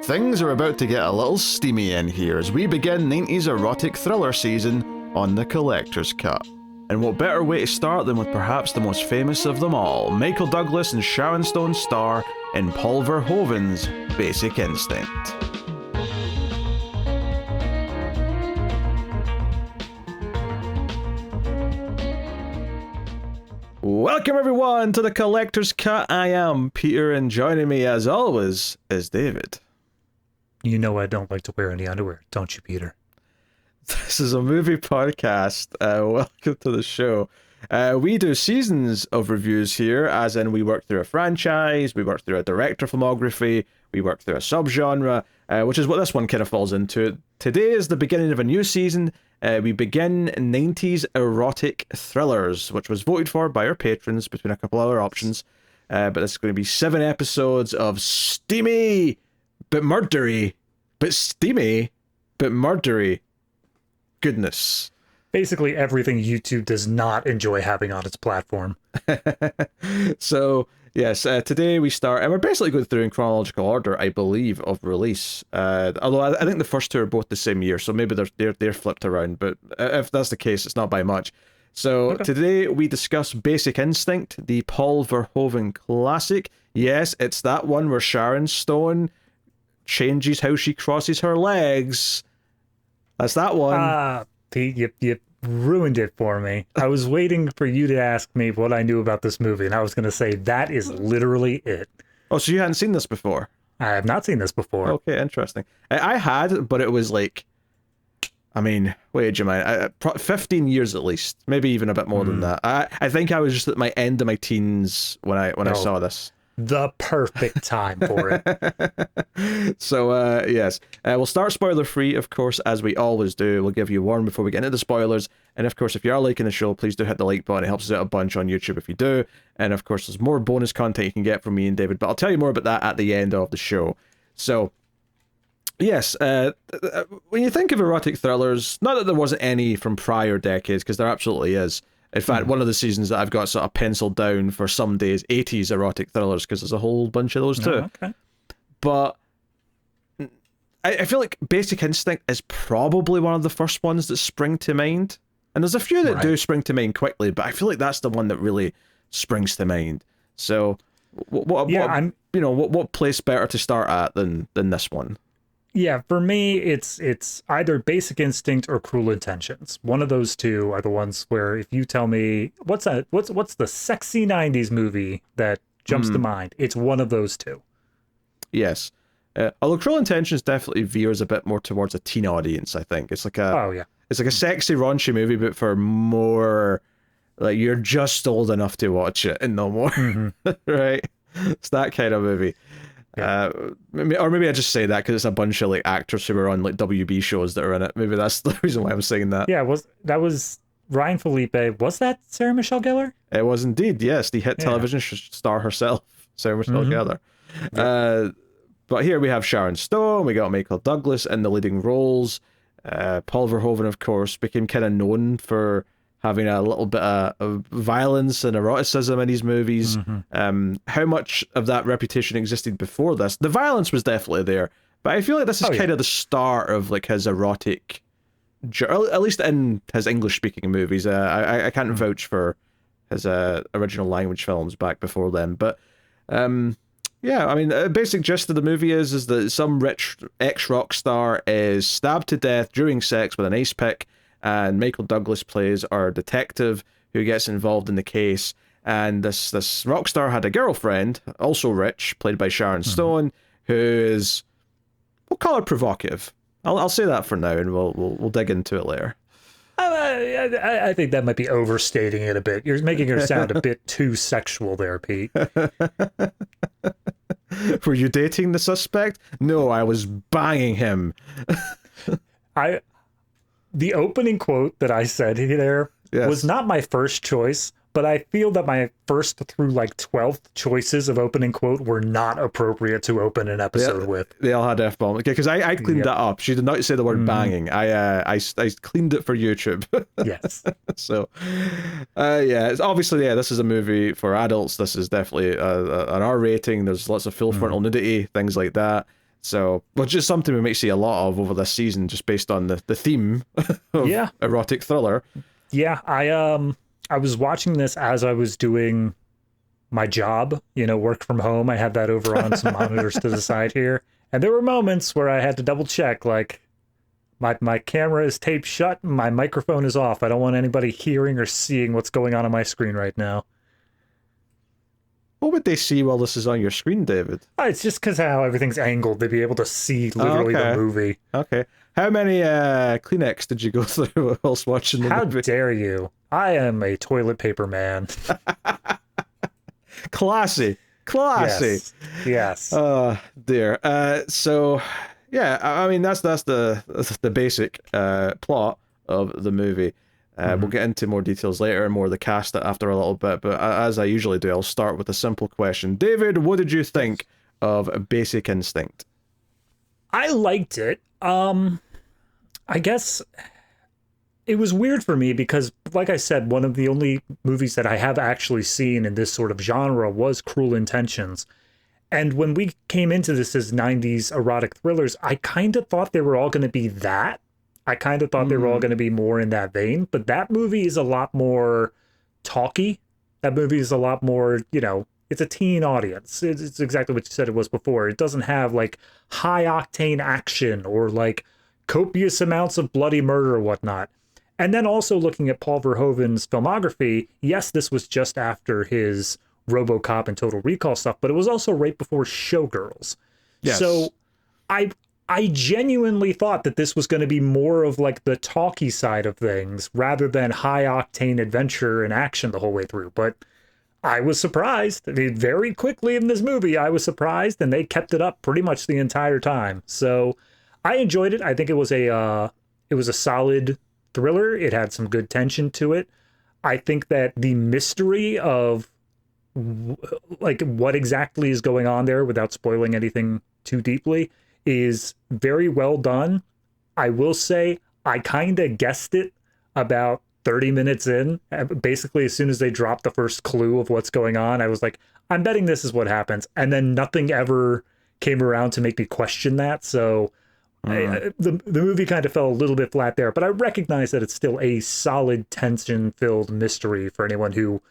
Things are about to get a little steamy in here as we begin 90s erotic thriller season on the Collector's Cut. And what better way to start than with perhaps the most famous of them all, Michael Douglas and Sharon Stone's star in Paul Verhoeven's Basic Instinct. Welcome everyone to the Collector's Cut. I am Peter, and joining me as always is David. You know I don't like to wear any underwear, don't you, Peter? This is a movie podcast. Welcome to the show. We do seasons of reviews here, as in we work through a franchise, we work through a director filmography, we work through a subgenre, which is what this one kind of falls into. Today is the beginning of a new season. We begin 90s erotic thrillers, which was voted for by our patrons between a couple other options. But this is going to be 7 episodes of steamy, but murdery, but steamy, but murdery goodness. Basically everything YouTube does not enjoy having on its platform. So, yes, today we start, and we're basically going through in chronological order, I believe, of release. Although I think the first two are both the same year, so maybe they're flipped around, but if that's the case, it's not by much. So, okay. Today we discuss Basic Instinct, the Paul Verhoeven classic. Yes, it's that one where Sharon Stone changes how she crosses her legs. That's that one. Pete, you ruined it for me. I was waiting for you to ask me what I knew about this movie, and I was going to say that is literally it. Oh, so you hadn't seen this before? I have not seen this before. Okay, interesting. I had, but it was like, I mean, wait, do you mind? 15 years at least, maybe even a bit more than that. I think I was just at my end of my teens when I saw this. The perfect time for it. So, yes. We'll start spoiler-free, of course, as we always do. We'll give you a warning before we get into the spoilers. And, of course, if you are liking the show, please do hit the like button. It helps us out a bunch on YouTube if you do. And, of course, there's more bonus content you can get from me and David. But I'll tell you more about that at the end of the show. So, yes. When you think of erotic thrillers, not that there wasn't any from prior decades, because there absolutely is. In fact, one of the seasons that I've got sort of penciled down for some days, 80s erotic thrillers, because there's a whole bunch of those too. Oh, okay. But I feel like Basic Instinct is probably one of the first ones that spring to mind. And there's a few that do spring to mind quickly, but I feel like that's the one that really springs to mind. So, what place better to start at than this one? Yeah, for me, it's either Basic Instinct or Cruel Intentions. One of those two are the ones where if you tell me what's the sexy 90s movie that jumps to mind, it's one of those two. Yes. Although Cruel Intentions definitely veers a bit more towards a teen audience, I think. It's like it's like a sexy, raunchy movie, but for more, like, you're just old enough to watch it and no more. Right? It's that kind of movie. Yeah. Or maybe I just say that because it's a bunch of like actors who were on like WB shows that are in it. Maybe that's the reason why I'm saying that. Yeah, that was Ryan Felipe. Was that Sarah Michelle Gellar? It was indeed, yes, the hit television star herself, Sarah Michelle Gellar. Yep. But here we have Sharon Stone, we got Michael Douglas in the leading roles. Paul Verhoeven, of course, became kind of known for having a little bit of violence and eroticism in his movies. How much of that reputation existed before this? The violence was definitely there, but I feel like this is kind of the start of like his erotic, at least in his English-speaking movies. I can't vouch for his original language films back before then, but yeah, I mean, the basic gist of the movie is that some rich ex-rock star is stabbed to death during sex with an ice pick, and Michael Douglas plays our detective who gets involved in the case. And this rock star had a girlfriend, also rich, played by Sharon Stone, who is, we'll call her provocative. I'll say that for now, and we'll dig into it later. I think that might be overstating it a bit. You're making her sound a bit too sexual there, Pete. Were you dating the suspect? No, I was banging him. The opening quote that I said there was not my first choice, but I feel that my first through like 12th choices of opening quote were not appropriate to open an episode with. They all had F-bomb. Okay, because I cleaned that up. She did not say the word banging. I cleaned it for YouTube. Yes. So, yeah, it's obviously, this is a movie for adults. This is definitely an R rating. There's lots of full frontal nudity, things like that. So, which is something we might see a lot of over this season, just based on the theme of erotic thriller. Yeah, I was watching this as I was doing my job, work from home. I had that over on some monitors to the side here. And there were moments where I had to double check, like, my camera is taped shut, my microphone is off. I don't want anybody hearing or seeing what's going on my screen right now. What would they see while this is on your screen, David? It's just because how everything's angled. They'd be able to see literally the movie. Okay. How many Kleenex did you go through whilst watching the movie? How dare you? I am a toilet paper man. Classy. Yes. Oh, dear. So, yeah, I mean, that's the basic plot of the movie. We'll get into more details later and more of the cast after a little bit, but as I usually do, I'll start with a simple question. David, what did you think of Basic Instinct? I liked it. I guess it was weird for me because, like I said, one of the only movies that I have actually seen in this sort of genre was Cruel Intentions. And when we came into this as 90s erotic thrillers, I kind of thought they were all going to be that. I kind of thought they were all going to be more in that vein, but that movie is a lot more talky. That movie is a lot more, it's a teen audience. It's exactly what you said it was before. It doesn't have like high octane action or like copious amounts of bloody murder or whatnot. And then also looking at Paul Verhoeven's filmography, yes, this was just after his RoboCop and Total Recall stuff, but it was also right before Showgirls. Yes. So I genuinely thought that this was going to be more of like the talky side of things rather than high octane adventure and action the whole way through. But I was surprised. I mean, very quickly in this movie, I was surprised, and they kept it up pretty much the entire time. So I enjoyed it. I think it was a solid thriller. It had some good tension to it. I think that the mystery of like what exactly is going on there, without spoiling anything too deeply, is very well done. I will say I kind of guessed it about 30 minutes in. Basically, as soon as they dropped the first clue of what's going on, I was like, I'm betting this is what happens. And then nothing ever came around to make me question that. So the movie kind of fell a little bit flat there, but I recognize that it's still a solid tension-filled mystery for anyone who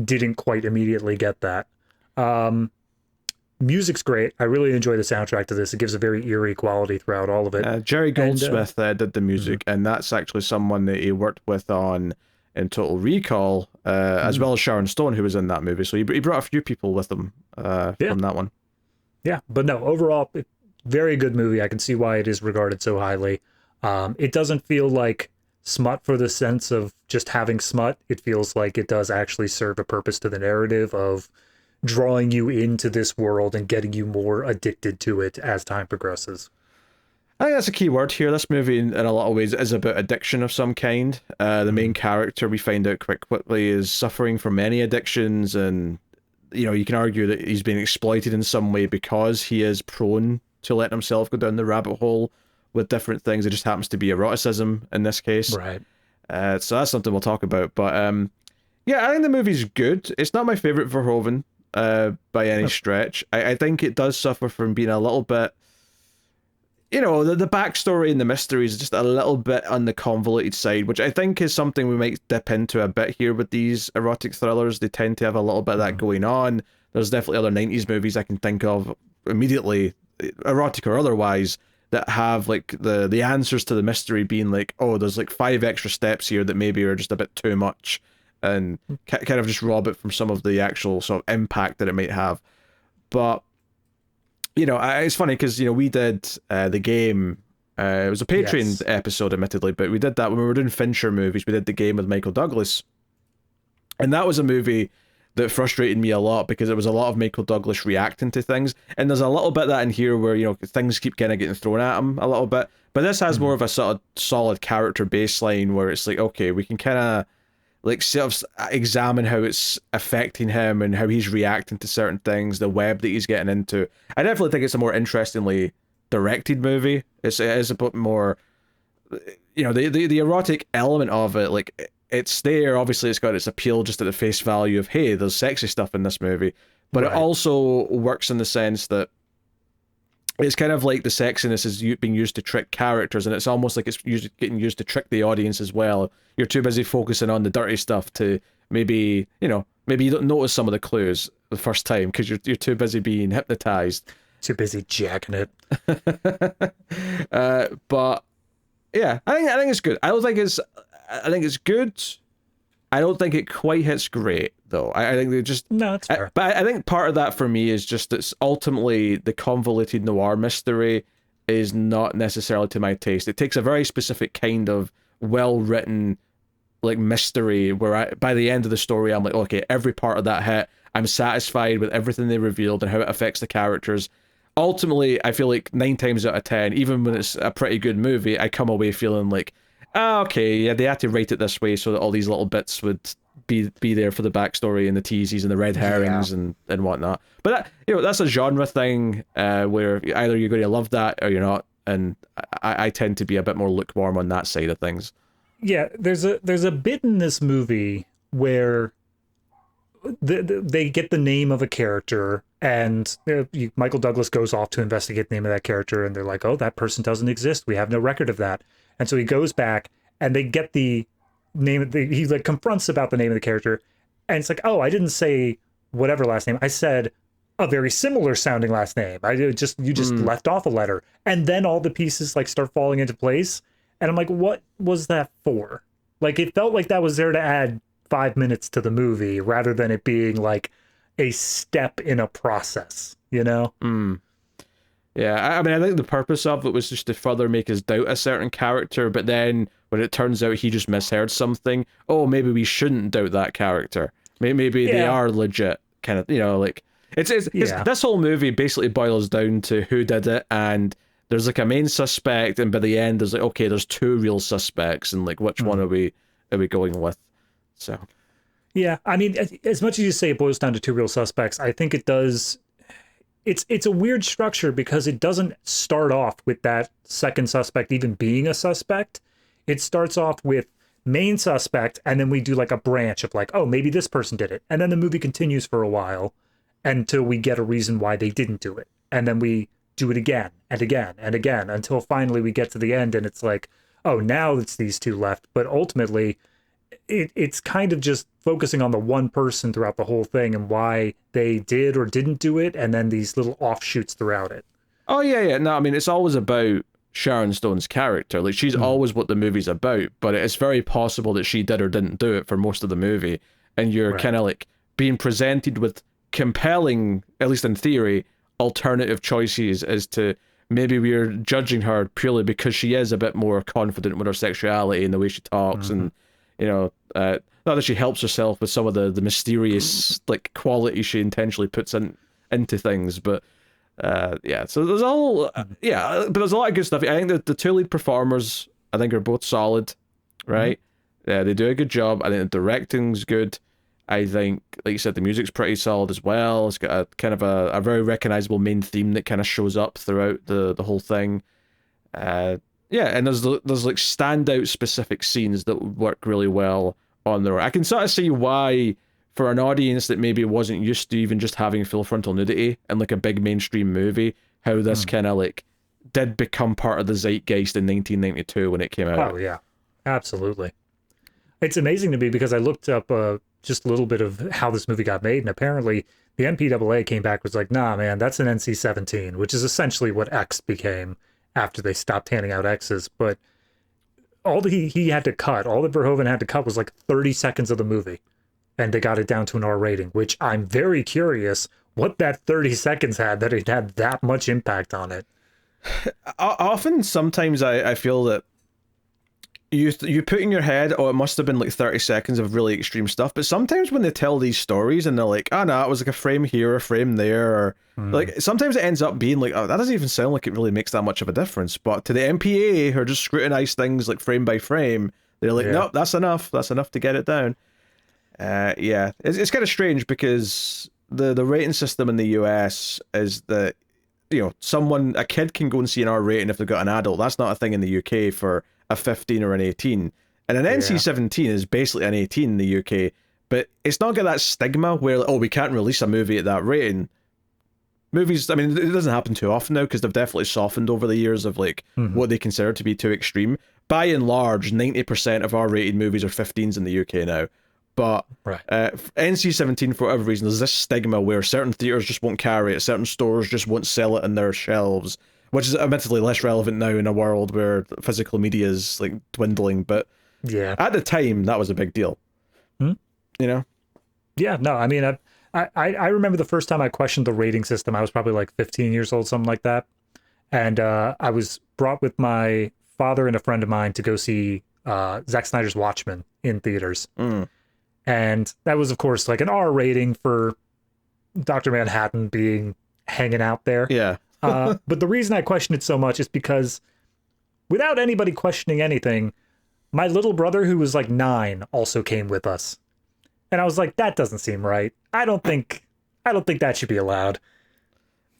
didn't quite immediately get that. Music's great. I really enjoy the soundtrack to this. It gives a very eerie quality throughout all of it. Jerry Goldsmith did the music, and that's actually someone that he worked with in Total Recall, as well as Sharon Stone, who was in that movie. So he brought a few people with him from that one. Yeah, but no, overall, very good movie. I can see why it is regarded so highly. It doesn't feel like smut for the sense of just having smut. It feels like it does actually serve a purpose to the narrative of drawing you into this world and getting you more addicted to it as time progresses. I think that's a key word here. This movie, in a lot of ways, is about addiction of some kind. The main character, we find out quite quickly, is suffering from many addictions, and you can argue that he's being exploited in some way because he is prone to letting himself go down the rabbit hole with different things. It just happens to be eroticism in this case. Right. So that's something we'll talk about. But yeah, I think the movie's good. It's not my favorite Verhoeven by any stretch. I think it does suffer from being a little bit, the backstory and the mystery is just a little bit on the convoluted side, which I think is something we might dip into a bit here with these erotic thrillers. They tend to have a little bit of that going on. There's definitely other 90s movies I can think of immediately, erotic or otherwise, that have like the answers to the mystery being like, oh, there's like 5 extra steps here that maybe are just a bit too much, and kind of just rob it from some of the actual sort of impact that it might have. But it's funny because we did The Game. It was a Patreon episode, admittedly, but we did that when we were doing Fincher movies. We did The Game with Michael Douglas, and that was a movie that frustrated me a lot because it was a lot of Michael Douglas reacting to things, and there's a little bit of that in here where things keep kind of getting thrown at him a little bit, but this has more of a sort of solid character baseline where it's like, okay, we can kind of like sort of examine how it's affecting him and how he's reacting to certain things, the web that he's getting into. I definitely think it's a more interestingly directed movie. It is a bit more, you know, the erotic element of it, like it's there. Obviously, it's got its appeal just at the face value of, hey, there's sexy stuff in this movie, but it also works in the sense that it's kind of like the sexiness is being used to trick characters, and it's almost like it's getting used to trick the audience as well. You're too busy focusing on the dirty stuff to maybe you don't notice some of the clues the first time because you're too busy being hypnotized. Too busy jacking it. But yeah, I think it's good. I think it's good. I don't think it quite hits great though. I think they just no, it's fair. But I think part of that for me is just it's ultimately the convoluted noir mystery is not necessarily to my taste. It takes a very specific kind of well written like mystery where by the end of the story I'm like, okay, every part of that hit, I'm satisfied with everything they revealed and how it affects the characters. Ultimately, I feel like 9 times out of 10, even when it's a pretty good movie, I come away feeling like, okay, yeah, they had to write it this way so that all these little bits would be there for the backstory and the teases and the red herrings and whatnot. But that, that's a genre thing where either you're going to love that or you're not, and I tend to be a bit more lukewarm on that side of things. Yeah, there's a bit in this movie where they get the name of a character, and Michael Douglas goes off to investigate the name of that character, and they're like, oh, that person doesn't exist. We have no record of that. And so he goes back, and they get the name. He like confronts about the name of the character, and it's like, oh, I didn't say whatever last name. I said a very similar sounding last name. You just left off a letter, and then all the pieces like start falling into place. And I'm like, what was that for? Like, it felt like that was there to add 5 minutes to the movie rather than it being like a step in a process, you know? Yeah, I mean, I think the purpose of it was just to further make us doubt a certain character, but then when it turns out he just misheard something, oh, maybe we shouldn't doubt that character. Maybe they are legit, kind of, like, it's this whole movie basically boils down to who did it, and there's like a main suspect, and by the end there's like, okay, there's 2 real suspects, and like, which one are we going with? So, yeah, I mean, as much as you say it boils down to 2 real suspects, I think it does. It's a weird structure because it doesn't start off with that second suspect even being a suspect. It starts off with main suspect, and then we do like a branch of like, oh, maybe this person did it, and then the movie continues for a while until we get a reason why they didn't do it, and then we do it again and again and again until finally we get to the end, and it's like, oh, now it's these 2 left, but ultimately it's kind of just focusing on the one person throughout the whole thing and why they did or didn't do it, and then these little offshoots throughout it. Oh, yeah. No, I mean, it's always about Sharon Stone's character. Like, she's always what the movie's about, but it's very possible that she did or didn't do it for most of the movie, and you're kind of like being presented with compelling, at least in theory, alternative choices as to maybe we're judging her purely because she is a bit more confident with her sexuality and the way she talks, and not that she helps herself with some of the mysterious like qualities she intentionally puts into things, but so there's all but there's a lot of good stuff. I think that the 2 lead performers I think are both solid, right? Yeah, they do a good job. I think the directing's good. I think, like you said, the music's pretty solid as well. It's got a kind of a very recognizable main theme that kind of shows up throughout the whole thing. And there's like standout specific scenes that work really well on their own. I can sort of see why, for an audience that maybe wasn't used to even just having full frontal nudity in like a big mainstream movie, how this kind of like did become part of the zeitgeist in 1992 when it came out. Oh yeah, absolutely. It's amazing to me because I looked up just a little bit of how this movie got made, and apparently the MPAA came back was like, nah, man, that's an NC-17, which is essentially what X became after they stopped handing out X's. But all that he had to cut, all that Verhoeven had to cut was like 30 seconds of the movie, and they got it down to an R rating, which I'm very curious what that 30 seconds had that it had that much impact on it. Sometimes I feel that you put in your head, oh, it must have been like 30 seconds of really extreme stuff, but sometimes when they tell these stories and they're like, oh no, it was like a frame here, a frame there, or like sometimes it ends up being like, oh, that doesn't even sound like it really makes that much of a difference. But to the MPA, who are just scrutinize things like frame by frame, they're like, nope, that's enough to get it down. Yeah, it's kind of strange because the rating system in the US is that, a kid can go and see an R rating if they've got an adult. That's not a thing in the UK for a 15 or an 18. And an NC-17 is basically an 18 in the UK, but it's not got that stigma where, we can't release a movie at that rating. Movies, I mean, it doesn't happen too often now because they've definitely softened over the years of what they consider to be too extreme. By and large, 90% of R-rated movies are 15s in the UK now. But NC-17, for whatever reason, there's this stigma where certain theaters just won't carry it, certain stores just won't sell it in their shelves, which is admittedly less relevant now in a world where physical media is dwindling. But at the time, that was a big deal. Yeah, no, I mean, I remember the first time I questioned the rating system. I was probably 15 years old, something like that. And I was brought with my father and a friend of mine to go see Zack Snyder's Watchmen in theaters. And that was, of course, an R rating for Dr. Manhattan being hanging out there. Yeah. But the reason I questioned it so much is because without anybody questioning anything, my little brother, who was 9, also came with us. And I was like, that doesn't seem right. I don't think that should be allowed.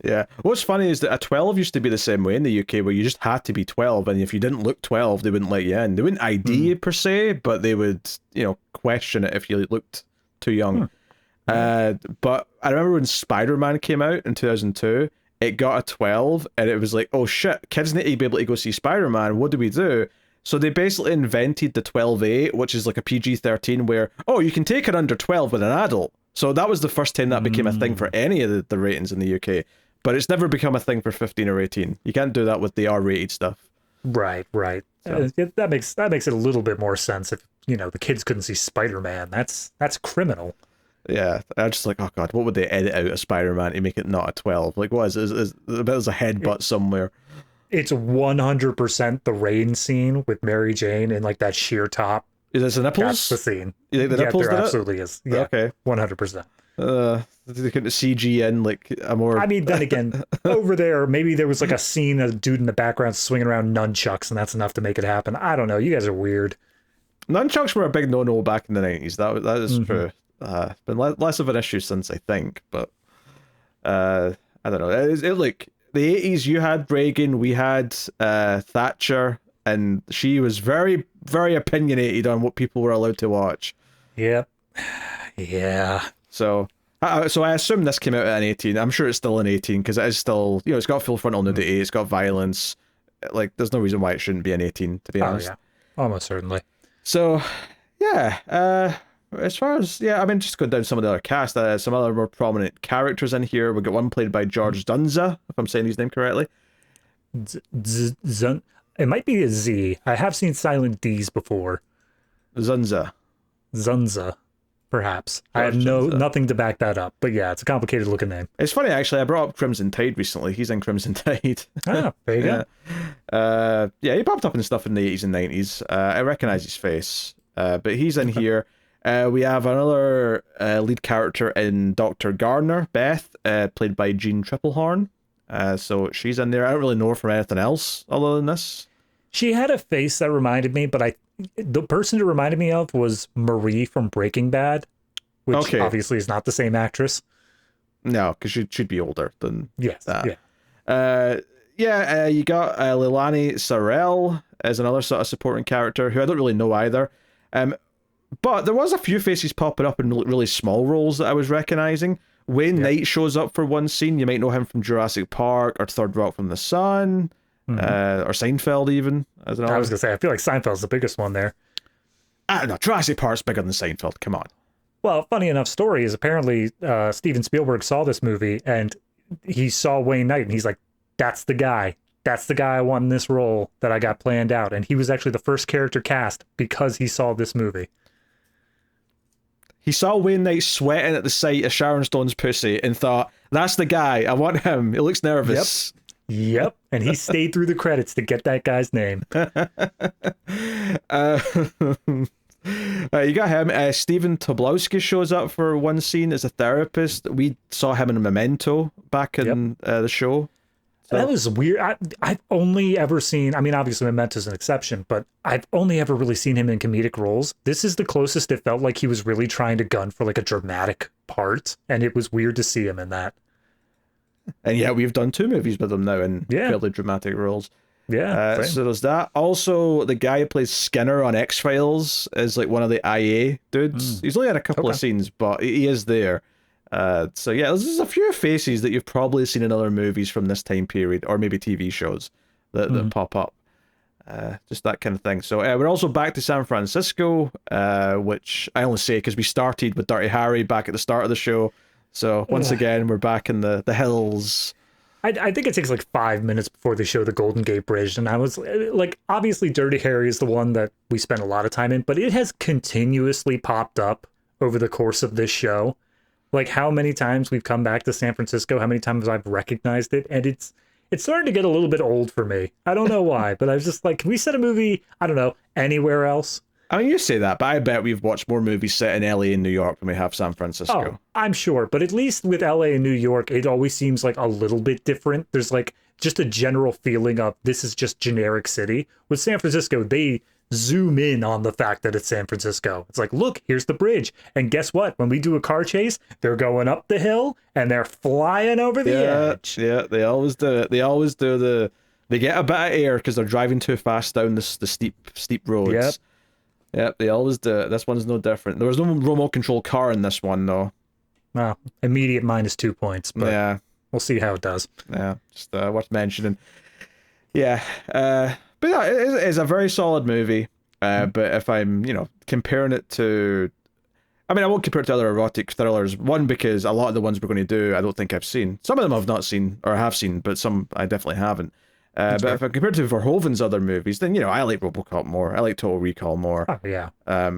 Yeah. What's funny is that a 12 used to be the same way in the UK, where you just had to be 12, and if you didn't look 12, they wouldn't let you in. They wouldn't ID you per se, but they would, question it if you looked too young. But I remember when Spider-Man came out in 2002, it got a 12, and it was like, oh shit, kids need to be able to go see Spider-Man. What do we do? So they basically invented the 12A, which is a PG-13, where, you can take it under 12 with an adult. So that was the first time that became a thing for any of the ratings in the UK. But it's never become a thing for 15 or 18. You can't do that with the R-rated stuff. Right. So. That makes it a little bit more sense. If the kids couldn't see Spider-Man, that's criminal. Yeah, I just oh god, what would they edit out of Spider-Man to make it not a 12? What is there's a headbutt somewhere. It's 100% the rain scene with Mary Jane and that sheer top. Is this the nipples? That's the scene. You think the nipples there absolutely is. Yeah, okay, 100%. They couldn't CG in a more. I mean, then again, over there, maybe there was a scene of a dude in the background swinging around nunchucks, and that's enough to make it happen. I don't know. You guys are weird. Nunchucks were a big no-no back in the 90s. That is true. Been less of an issue since, I think, but I don't know. The 80s, you had Reagan, we had Thatcher, and she was very, very opinionated on what people were allowed to watch. Yep. Yeah. So I assume this came out at an 18. I'm sure it's still an 18 because it is still, it's got full frontal nudity, it's got violence. There's no reason why it shouldn't be an 18, to be honest. Yeah. Almost certainly. So, yeah. As far as, just going down some of the other cast, some other more prominent characters in here. We got one played by George Dzundza, if I'm saying his name correctly. It might be a Z. I have seen silent D's before. Dzundza, perhaps. I have nothing to back that up, but yeah, it's a complicated looking name. It's funny, actually. I brought up Crimson Tide recently. He's in Crimson Tide. Ah, there you go. He popped up in stuff in the 80s and 90s. I recognize his face, but he's in here. We have another lead character in Dr. Garner, Beth, played by Jeanne Tripplehorn. So she's in there. I don't really know her from anything else other than this. She had a face that reminded me, but the person it reminded me of was Marie from Breaking Bad, which obviously is not the same actress. No, because she'd be older than that. Yeah. You got Leilani Sarel as another sort of supporting character who I don't really know either. But there was a few faces popping up in really small roles that I was recognizing. Wayne Knight shows up for one scene. You might know him from Jurassic Park or Third Rock from the Sun, or Seinfeld even. I was going to say, I feel like Seinfeld's the biggest one there. I don't know. Jurassic Park's bigger than Seinfeld. Come on. Well, funny enough story is apparently Steven Spielberg saw this movie and he saw Wayne Knight and he's like, that's the guy. That's the guy I want in this role that I got planned out. And he was actually the first character cast because he saw this movie. He saw Wayne Knight sweating at the sight of Sharon Stone's pussy and thought, that's the guy. I want him. He looks nervous. Yep. And he stayed through the credits to get that guy's name. You got him. Stephen Tobolowsky shows up for one scene as a therapist. We saw him in Memento back in the show. So, that was weird. I've only ever seen, I mean, obviously Memento's an exception, but I've only ever really seen him in comedic roles. This is the closest it felt like he was really trying to gun for like a dramatic part, and it was weird to see him in that. and yeah, we've done 2 movies with him now in fairly dramatic roles. Yeah. So there's that. Also, the guy who plays Skinner on X-Files is like one of the IA dudes. He's only had a couple of scenes, but he is there. So yeah, there's a few faces that you've probably seen in other movies from this time period, or maybe TV shows that pop up. Just that kind of thing. So we're also back to San Francisco, which I only say because we started with Dirty Harry back at the start of the show. So once again, we're back in the hills. I think it takes like 5 minutes before they show the Golden Gate Bridge, and I was like, obviously Dirty Harry is the one that we spent a lot of time in, but it has continuously popped up over the course of this show. Like how many times we've come back to San Francisco, how many times I've recognized it, and it's starting to get a little bit old for me. I don't know why, but I was just like, can we set a movie, I don't know, anywhere else? I mean, you say that, but I bet we've watched more movies set in LA and New York than we have San Francisco. Oh, I'm sure, but at least with LA and New York, it always seems like a little bit different. There's like just a general feeling of this is just generic city. With San Francisco, they zoom in on the fact that it's San Francisco. It's like, look, here's the bridge. And guess what? When we do a car chase, they're going up the hill and they're flying over the edge. Yeah, they always do it. They always do they get a bit of air because they're driving too fast down the steep roads. Yep, they always do it. This one's no different. There was no remote control car in this one, though. Well, immediate -2 points, but yeah, we'll see how it does. Yeah, just worth mentioning. Yeah, but yeah, it's a very solid movie. But if I'm, comparing it to... I mean, I won't compare it to other erotic thrillers. One, because a lot of the ones we're going to do, I don't think I've seen. Some of them I've not seen, or have seen, but some I definitely haven't. But if I compare it to Verhoeven's other movies, then, I like RoboCop more. I like Total Recall more. Oh, yeah. I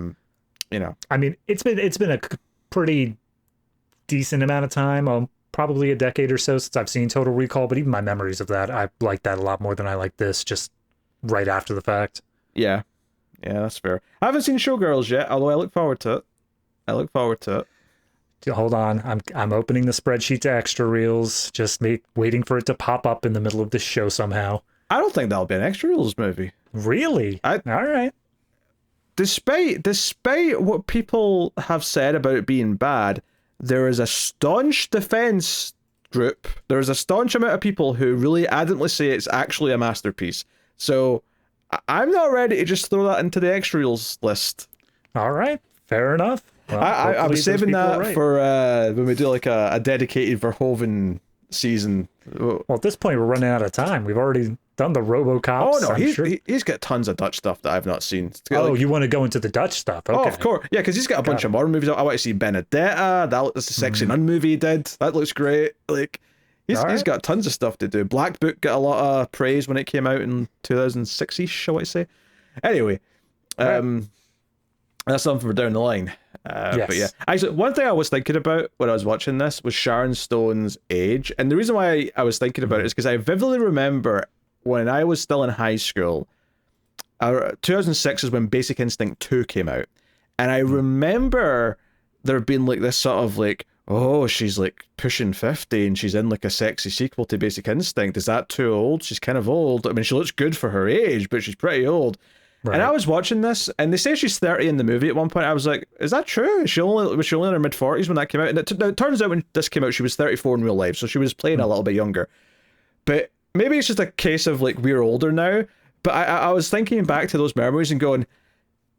mean, it's been a pretty decent amount of time, probably a decade or so since I've seen Total Recall, but even my memories of that, I like that a lot more than I like this, just right after the fact. Yeah. Yeah, that's fair. I haven't seen Showgirls yet, although I look forward to it. Hold on, I'm opening the spreadsheet to extra reels, just waiting for it to pop up in the middle of this show somehow. I don't think that'll be an extra reels movie. Really? All right. Despite what people have said about it being bad, there is a staunch defense group. There is a staunch amount of people who really adamantly say it's actually a masterpiece. So I'm not ready to just throw that into the extra reels list. All right, fair enough. Well, I'm saving that for when we do like a dedicated Verhoeven season. Well, at this point, we're running out of time. We've already done the RoboCops. Oh no, he's got tons of Dutch stuff that I've not seen. You want to go into the Dutch stuff? Okay. Oh, of course, yeah, because he's got a bunch of modern movies. I want to see Benedetta. That's the Sexy Nun movie he did. That looks great. Like he's got tons of stuff to do. Black Book got a lot of praise when it came out in 2006-ish, shall I say? Anyway, that's something for down the line. Yes. But yeah, actually, one thing I was thinking about when I was watching this was Sharon Stone's age, and the reason why I was thinking about it is because I vividly remember when I was still in high school. 2006 is when Basic Instinct 2 came out, and I remember there being like this sort of like, oh, she's like pushing 50 and she's in like a sexy sequel to Basic Instinct. Is that too old? She's kind of old. I mean, she looks good for her age, but she's pretty old. Right. And I was watching this, and they say she's 30 in the movie at one point. I was like, is that true? Was she only in her mid-40s when that came out? And it turns out when this came out, she was 34 in real life, so she was playing a little bit younger. But maybe it's just a case of, like, we're older now. But I was thinking back to those memories and going,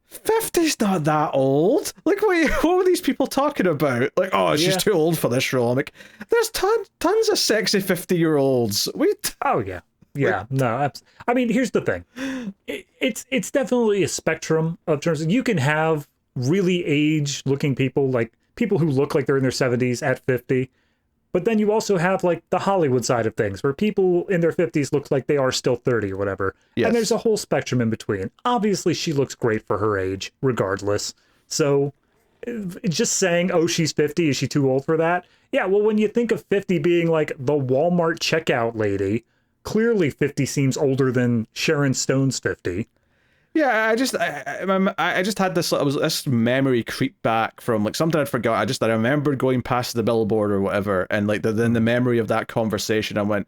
50's not that old. Like, what were these people talking about? Like, oh, she's too old for this role. I'm like, there's tons of sexy 50-year-olds. Oh, yeah. Yeah, no, I mean, here's the thing. It's definitely a spectrum of terms. You can have really age-looking people, like people who look like they're in their 70s at 50, but then you also have like the Hollywood side of things, where people in their 50s look like they are still 30 or whatever. Yes. And there's a whole spectrum in between. Obviously, she looks great for her age, regardless. So just saying, oh, she's 50, is she too old for that? Yeah, well, when you think of 50 being like the Walmart checkout lady, clearly 50 seems older than Sharon Stone's 50. Yeah, I just had this memory creep back from like something I'd forgot. I remembered going past the billboard or whatever, and like then the memory of that conversation, I went,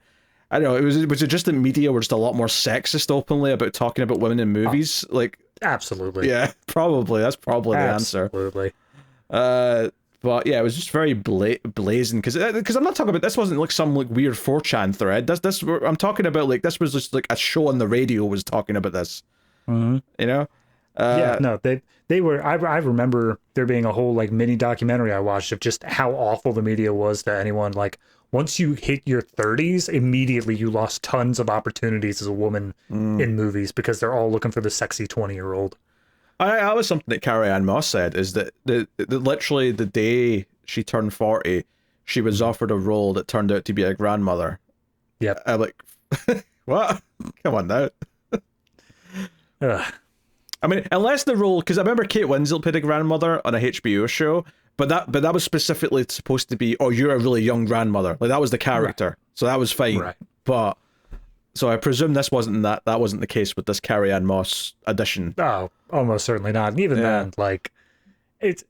I don't know, was it just the media were just a lot more sexist openly about talking about women in movies? Like, absolutely. Yeah, probably. That's probably the answer. Absolutely. But yeah, it was just very blazing because I'm not talking about, this wasn't like some like weird 4chan thread. This I'm talking about, like, this was just like a show on the radio was talking about this. Mm-hmm. You know? Yeah, no, they were. I remember there being a whole like mini documentary I watched of just how awful the media was to anyone. Like, once you hit your 30s, immediately you lost tons of opportunities as a woman in movies because they're all looking for the sexy 20-year-old. That was something that Carrie Ann Moss said, is that the literally the day she turned 40, she was offered a role that turned out to be a grandmother. Yep. I'm like, what? Come on now. Ugh. I mean, unless the role, because I remember Kate Winslet played a grandmother on a HBO show, but that was specifically supposed to be, oh, you're a really young grandmother. Like, that was the character, right. So that was fine. Right. But so I presume this wasn't that wasn't the case with this Carrie Ann Moss edition. Oh, almost certainly not. And even then, like, it's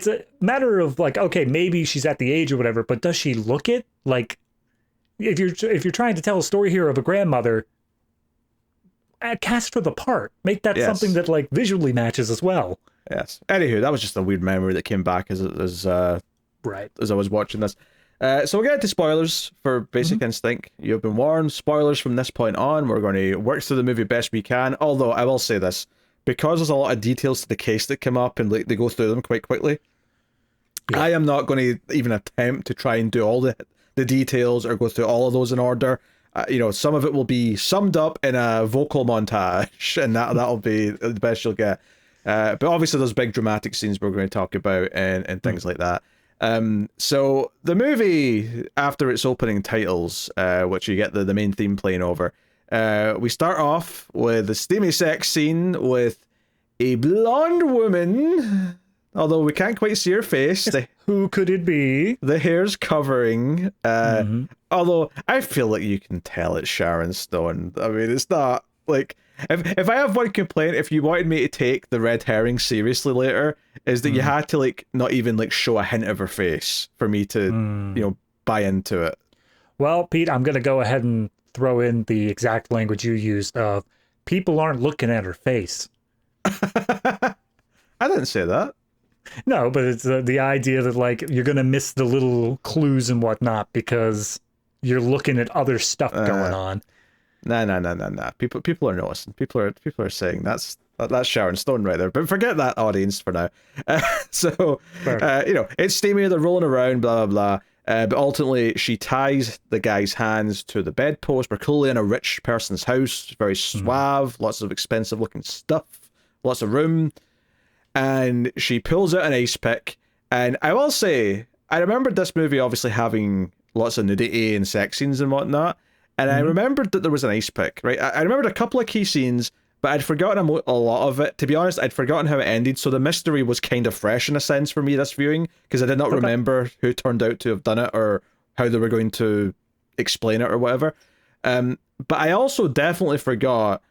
a matter of like, okay, maybe she's at the age or whatever, but does she look it? Like, if you're trying to tell a story here of a grandmother, cast for the part. Make that something that like visually matches as well. Yes. Anywho, that was just a weird memory that came back as I was watching this. So we'll get into spoilers for Basic Instinct. You've been warned. Spoilers from this point on. We're going to work through the movie best we can. Although I will say this, because there's a lot of details to the case that come up and like they go through them quite quickly. Yeah. I am not going to even attempt to try and do all the details or go through all of those in order. Some of it will be summed up in a vocal montage, and that'll be the best you'll get. But obviously, there's big dramatic scenes we're going to talk about and things like that. So the movie, after its opening titles, which you get the main theme playing over, we start off with a steamy sex scene with a blonde woman. Although we can't quite see her face. Who could it be? The hair's covering. Although I feel like you can tell it's Sharon Stone. I mean, it's not like, if I have one complaint, if you wanted me to take the red herring seriously later, is that you had to like not even like show a hint of her face for me to buy into it. Well, Pete, I'm gonna go ahead and throw in the exact language you used of people aren't looking at her face. I didn't say that. No, but it's the idea that like you're gonna miss the little clues and whatnot because you're looking at other stuff going on. Nah. People are noticing. People are saying that's Sharon Stone right there. But forget that, audience, for now. It's steamy. They're rolling around, blah blah blah. But ultimately, she ties the guy's hands to the bedpost. We're clearly in a rich person's house. Very suave. Lots of expensive looking stuff. Lots of room. And she pulls out an ice pick. And I will say, I remembered this movie obviously having lots of nudity and sex scenes and whatnot. And I remembered that there was an ice pick, right? I remembered a couple of key scenes, but I'd forgotten a lot of it. To be honest, I'd forgotten how it ended. So the mystery was kind of fresh in a sense for me this viewing, because I did not remember who turned out to have done it or how they were going to explain it or whatever. But I also definitely forgot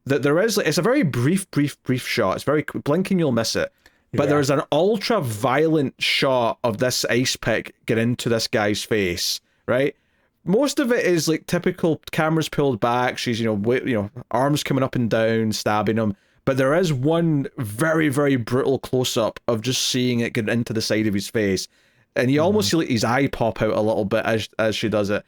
that there is, it's a very brief shot. It's very blink and you'll miss it. But there's an ultra violent shot of this ice pick get into this guy's face, right? Most of it is like typical cameras pulled back. She's, arms coming up and down, stabbing him. But there is one very, very brutal close up of just seeing it get into the side of his face. And you almost see like his eye pop out a little bit as she does it.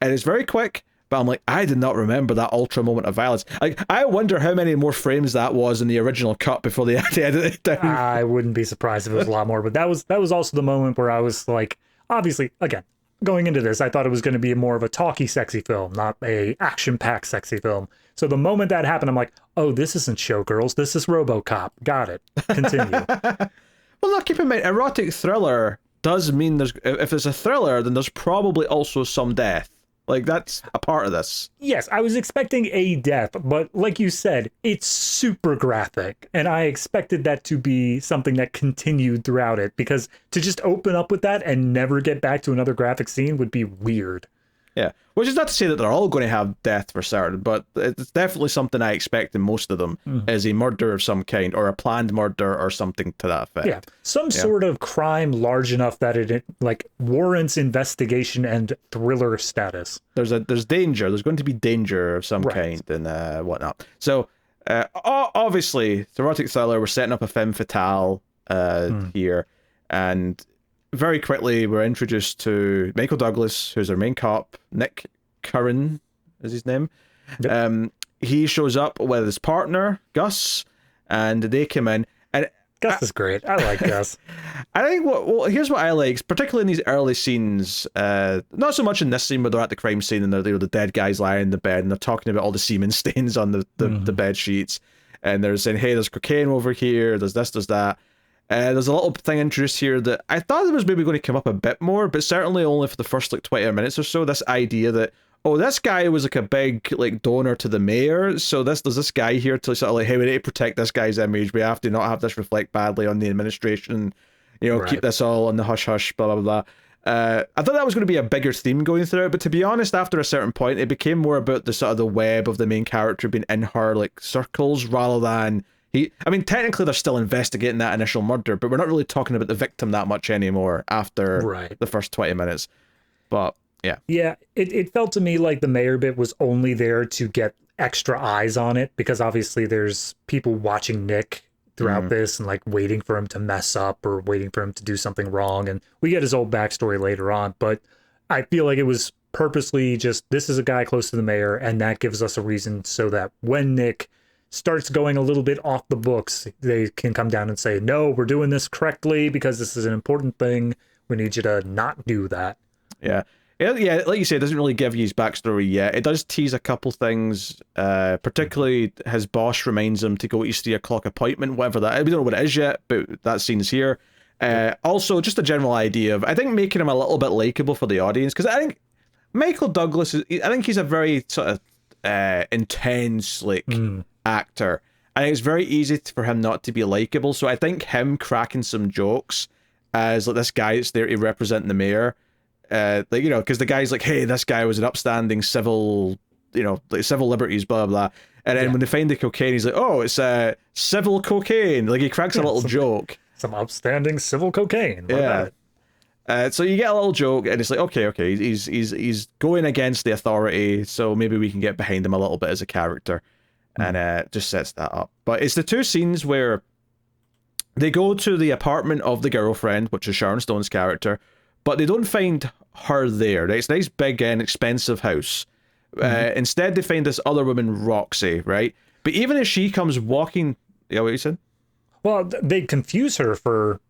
And it's very quick. But I'm like, I did not remember that ultra moment of violence. Like, I wonder how many more frames that was in the original cut before they edited it down. I wouldn't be surprised if it was a lot more. But that was also the moment where I was like, obviously, again, going into this, I thought it was going to be more of a talky sexy film, not a action-packed sexy film. So the moment that happened, I'm like, oh, this isn't Showgirls. This is RoboCop. Got it. Continue. Well, look, keep in mind, erotic thriller does mean if there's a thriller, then there's probably also some death. Like, that's a part of this. Yes, I was expecting a death, but like you said, it's super graphic. And I expected that to be something that continued throughout it, because to just open up with that and never get back to another graphic scene would be weird. Yeah, which is not to say that they're all going to have death for certain, but it's definitely something I expect in most of them is a murder of some kind or a planned murder or something to that effect. Yeah, some sort of crime large enough that it like warrants investigation and thriller status. There's danger. There's going to be danger of some kind and whatnot. So obviously, erotic thriller. We're setting up a femme fatale here, and very quickly, we're introduced to Michael Douglas, who's our main cop. Nick Curran is his name. Yep. He shows up with his partner, Gus, and they come in. And Gus is great. I like Gus. I think here's what I like, particularly in these early scenes. Not so much in this scene where they're at the crime scene and the dead guy's lying in the bed and they're talking about all the semen stains on the bed sheets, and they're saying, "Hey, there's cocaine over here. There's this, there's that." There's a little thing introduced here that I thought it was maybe going to come up a bit more, but certainly only for the first 20 minutes or so. This idea that, oh, this guy was like a big donor to the mayor, so there's this guy here to sort of like, hey, we need to protect this guy's image. We have to not have this reflect badly on the administration. Keep this all on the hush hush, blah blah blah. I thought that was going to be a bigger theme going through it, but to be honest, after a certain point, it became more about the sort of the web of the main character being in her circles rather than. Technically they're still investigating that initial murder, but we're not really talking about the victim that much anymore after the first 20 minutes. But, yeah. Yeah, it felt to me like the mayor bit was only there to get extra eyes on it, because obviously there's people watching Nick throughout this and waiting for him to mess up or waiting for him to do something wrong. And we get his old backstory later on, but I feel like it was purposely just, this is a guy close to the mayor, and that gives us a reason so that when Nick starts going a little bit off the books, they can come down and say, no, we're doing this correctly because this is an important thing. We need you to not do that. Yeah. Yeah, like you say, it doesn't really give you his backstory yet. It does tease a couple things, particularly his boss reminds him to go to his 3 o'clock appointment, whatever that is. We don't know what it is yet, but that scene's here. Also, just a general idea of, I think, making him a little bit likable for the audience, because I think Michael Douglas, I think he's a very sort of intense, actor. I think it's very easy for him not to be likable, so I think him cracking some jokes as this guy that's there to represent the mayor, because the guy's like, hey, this guy was an upstanding civil liberties, blah blah, and then when they find the cocaine, he's like, oh, it's civil cocaine. He cracks a little joke, some upstanding civil cocaine. So you get a little joke, and it's like, okay, he's going against the authority, so maybe we can get behind him a little bit as a character. And just sets that up. But it's the 2 scenes where they go to the apartment of the girlfriend, which is Sharon Stone's character, but they don't find her there. Right? It's a nice, big, and expensive house. Instead, they find this other woman, Roxy, right? But even as she comes walking... Yeah, what you said? Well, they confuse her for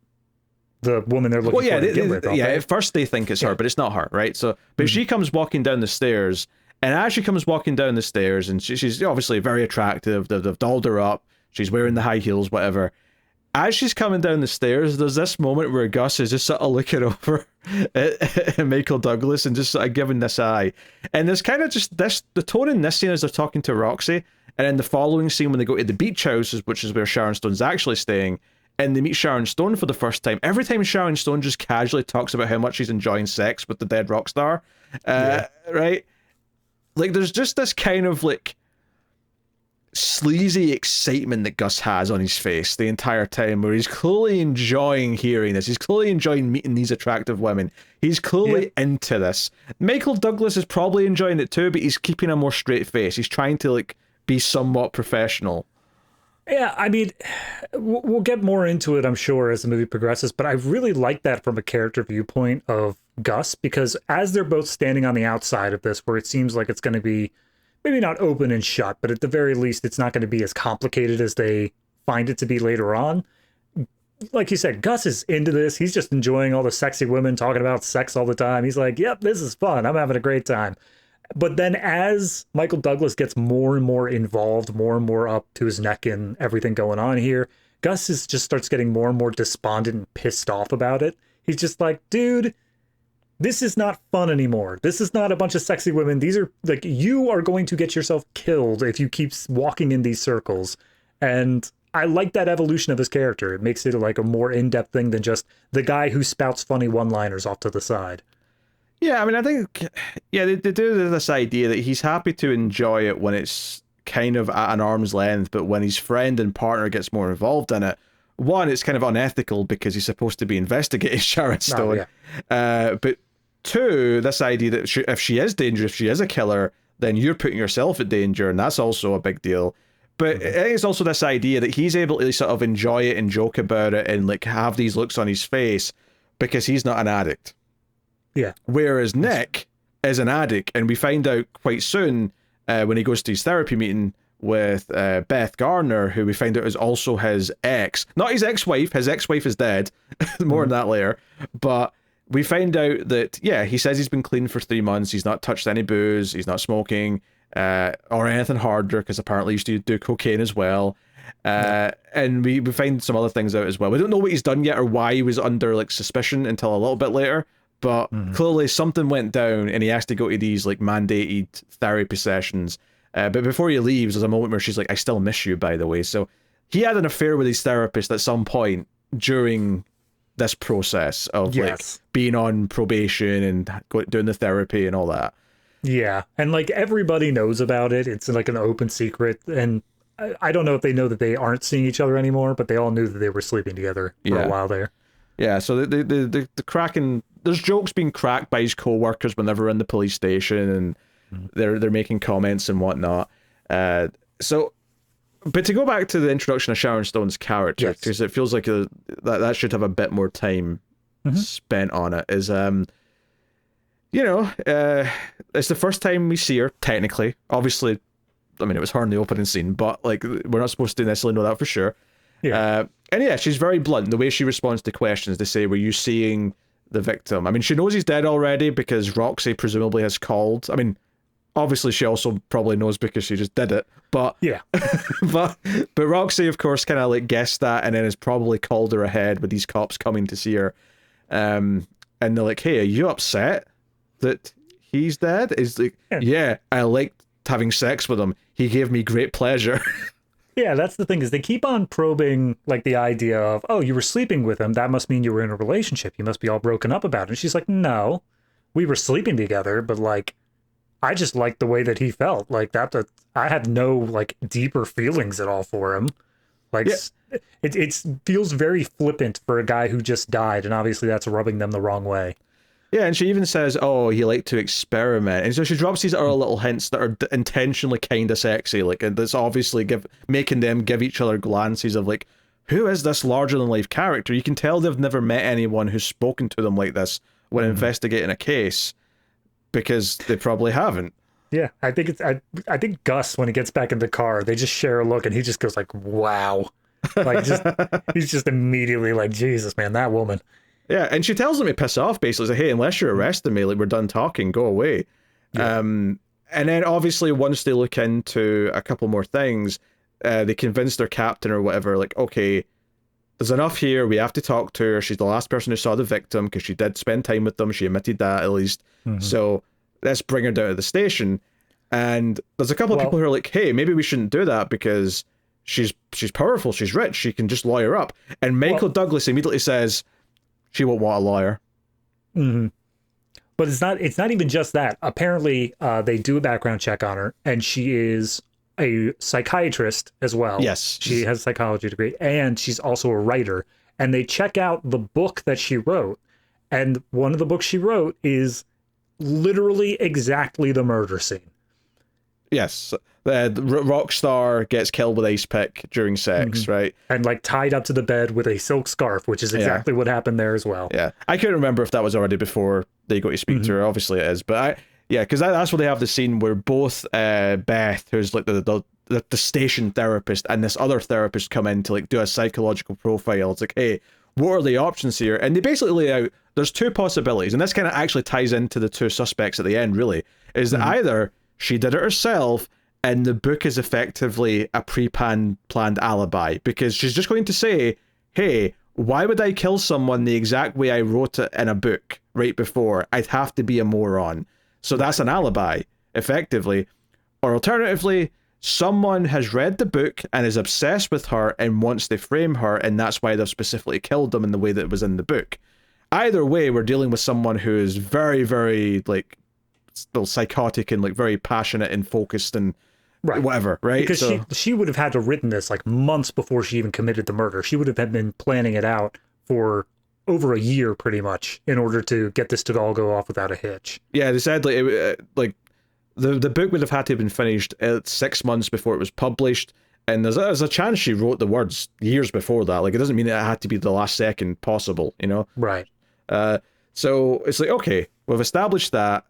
the woman they're looking for to get with. At first they think it's her, but it's not her, right? So, but she comes walking down the stairs... And as she comes walking down the stairs, and she's obviously very attractive, they've dolled her up, she's wearing the high heels, whatever. As she's coming down the stairs, there's this moment where Gus is just sort of looking over at Michael Douglas and just sort of giving this eye. And there's kind of just the tone in this scene as they're talking to Roxy, and in the following scene when they go to the beach house, which is where Sharon Stone's actually staying, and they meet Sharon Stone for the first time. Every time Sharon Stone just casually talks about how much she's enjoying sex with the dead rock star, right? There's just this kind of sleazy excitement that Gus has on his face the entire time, where he's clearly enjoying hearing this. He's clearly enjoying meeting these attractive women. He's clearly into this. Michael Douglas is probably enjoying it too, but he's keeping a more straight face. He's trying to be somewhat professional. Yeah, we'll get more into it, I'm sure, as the movie progresses, but I really like that from a character viewpoint of Gus, because as they're both standing on the outside of this, where it seems like it's going to be maybe not open and shut, but at the very least, it's not going to be as complicated as they find it to be later on. Like you said, Gus is into this. He's just enjoying all the sexy women talking about sex all the time. He's like, yep, this is fun. I'm having a great time. But then as Michael Douglas gets more and more involved, more and more up to his neck in everything going on here, Gus just starts getting more and more despondent and pissed off about it. He's just like, dude, this is not fun anymore. This is not a bunch of sexy women. These are you are going to get yourself killed if you keep walking in these circles. And I like that evolution of his character. It makes it a more in-depth thing than just the guy who spouts funny one-liners off to the side. Yeah, I mean, I think, yeah, they do this idea that he's happy to enjoy it when it's kind of at an arm's length, but when his friend and partner gets more involved in it, one, it's kind of unethical because he's supposed to be investigating Sharon Stone. Oh, yeah. But two, this idea that if she is dangerous, if she is a killer, then you're putting yourself at danger, and that's also a big deal. But I think it's also this idea that he's able to sort of enjoy it and joke about it and like have these looks on his face because he's not an addict. Yeah. Whereas Nick is an addict, and we find out quite soon when he goes to his therapy meeting with Beth Garner, who we find out is also his ex. Not his ex-wife. His ex-wife is dead. More on that later. But we find out that, yeah, he says he's been clean for 3 months. He's not touched any booze. He's not smoking or anything harder, because apparently he used to do cocaine as well. And we find some other things out as well. We don't know what he's done yet or why he was under like suspicion until a little bit later. But clearly something went down and he has to go to these like mandated therapy sessions. But before he leaves, there's a moment where she's like, I still miss you, by the way. So he had an affair with his therapist at some point during this process of like being on probation and doing the therapy and all that. Yeah. And like everybody knows about it. It's like an open secret. And I don't know if they know that they aren't seeing each other anymore, but they all knew that they were sleeping together for a while there. Yeah, so the cracking, there's jokes being cracked by his co-workers whenever we're in the police station, and they're making comments and whatnot. But to go back to the introduction of Sharon Stone's character, because it feels like that should have a bit more time spent on it, is it's the first time we see her, technically. Obviously, I mean, it was her in the opening scene, but like we're not supposed to necessarily know that for sure. Yeah. And yeah, she's very blunt. The way she responds to questions, they say, were you seeing the victim? I mean, she knows he's dead already because Roxy presumably has called. I mean, obviously she also probably knows because she just did it. But yeah, but Roxy, of course, kind of like guessed that and then has probably called her ahead with these cops coming to see her. And they're like, hey, are you upset that he's dead? Is like, yeah, I liked having sex with him. He gave me great pleasure. Yeah, that's the thing, is they keep on probing like the idea of, oh, you were sleeping with him. That must mean you were in a relationship. You must be all broken up about it. And she's like, no, we were sleeping together, but like, I just liked the way that he felt. Like I had no like deeper feelings at all for him. Like it feels very flippant for a guy who just died. And obviously that's rubbing them the wrong way. Yeah, and she even says, oh, he liked to experiment. And so she drops these other little hints that are intentionally kind of sexy. Like, that's obviously making them give each other glances of like, who is this larger-than-life character? You can tell they've never met anyone who's spoken to them like this when investigating a case, because they probably haven't. Yeah, I think I think Gus, when he gets back in the car, they just share a look and he just goes like, wow. Like, he's just immediately like, Jesus, man, that woman. Yeah, and she tells him to piss off, basically. Like, hey, unless you're arresting me, like, we're done talking, go away. Yeah. And then, obviously, once they look into a couple more things, they convince their captain or whatever, like, okay, there's enough here, we have to talk to her. She's the last person who saw the victim, because she did spend time with them. She admitted that, at least. So, let's bring her down to the station. And there's a couple of people who are like, hey, maybe we shouldn't do that, because she's powerful, she's rich, she can just lawyer up. And Michael Douglas immediately says, she won't want a lawyer. But it's not even just that. Apparently, they do a background check on her, and she is a psychiatrist as well. Yes. She has a psychology degree, and she's also a writer. And they check out the book that she wrote, and one of the books she wrote is literally exactly the murder scene. Yes. The rock star gets killed with ice pick during sex, right? And like tied up to the bed with a silk scarf, which is exactly what happened there as well. Yeah. I couldn't remember if that was already before they go to speak to her. Obviously it is. But because that's where they have the scene where both Beth, who's like the station therapist, and this other therapist come in to like do a psychological profile. It's like, hey, what are the options here? And they basically lay out, there's two possibilities. And this kind of actually ties into the two suspects at the end, really, is that either she did it herself, and the book is effectively a planned alibi, because she's just going to say, hey, why would I kill someone the exact way I wrote it in a book right before? I'd have to be a moron. So that's an alibi, effectively. Or alternatively, someone has read the book and is obsessed with her and wants to frame her, and that's why they've specifically killed them in the way that it was in the book. Either way, we're dealing with someone who is very, very, like, still psychotic and, like, very passionate and focused and whatever, right? Because she would have had to have written this, like, months before she even committed the murder. She would have been planning it out for over a year, pretty much, in order to get this to all go off without a hitch. Yeah, they said, like, the book would have had to have been finished 6 months before it was published. And there's a chance she wrote the words years before that. Like, it doesn't mean it had to be the last second possible, you know? Right. So it's like, okay, we've established that.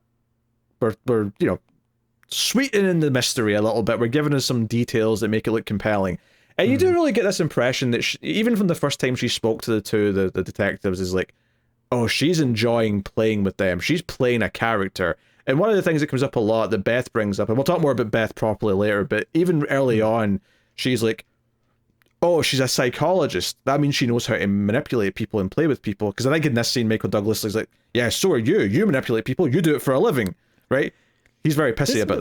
We're you know, sweetening the mystery a little bit. We're giving us some details that make it look compelling. And you do really get this impression that even from the first time she spoke to the detectives, is like, oh, she's enjoying playing with them. She's playing a character. And one of the things that comes up a lot that Beth brings up, and we'll talk more about Beth properly later, but even early on, she's like, oh, she's a psychologist. That means she knows how to manipulate people and play with people. Because I think in this scene, Michael Douglas is like, yeah, so are you. You manipulate people. You do it for a living, right? He's very pissy about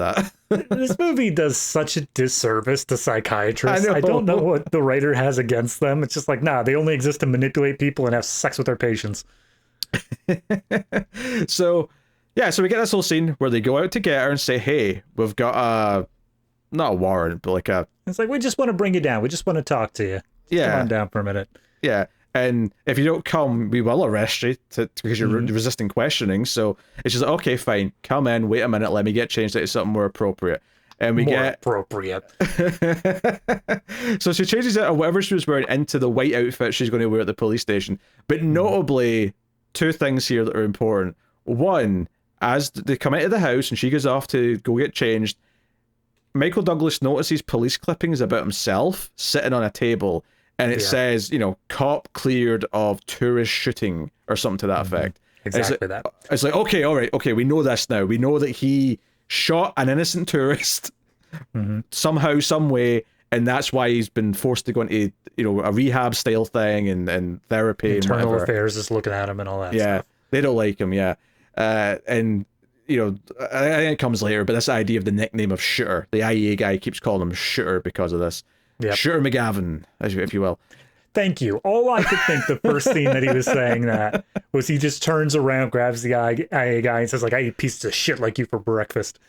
that. This movie does such a disservice to psychiatrists. I don't know what the writer has against them. It's just like, nah, they only exist to manipulate people and have sex with their patients. So we get this whole scene where they go out to get her and say, hey, we've got not a warrant, but like a... It's like, we just want to bring you down. We just want to talk to you. Yeah. Come on down for a minute. Yeah. And if you don't come, we will arrest you because you're resisting questioning. So it's just like, okay, fine. Come in, wait a minute, let me get changed into something more appropriate. And we get... appropriate. So she changes out of whatever she was wearing into the white outfit she's going to wear at the police station. But notably, two things here that are important. One, as they come out of the house and she goes off to go get changed, Michael Douglas notices police clippings about himself sitting on a table, and it says, you know, cop cleared of tourist shooting or something to that effect. Exactly that. It's like, okay, all right, okay, we know this now. We know that he shot an innocent tourist somehow, some way, and that's why he's been forced to go into, you know, a rehab style thing and therapy. Internal and whatever. Affairs is looking at him and all that stuff. They don't like him, and you know, I think it comes later, but this idea of the nickname of Shooter, the IEA guy keeps calling him Shooter because of this. Yep. Shooter McGavin, if you will. Thank you. All I could think the first scene that he was saying that was he just turns around, grabs the IEA guy and says, like, I eat pieces of shit like you for breakfast.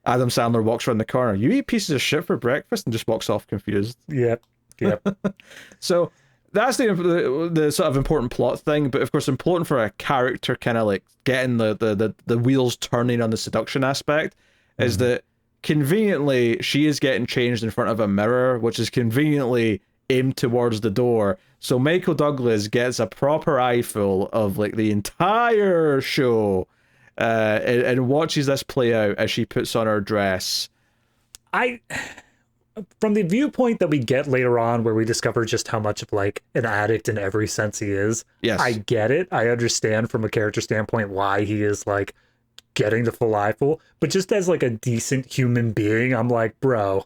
Adam Sandler walks around the corner. You eat pieces of shit for breakfast? And just walks off confused. Yep. So that's the sort of important plot thing, but of course important for a character kind of like getting the wheels turning on the seduction aspect is that conveniently she is getting changed in front of a mirror, which is conveniently aimed towards the door. So Michael Douglas gets a proper eyeful of like the entire show and watches this play out as she puts on her dress. From the viewpoint that we get later on where we discover just how much of like an addict in every sense he is, yes, I get it. I understand from a character standpoint why he is like getting the full eyeful, but just as like a decent human being, I'm like, bro,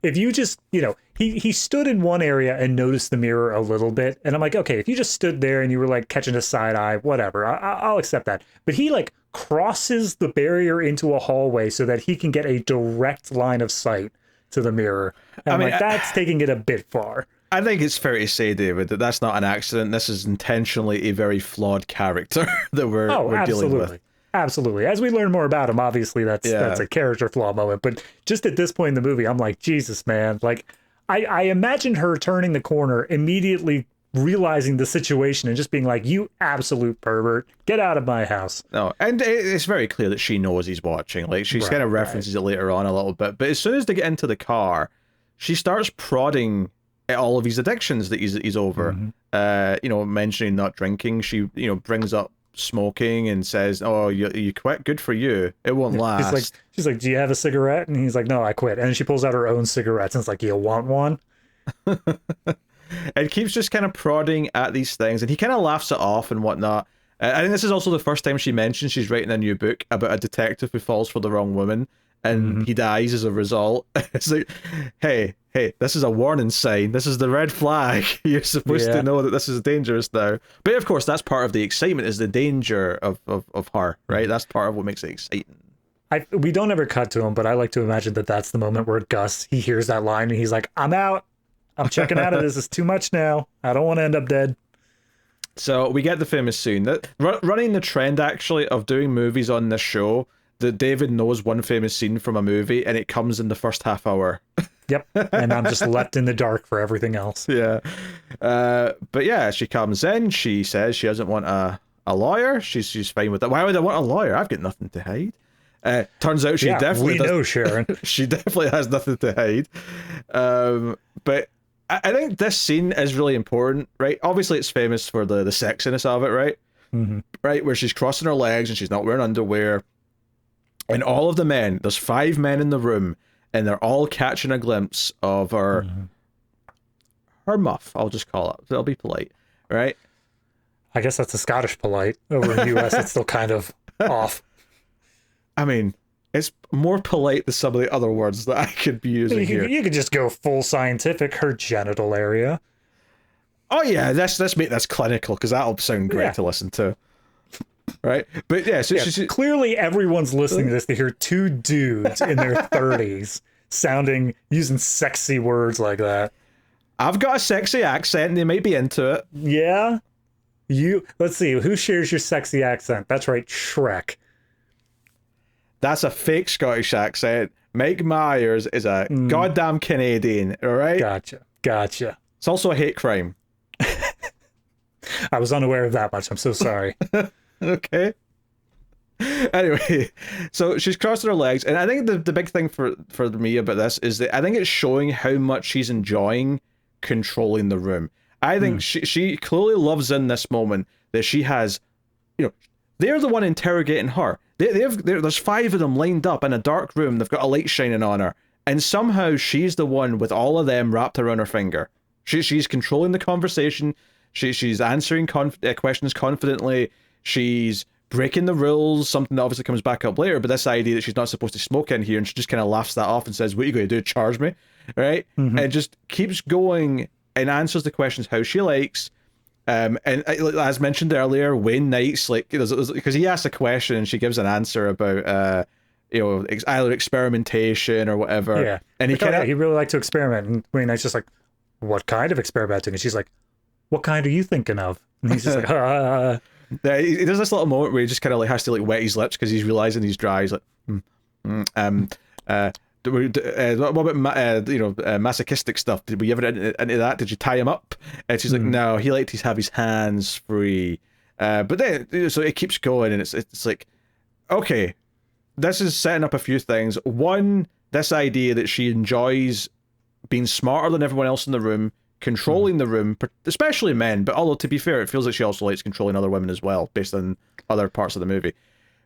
if you just, you know, he stood in one area and noticed the mirror a little bit, and I'm like, okay, if you just stood there and you were like catching a side eye, whatever, I'll accept that. But he like crosses the barrier into a hallway so that he can get a direct line of sight to the mirror. And I'm like, that's taking it a bit far. I think it's fair to say, David, that that's not an accident. This is intentionally a very flawed character that we're dealing with. Absolutely. As we learn more about him, obviously that's a character flaw moment. But just at this point in the movie, I'm like, Jesus, man. Like, I imagined her turning the corner, immediately realizing the situation and just being like, you absolute pervert, get out of my house. No, and it's very clear that she knows he's watching. Like, she's kind of references it later on a little bit. But as soon as they get into the car, she starts prodding at all of his addictions that he's over. You know, mentioning not drinking. She, you know, brings up smoking and says, oh, you quit, good for you, it won't last. She's like, do you have a cigarette? And he's like, no, I quit. And she pulls out her own cigarettes and it's like, you want one? And keeps just kind of prodding at these things, and he kind of laughs it off and whatnot. I think this is also the first time she mentions she's writing a new book about a detective who falls for the wrong woman and he dies as a result. It's like, hey, this is a warning sign. This is the red flag. You're supposed to know that this is dangerous now. But of course, that's part of the excitement, is the danger of her, right? That's part of what makes it exciting. We don't ever cut to him, but I like to imagine that that's the moment where Gus, he hears that line and he's like, I'm out. I'm checking out of this. It's too much now. I don't want to end up dead. So we get the famous scene that running the trend actually of doing movies on this show that David knows one famous scene from a movie and it comes in the first half hour. Yep. And I'm just left in the dark for everything else. Yeah. But yeah, she comes in. She says she doesn't want a lawyer. She's fine with that. Why would I want a lawyer? I've got nothing to hide. Turns out she definitely know, Sharon. She definitely has nothing to hide. But I think this scene is really important, right? Obviously, it's famous for the sexiness of it, right? Mm-hmm. Right, where she's crossing her legs and she's not wearing underwear. And all of the men, there's 5 men in the room, and they're all catching a glimpse of her muff, I'll just call it. I'll be polite, right? I guess that's a Scottish polite. Over in the US, it's still kind of off. I mean, it's more polite than some of the other words that I could be using here. You could just go full scientific, her genital area. Oh yeah, let's make this clinical, because that'll sound great to listen to. Right? But yeah, so she, clearly everyone's listening to this to hear 2 dudes in their 30s using sexy words like that. I've got a sexy accent and they might be into it. Yeah? Let's see, who shares your sexy accent? That's right, Shrek. That's a fake Scottish accent. Mike Myers is a goddamn Canadian, alright? Gotcha. It's also a hate crime. I was unaware of that much, I'm so sorry. Okay. Anyway, so she's crossing her legs, and I think the big thing for me about this is that I think it's showing how much she's enjoying controlling the room. I think she clearly loves in this moment that she has, they're the one interrogating her. There's 5 of them lined up in a dark room. They've got a light shining on her, and somehow she's the one with all of them wrapped around her finger. She's controlling the conversation. She's answering questions confidently. She's breaking the rules, something that obviously comes back up later, but this idea that she's not supposed to smoke in here, and she just kind of laughs that off and says, what are you going to do, charge me? Right? And just keeps going and answers the questions how she likes. And as mentioned earlier, Wayne Knight's because he asks a question and she gives an answer about either experimentation or whatever. Yeah. And he really liked to experiment, and Wayne Knight's just like, what kind of experimenting? And she's like, what kind are you thinking of? And he's just like, He does this little moment where he just kind of has to wet his lips because he's realizing he's dry. He's like, what about masochistic stuff? Did we ever into that? Did you tie him up? And she's like, no, he liked to have his hands free. But then so it keeps going, and it's like, okay, this is setting up a few things. One, this idea that she enjoys being smarter than everyone else in the room, controlling the room, especially men, but although to be fair, it feels like she also likes controlling other women as well, based on other parts of the movie.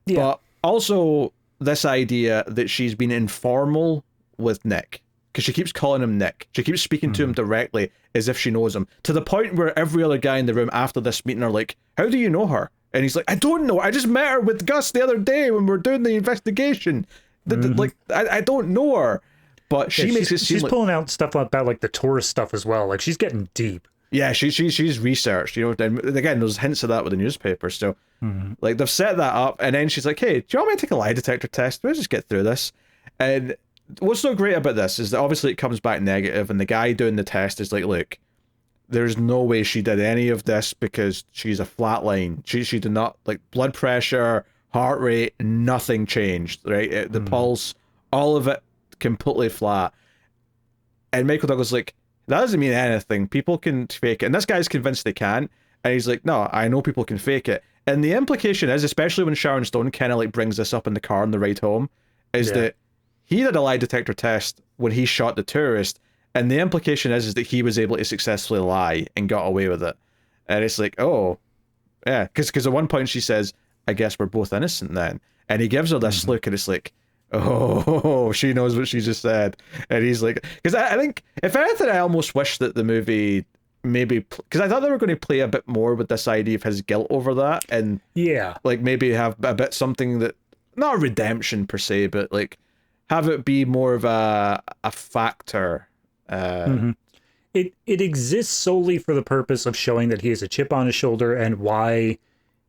Yeah. But also this idea that she's been informal with Nick, because she keeps calling him Nick. She keeps speaking to him directly as if she knows him, to the point where every other guy in the room after this meeting are like, how do you know her? And he's like, I don't know. I just met her with Gus the other day when we were doing the investigation. I don't know her. But she makes it seem she's pulling out stuff about the tourist stuff as well. Like, she's getting deep. Yeah, she's researched, and again, there's hints of that with the newspaper. So, they've set that up, and then she's like, hey, do you want me to take a lie detector test? Let's just get through this. And what's so great about this is that obviously it comes back negative, and the guy doing the test is like, look, there's no way she did any of this because she's a flat line. She did not, blood pressure, heart rate, nothing changed, right? The pulse, all of it, completely flat. And Michael Douglas is like, that doesn't mean anything. People can fake it. And this guy's convinced they can. And he's like, no, I know people can fake it. And the implication is, especially when Sharon Stone kind of brings this up in the car on the ride home, is that he did a lie detector test when he shot the tourist. And the implication is that he was able to successfully lie and got away with it. And it's like, oh, yeah. Because at one point she says, I guess we're both innocent then. And he gives her this look, and it's like, oh, she knows what she just said. And he's like, because I think, if anything, I almost wish that the movie maybe, because I thought they were going to play a bit more with this idea of his guilt over that, and maybe have a bit something that, not a redemption per se, but have it be more of a factor. It exists solely for the purpose of showing that he has a chip on his shoulder, and why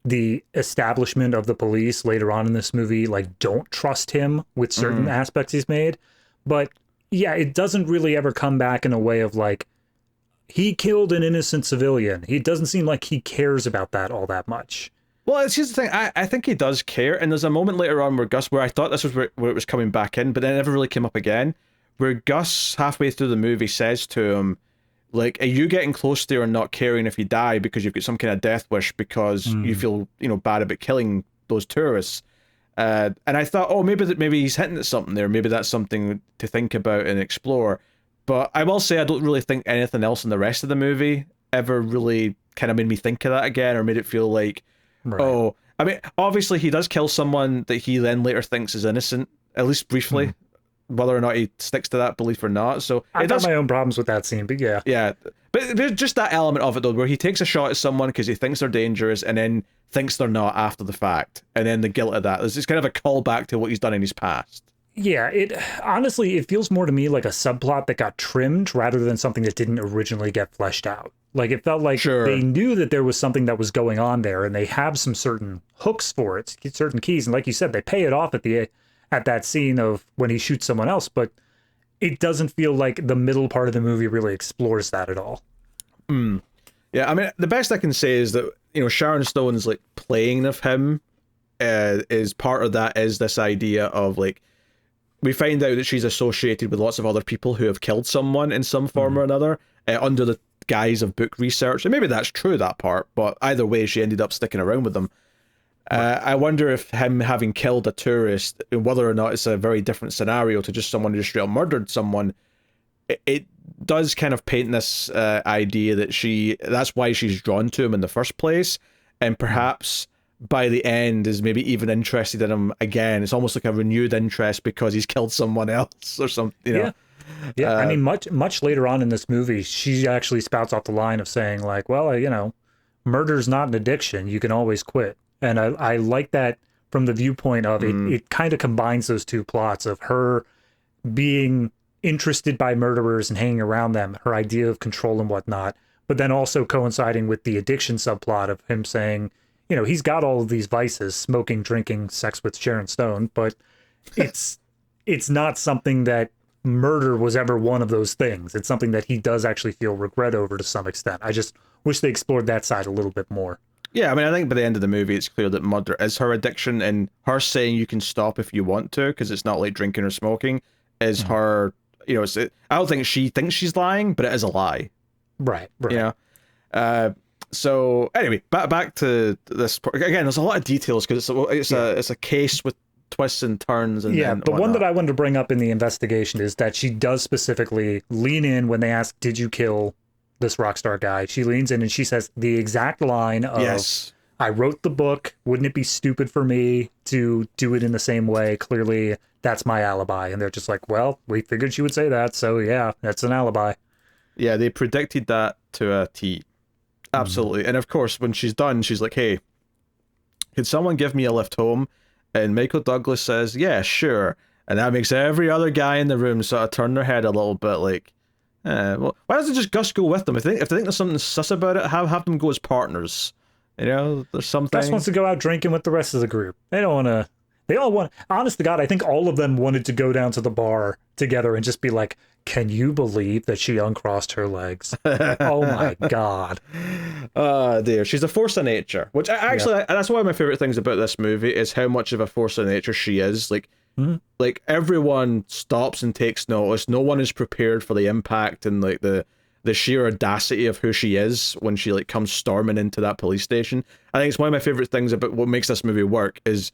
the establishment of the police later on in this movie don't trust him with certain aspects he's made. But yeah, it doesn't really ever come back in a way of he killed an innocent civilian. It doesn't seem like he cares about that all that much. Well, it's just the thing. I think he does care, and there's a moment later on where I thought this was where it was coming back in, but then it never really came up again, where Gus, halfway through the movie, says to him, like, are you getting close to or not caring if you die because you've got some kind of death wish because you feel, bad about killing those tourists? And I thought, oh, maybe he's hinting at something there. Maybe that's something to think about and explore. But I will say I don't really think anything else in the rest of the movie ever really kind of made me think of that again or made it feel like, oh, I mean, obviously he does kill someone that he then later thinks is innocent, at least briefly, whether or not he sticks to that belief or not. So I got my own problems with that scene, but yeah. Yeah. But there's just that element of it, though, where he takes a shot at someone because he thinks they're dangerous and then thinks they're not after the fact. And then the guilt of that. It's kind of a callback to what he's done in his past. Yeah, it honestly, it feels more to me like a subplot that got trimmed rather than something that didn't originally get fleshed out. Like, it felt like they knew that there was something that was going on there, and they have some certain hooks for it, certain keys. And like you said, they pay it off at that scene of when he shoots someone else, but it doesn't feel like the middle part of the movie really explores that at all. Yeah, I mean, the best I can say is that, Sharon Stone's, like, playing of him is part of that is this idea of, like, we find out that she's associated with lots of other people who have killed someone in some form or another under the guise of book research. And maybe that's true, that part, but either way, she ended up sticking around with them. I wonder if him having killed a tourist, whether or not it's a very different scenario to just someone who just straight up murdered someone, it does kind of paint this idea that that's why she's drawn to him in the first place, and perhaps by the end is maybe even interested in him again. It's almost like a renewed interest because he's killed someone else or something, Yeah, I mean, much later on in this movie, she actually spouts off the line of saying, like, well, murder's not an addiction. You can always quit. And I like that from the viewpoint of it kind of combines those two plots of her being interested by murderers and hanging around them, her idea of control and whatnot, but then also coinciding with the addiction subplot of him saying, he's got all of these vices, smoking, drinking, sex with Sharon Stone, but it's not something that murder was ever one of those things. It's something that he does actually feel regret over to some extent. I just wish they explored that side a little bit more. Yeah, I mean, I think by the end of the movie, it's clear that murder is her addiction, and her saying you can stop if you want to, because it's not like drinking or smoking, is her, I don't think she thinks she's lying, but it is a lie. Right. So anyway, back to this. Again, there's a lot of details because it's a case with twists and turns. And the one that I wanted to bring up in the investigation is that she does specifically lean in when they ask, "Did you kill this rock star guy?" She leans in and she says the exact line of, "Yes, I wrote the book. Wouldn't it be stupid for me to do it in the same way? Clearly, that's my alibi." And they're just like, "Well, we figured she would say that, so yeah, that's an alibi." Yeah, they predicted that to a T. Absolutely. And of course, when she's done, she's like, "Hey, could someone give me a lift home?" And Michael Douglas says, "Yeah, sure." And that makes every other guy in the room sort of turn their head a little bit like, well, why doesn't just Gus go with them? If they think there's something sus about it, have them go as partners. There's something. Gus wants to go out drinking with the rest of the group. They don't want to. They all want. Honest to God, I think all of them wanted to go down to the bar together and just be like, "Can you believe that she uncrossed her legs? Oh my God." Dear. She's a force of nature, which that's one of my favorite things about this movie is how much of a force of nature she is. Like everyone stops and takes notice. No one is prepared for the impact and like the sheer audacity of who she is when she like comes storming into that police station. I think it's one of my favorite things about what makes this movie work is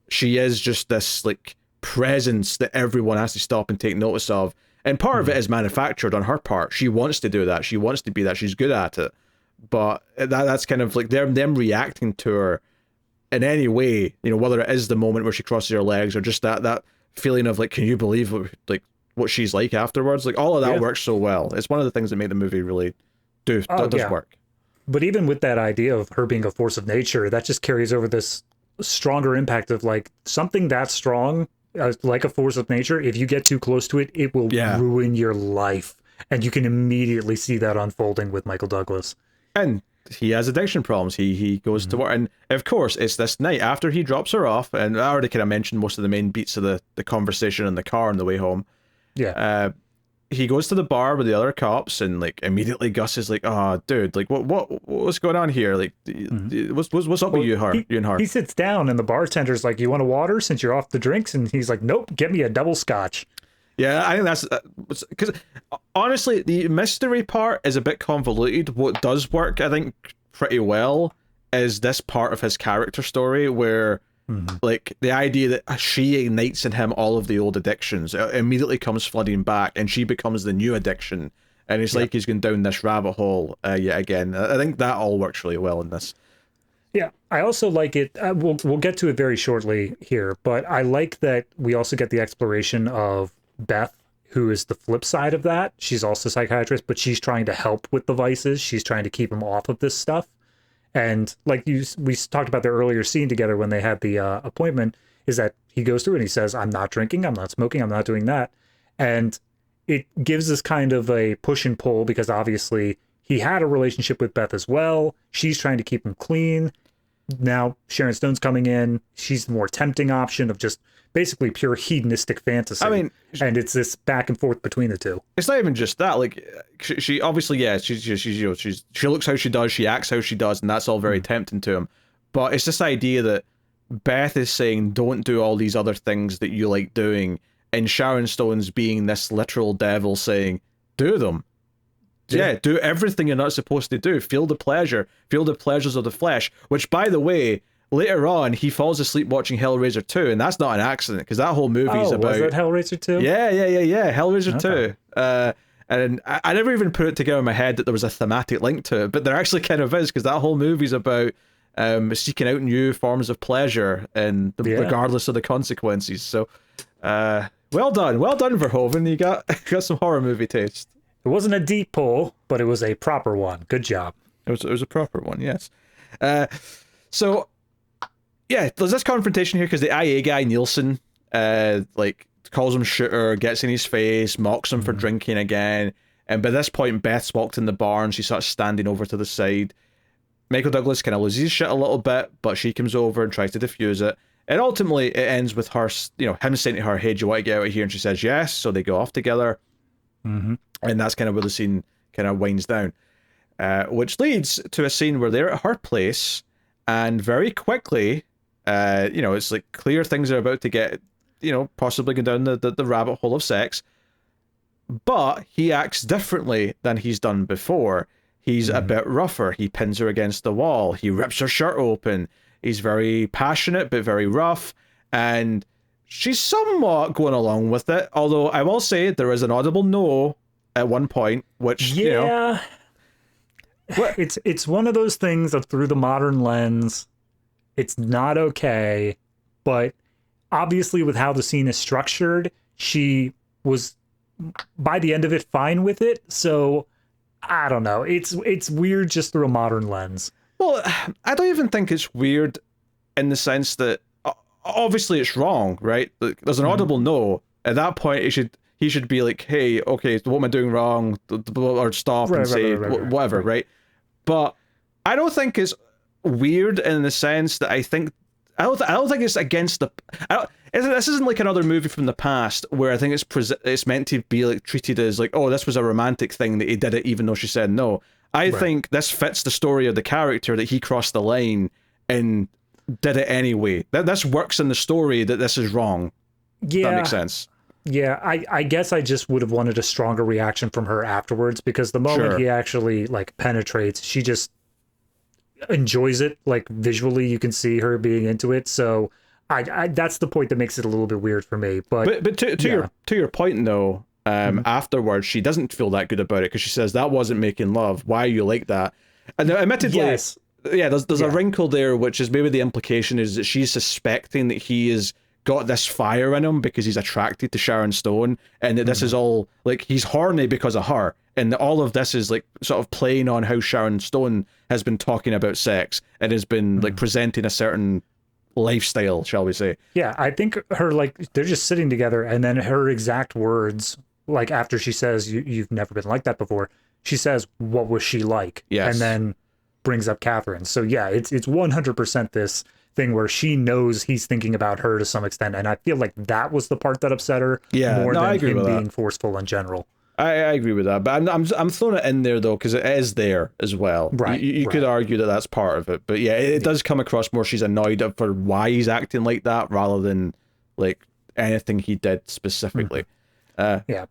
she is just this like presence that everyone has to stop and take notice of. And part of it is manufactured on her part. She wants to do that. She wants to be that. She's good at it. But that's kind of like them reacting to her in any way, whether it is the moment where she crosses her legs or just that feeling of like, can you believe what she's like afterwards? Like all of that works so well. It's one of the things that make the movie really does work. But even with that idea of her being a force of nature, that just carries over this stronger impact of like something that strong, like a force of nature. If you get too close to it, it will ruin your life. And you can immediately see that unfolding with Michael Douglas. And he has addiction problems. He goes to work. And of course, it's this night after he drops her off. And I already kind of mentioned most of the main beats of the conversation in the car on the way home. Yeah. he goes to the bar with the other cops, and like immediately Gus is like, "Oh, dude, like what's going on here? Like, what's up with you, you and her?" He sits down, and the bartender's like, "You want a water since you're off the drinks?" And he's like, "Nope, get me a double scotch." Yeah, I think that's because honestly, the mystery part is a bit convoluted. What does work, I think, pretty well is this part of his character story where. Like the idea that she ignites in him all of the old addictions immediately comes flooding back, and she becomes the new addiction, and it's like he's going down this rabbit hole yet again. I think that all works really well in this. Yeah, I also like it. We'll get to it very shortly here, but I like that we also get the exploration of Beth, who is the flip side of that. She's also a psychiatrist, but she's trying to help with the vices. She's trying to keep him off of this stuff. And like we talked about their earlier scene together when they had the appointment, is that he goes through and he says, "I'm not drinking, I'm not smoking, I'm not doing that." And it gives us kind of a push and pull because obviously he had a relationship with Beth as well. She's trying to keep him clean. Now Sharon Stone's coming in. She's the more tempting option of just basically pure hedonistic fantasy. I mean, and it's this back and forth between the two. It's not even just that. Like, she obviously, yeah, she looks how she does, she acts how she does, and that's all very tempting to him. But it's this idea that Beth is saying, "Don't do all these other things that you like doing," and Sharon Stone's being this literal devil saying, "Do them." Yeah, do everything you're not supposed to do. Feel the pleasures of the flesh. Which, by the way, later on, he falls asleep watching Hellraiser 2, and that's not an accident, because that whole movie is about... was that Hellraiser 2? Yeah, Hellraiser 2. And I never even put it together in my head that there was a thematic link to it, but there actually kind of is, because that whole movie's about seeking out new forms of pleasure, and regardless of the consequences. So, well done, Verhoeven. You got some horror movie taste. It wasn't a deep pull, but it was a proper one. Good job. It was a proper one, yes. So, yeah, there's this confrontation here because the IA guy, Nielsen, like, calls him shooter, gets in his face, mocks him for drinking again. And by this point, Beth's walked in the bar and she starts standing over to the side. Michael Douglas kind of loses his shit a little bit, but she comes over and tries to defuse it. And ultimately, it ends with her, him saying to her, "Hey, do you want to get out of here?" And she says yes. So they go off together. And that's kind of where the scene kind of winds down. Which leads to a scene where they're at her place, and very quickly, it's like clear things are about to get, possibly go down the rabbit hole of sex. But he acts differently than he's done before. He's a bit rougher. He pins her against the wall. He rips her shirt open. He's very passionate, but very rough. And she's somewhat going along with it. Although I will say there is an audible no at one point, which, it's one of those things that through the modern lens, it's not okay. But obviously with how the scene is structured, she was, by the end of it, fine with it. So I don't know. It's weird just through a modern lens. Well, I don't even think it's weird in the sense that obviously it's wrong, right? Like, there's an audible no. At that point, he should be like, "Hey, okay, what am I doing wrong?" Or stop and say whatever, right? But I don't think it's weird in the sense that I don't think it's against the. This isn't like another movie from the past where I think it's meant to be like treated as like, oh, this was a romantic thing that he did it even though she said no. I think this fits the story of the character that he crossed the line and did it anyway. This works in the story that this is wrong. Yeah, that makes sense. Yeah, I guess I just would have wanted a stronger reaction from her afterwards, because the moment he actually like penetrates, she just enjoys it. Like visually, you can see her being into it. So I that's the point that makes it a little bit weird for me. But to your point though, afterwards she doesn't feel that good about it because she says that wasn't making love. Why are you like that? And admittedly, there's a wrinkle there, which is maybe the implication is that she's suspecting that he has got this fire in him because he's attracted to Sharon Stone, and that this is all like he's horny because of her, and all of this is like sort of playing on how Sharon Stone has been talking about sex and has been like presenting a certain lifestyle, shall we say. Yeah, I think her, like, they're just sitting together, and then her exact words, like after she says you've never been like that before, she says, "What was she like?" Yes. And then brings up Catherine. So yeah, it's 100% this thing where she knows he's thinking about her to some extent, and I feel like that was the part that upset her more than him being forceful in general. I agree with that, but I'm throwing it in there though because it is there as well. Right. You could argue that that's part of it, but yeah, it does come across more she's annoyed for why he's acting like that rather than like anything he did specifically. Yeah.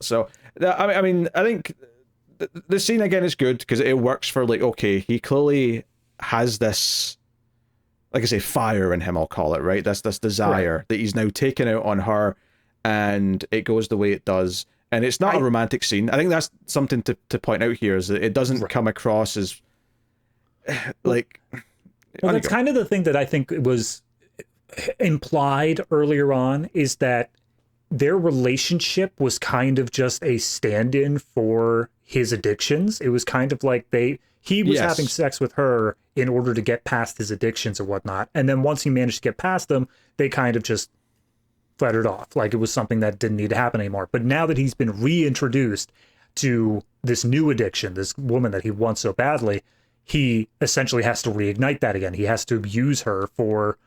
So I mean, I think the scene again is good because it works for like, okay, he clearly has this, like I say, fire in him. I'll call it, right. That's this desire that he's now taken out on her, and it goes the way it does. And it's not a romantic scene. I think that's something to point out here is that it doesn't come across as like. Well, that's kind of the thing that I think was implied earlier on is that their relationship was kind of just a stand-in for his addictions. It was kind of like he was having sex with her in order to get past his addictions or whatnot. And then once he managed to get past them, they kind of just fluttered off like it was something that didn't need to happen anymore. But now that he's been reintroduced to this new addiction, this woman that he wants so badly, he essentially has to reignite that again. He has to use her for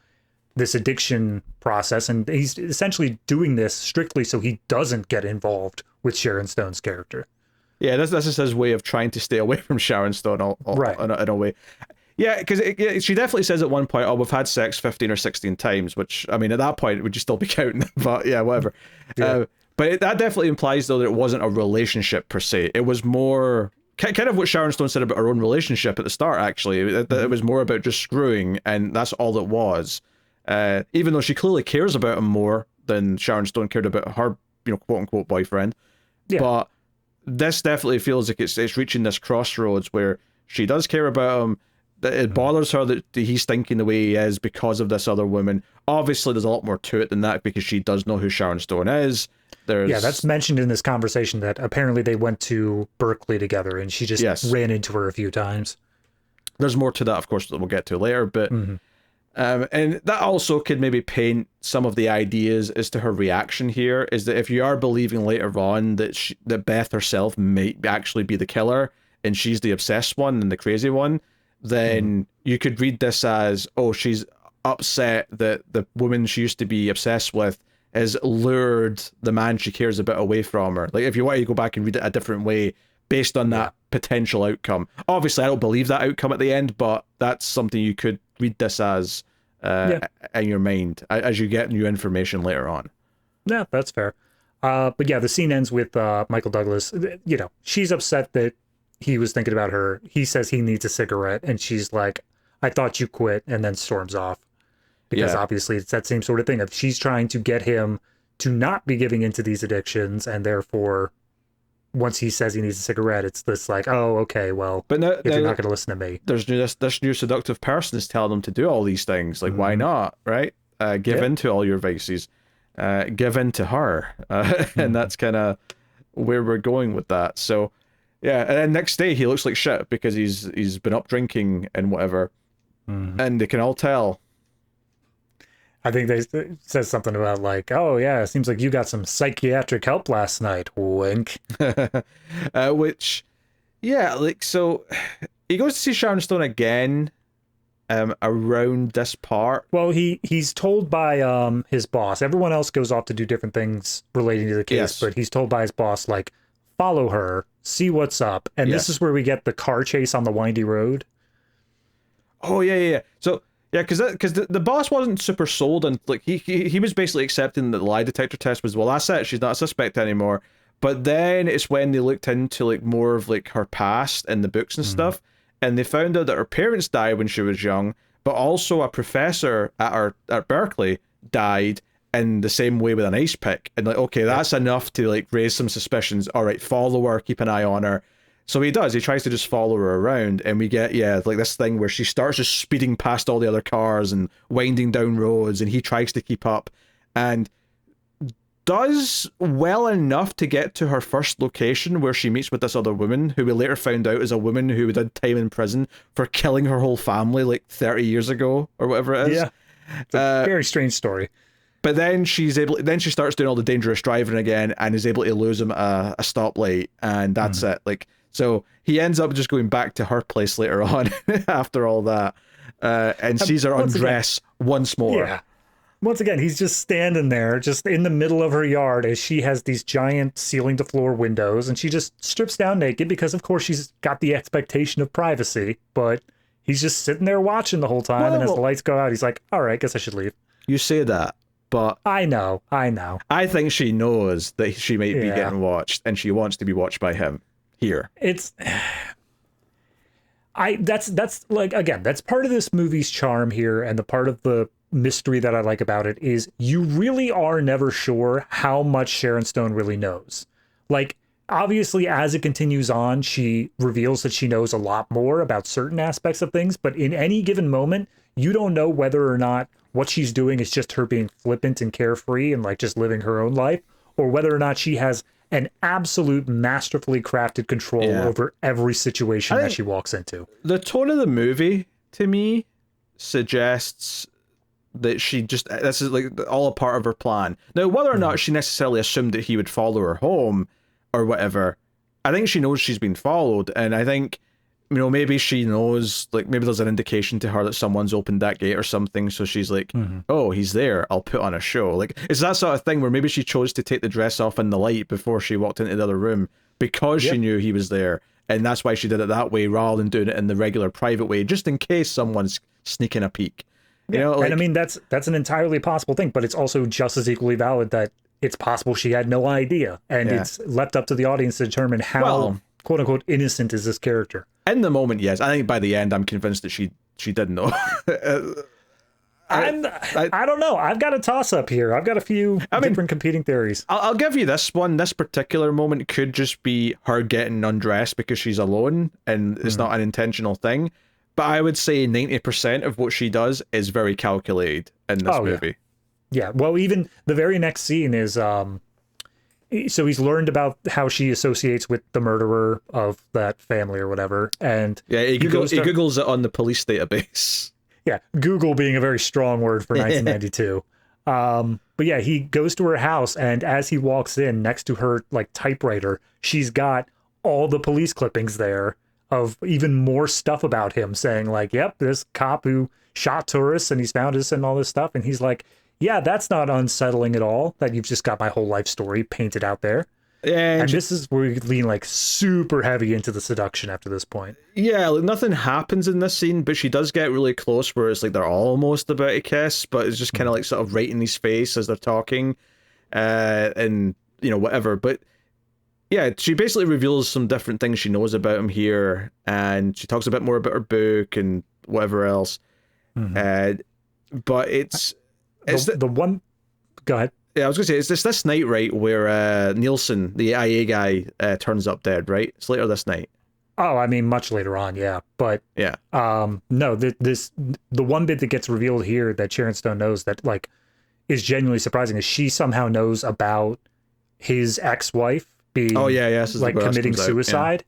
this addiction process, and he's essentially doing this strictly so he doesn't get involved with Sharon Stone's character. Yeah, that's just his way of trying to stay away from Sharon Stone in a way. Yeah, because she definitely says at one point, "Oh, we've had sex 15 or 16 times," which, I mean, at that point, would you still be counting? But yeah, whatever. Yeah. But that definitely implies, though, that it wasn't a relationship per se. It was more kind of what Sharon Stone said about her own relationship at the start, actually. It was more about just screwing, and that's all it was. Even though she clearly cares about him more than Sharon Stone cared about her, quote-unquote boyfriend. Yeah. But this definitely feels like it's reaching this crossroads where she does care about him. It bothers her that he's thinking the way he is because of this other woman. Obviously, there's a lot more to it than that because she does know who Sharon Stone is. Yeah, that's mentioned in this conversation that apparently they went to Berkeley together and she just ran into her a few times. There's more to that, of course, that we'll get to later, but and that also could maybe paint some of the ideas as to her reaction here, is that if you are believing later on that that Beth herself might actually be the killer and she's the obsessed one and the crazy one, then you could read this as, oh, she's upset that the woman she used to be obsessed with has lured the man she cares about away from her. Like, if you want to go back and read it a different way based on that potential outcome. Obviously, I don't believe that outcome at the end, but that's something you could read this as in your mind as you get new information later on. Yeah, that's fair. But yeah, the scene ends with Michael Douglas. She's upset that he was thinking about her. He says he needs a cigarette, and she's like, "I thought you quit," and then storms off. Because obviously it's that same sort of thing of she's trying to get him to not be giving into these addictions, and therefore once he says he needs a cigarette, it's this like, oh, okay, well, but if you're not going to listen to me. There's this new seductive person is telling him to do all these things. Like, why not, right? Give in to all your vices. Give in to her. And that's kind of where we're going with that. So, yeah, and then next day he looks like shit because he's been up drinking and whatever. And they can all tell. I think they says something about like, oh yeah, it seems like you got some psychiatric help last night. Wink. Which, yeah, like, so he goes to see Sharon Stone again around this part. Well, he's told by his boss. Everyone else goes off to do different things relating to the case, but he's told by his boss, like, follow her, see what's up. And this is where we get the car chase on the windy road. Oh, yeah. So, yeah, because the boss wasn't super sold, and like he was basically accepting that the lie detector test was, well, that's it, she's not a suspect anymore. But then it's when they looked into like more of like her past and the books and stuff, and they found out that her parents died when she was young, but also a professor at Berkeley died in the same way with an ice pick. And like, okay, that's enough to like raise some suspicions. All right, follow her, keep an eye on her. So he does. He tries to just follow her around, and we get, like this thing where she starts just speeding past all the other cars and winding down roads, and he tries to keep up and does well enough to get to her first location where she meets with this other woman who we later found out is a woman who did time in prison for killing her whole family like 30 years ago or whatever it is. Yeah. It's a very strange story. But then she starts doing all the dangerous driving again and is able to lose him a stoplight, and that's it. Like, so he ends up just going back to her place later on after all that, and sees her undress once more. Yeah. once again, he's just standing there, just in the middle of her yard as she has these giant ceiling to floor windows, and she just strips down naked because, of course, she's got the expectation of privacy. But he's just sitting there watching the whole time, and as the lights go out, he's like, all right, guess I should leave. You say that, but I know. I think she knows that she might be getting watched, and she wants to be watched by him here. That's like, again, that's part of this movie's charm here, and the part of the mystery that I like about it is you really are never sure how much Sharon Stone really knows. Like, obviously, as it continues on, she reveals that she knows a lot more about certain aspects of things, but in any given moment, you don't know whether or not what she's doing is just her being flippant and carefree and like just living her own life, or whether or not she has an absolute masterfully crafted control over every situation that she walks into. The tone of the movie, to me, suggests that she just, this is like all a part of her plan. Now, whether or not she necessarily assumed that he would follow her home or whatever, I think she knows she's been followed, and I think, you know, maybe she knows, like, maybe there's an indication to her that someone's opened that gate or something, so she's like, oh, he's there, I'll put on a show. Like, it's that sort of thing where maybe she chose to take the dress off in the light before she walked into the other room because she knew he was there, and that's why she did it that way rather than doing it in the regular private way, just in case someone's sneaking a peek. You know, like, and I mean, that's an entirely possible thing, but it's also just as equally valid that it's possible she had no idea, and it's left up to the audience to determine how, quote unquote, innocent is this character. In the moment, yes. I think by the end, I'm convinced that she didn't know. I don't know. I've got a toss up here. I've got a few different competing theories. I'll give you this one. This particular moment could just be her getting undressed because she's alone, and it's not an intentional thing. But I would say 90% of what she does is very calculated in this movie. Yeah. Well, even the very next scene is so he's learned about how she associates with the murderer of that family or whatever, and he Googles it on the police database. Yeah, Google being a very strong word for 1992. But yeah, he goes to her house, and as he walks in, next to her like typewriter, she's got all the police clippings there of even more stuff about him, saying like, "Yep, this cop who shot tourists and he's found us and all this stuff," and he's like, yeah, that's not unsettling at all, that you've just got my whole life story painted out there. Yeah, and this is where we lean like super heavy into the seduction after this point. Yeah, like nothing happens in this scene, but she does get really close where it's like they're almost about to kiss, but it's just kind of like sort of right in his face as they're talking, and, you know, whatever. But yeah, she basically reveals some different things she knows about him here, and she talks a bit more about her book and whatever else. But it's the one. Go ahead. Yeah, I was gonna say, it's this night, right, where Nielsen, the IA guy, turns up dead, right? It's later this night. Oh, I mean, much later on, yeah. But yeah, no, the one bit that gets revealed here that Sharon Stone knows that like is genuinely surprising is she somehow knows about his ex-wife being like committing suicide.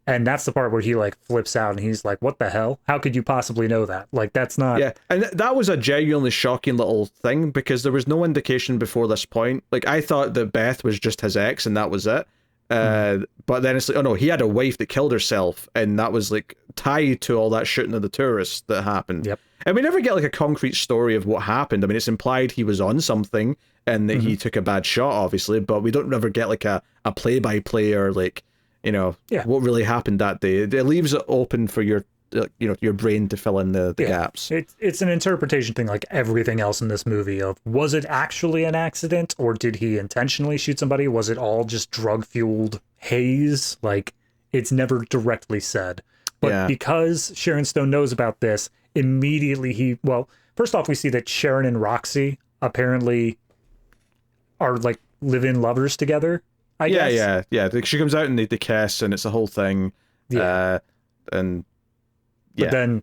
And that's the part where he like flips out and he's like, what the hell? How could you possibly know that? Like, that's not... Yeah, and that was a genuinely shocking little thing because there was no indication before this point. Like, I thought that Beth was just his ex and that was it. But then it's like, oh no, he had a wife that killed herself, and that was like tied to all that shooting of the tourists that happened. Yep. And we never get like a concrete story of what happened. I mean, it's implied he was on something and that he took a bad shot, obviously, but we don't ever get like a play-by-play or like, you know, what really happened that day. It leaves it open for your, you know, your brain to fill in the gaps. It's an interpretation thing, like everything else in this movie. Of was it actually an accident, or did he intentionally shoot somebody? Was it all just drug fueled haze? Like, it's never directly said. But because Sharon Stone knows about this, immediately first off, we see that Sharon and Roxy apparently are like live-in lovers together. I guess. Yeah. She comes out and they kiss, and it's a whole thing. Yeah. But then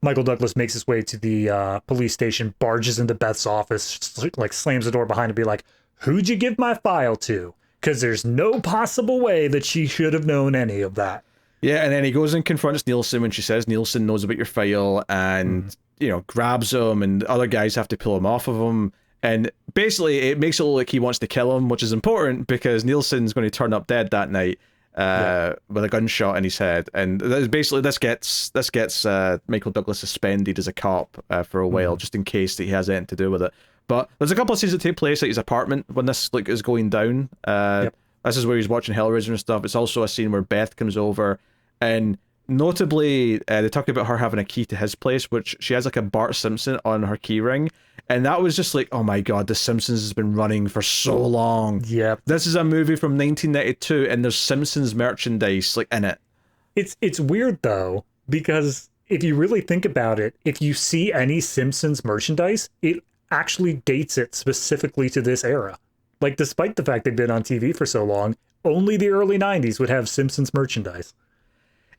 Michael Douglas makes his way to the police station, barges into Beth's office, like slams the door behind and be like, "Who'd you give my file to? Because there's no possible way that she should have known any of that." Yeah, and then he goes and confronts Nielsen when she says Nielsen knows about your file, and you know, grabs him, and other guys have to pull him off of him. And basically, it makes it look like he wants to kill him, which is important because Nielsen's going to turn up dead that night with a gunshot in his head. And basically, this gets Michael Douglas suspended as a cop for a while, just in case that he has anything to do with it. But there's a couple of scenes that take place at his apartment when this like is going down. This is where he's watching Hellraiser and stuff. It's also a scene where Beth comes over, and notably, they talk about her having a key to his place, which she has like a Bart Simpson on her key ring. And that was just like, oh my god, The Simpsons has been running for so long. Yep. This is a movie from 1992, and there's Simpsons merchandise like in it. It's weird though, because if you really think about it, if you see any Simpsons merchandise, it actually dates it specifically to this era. Like, despite the fact they've been on TV for so long, only the early 90s would have Simpsons merchandise.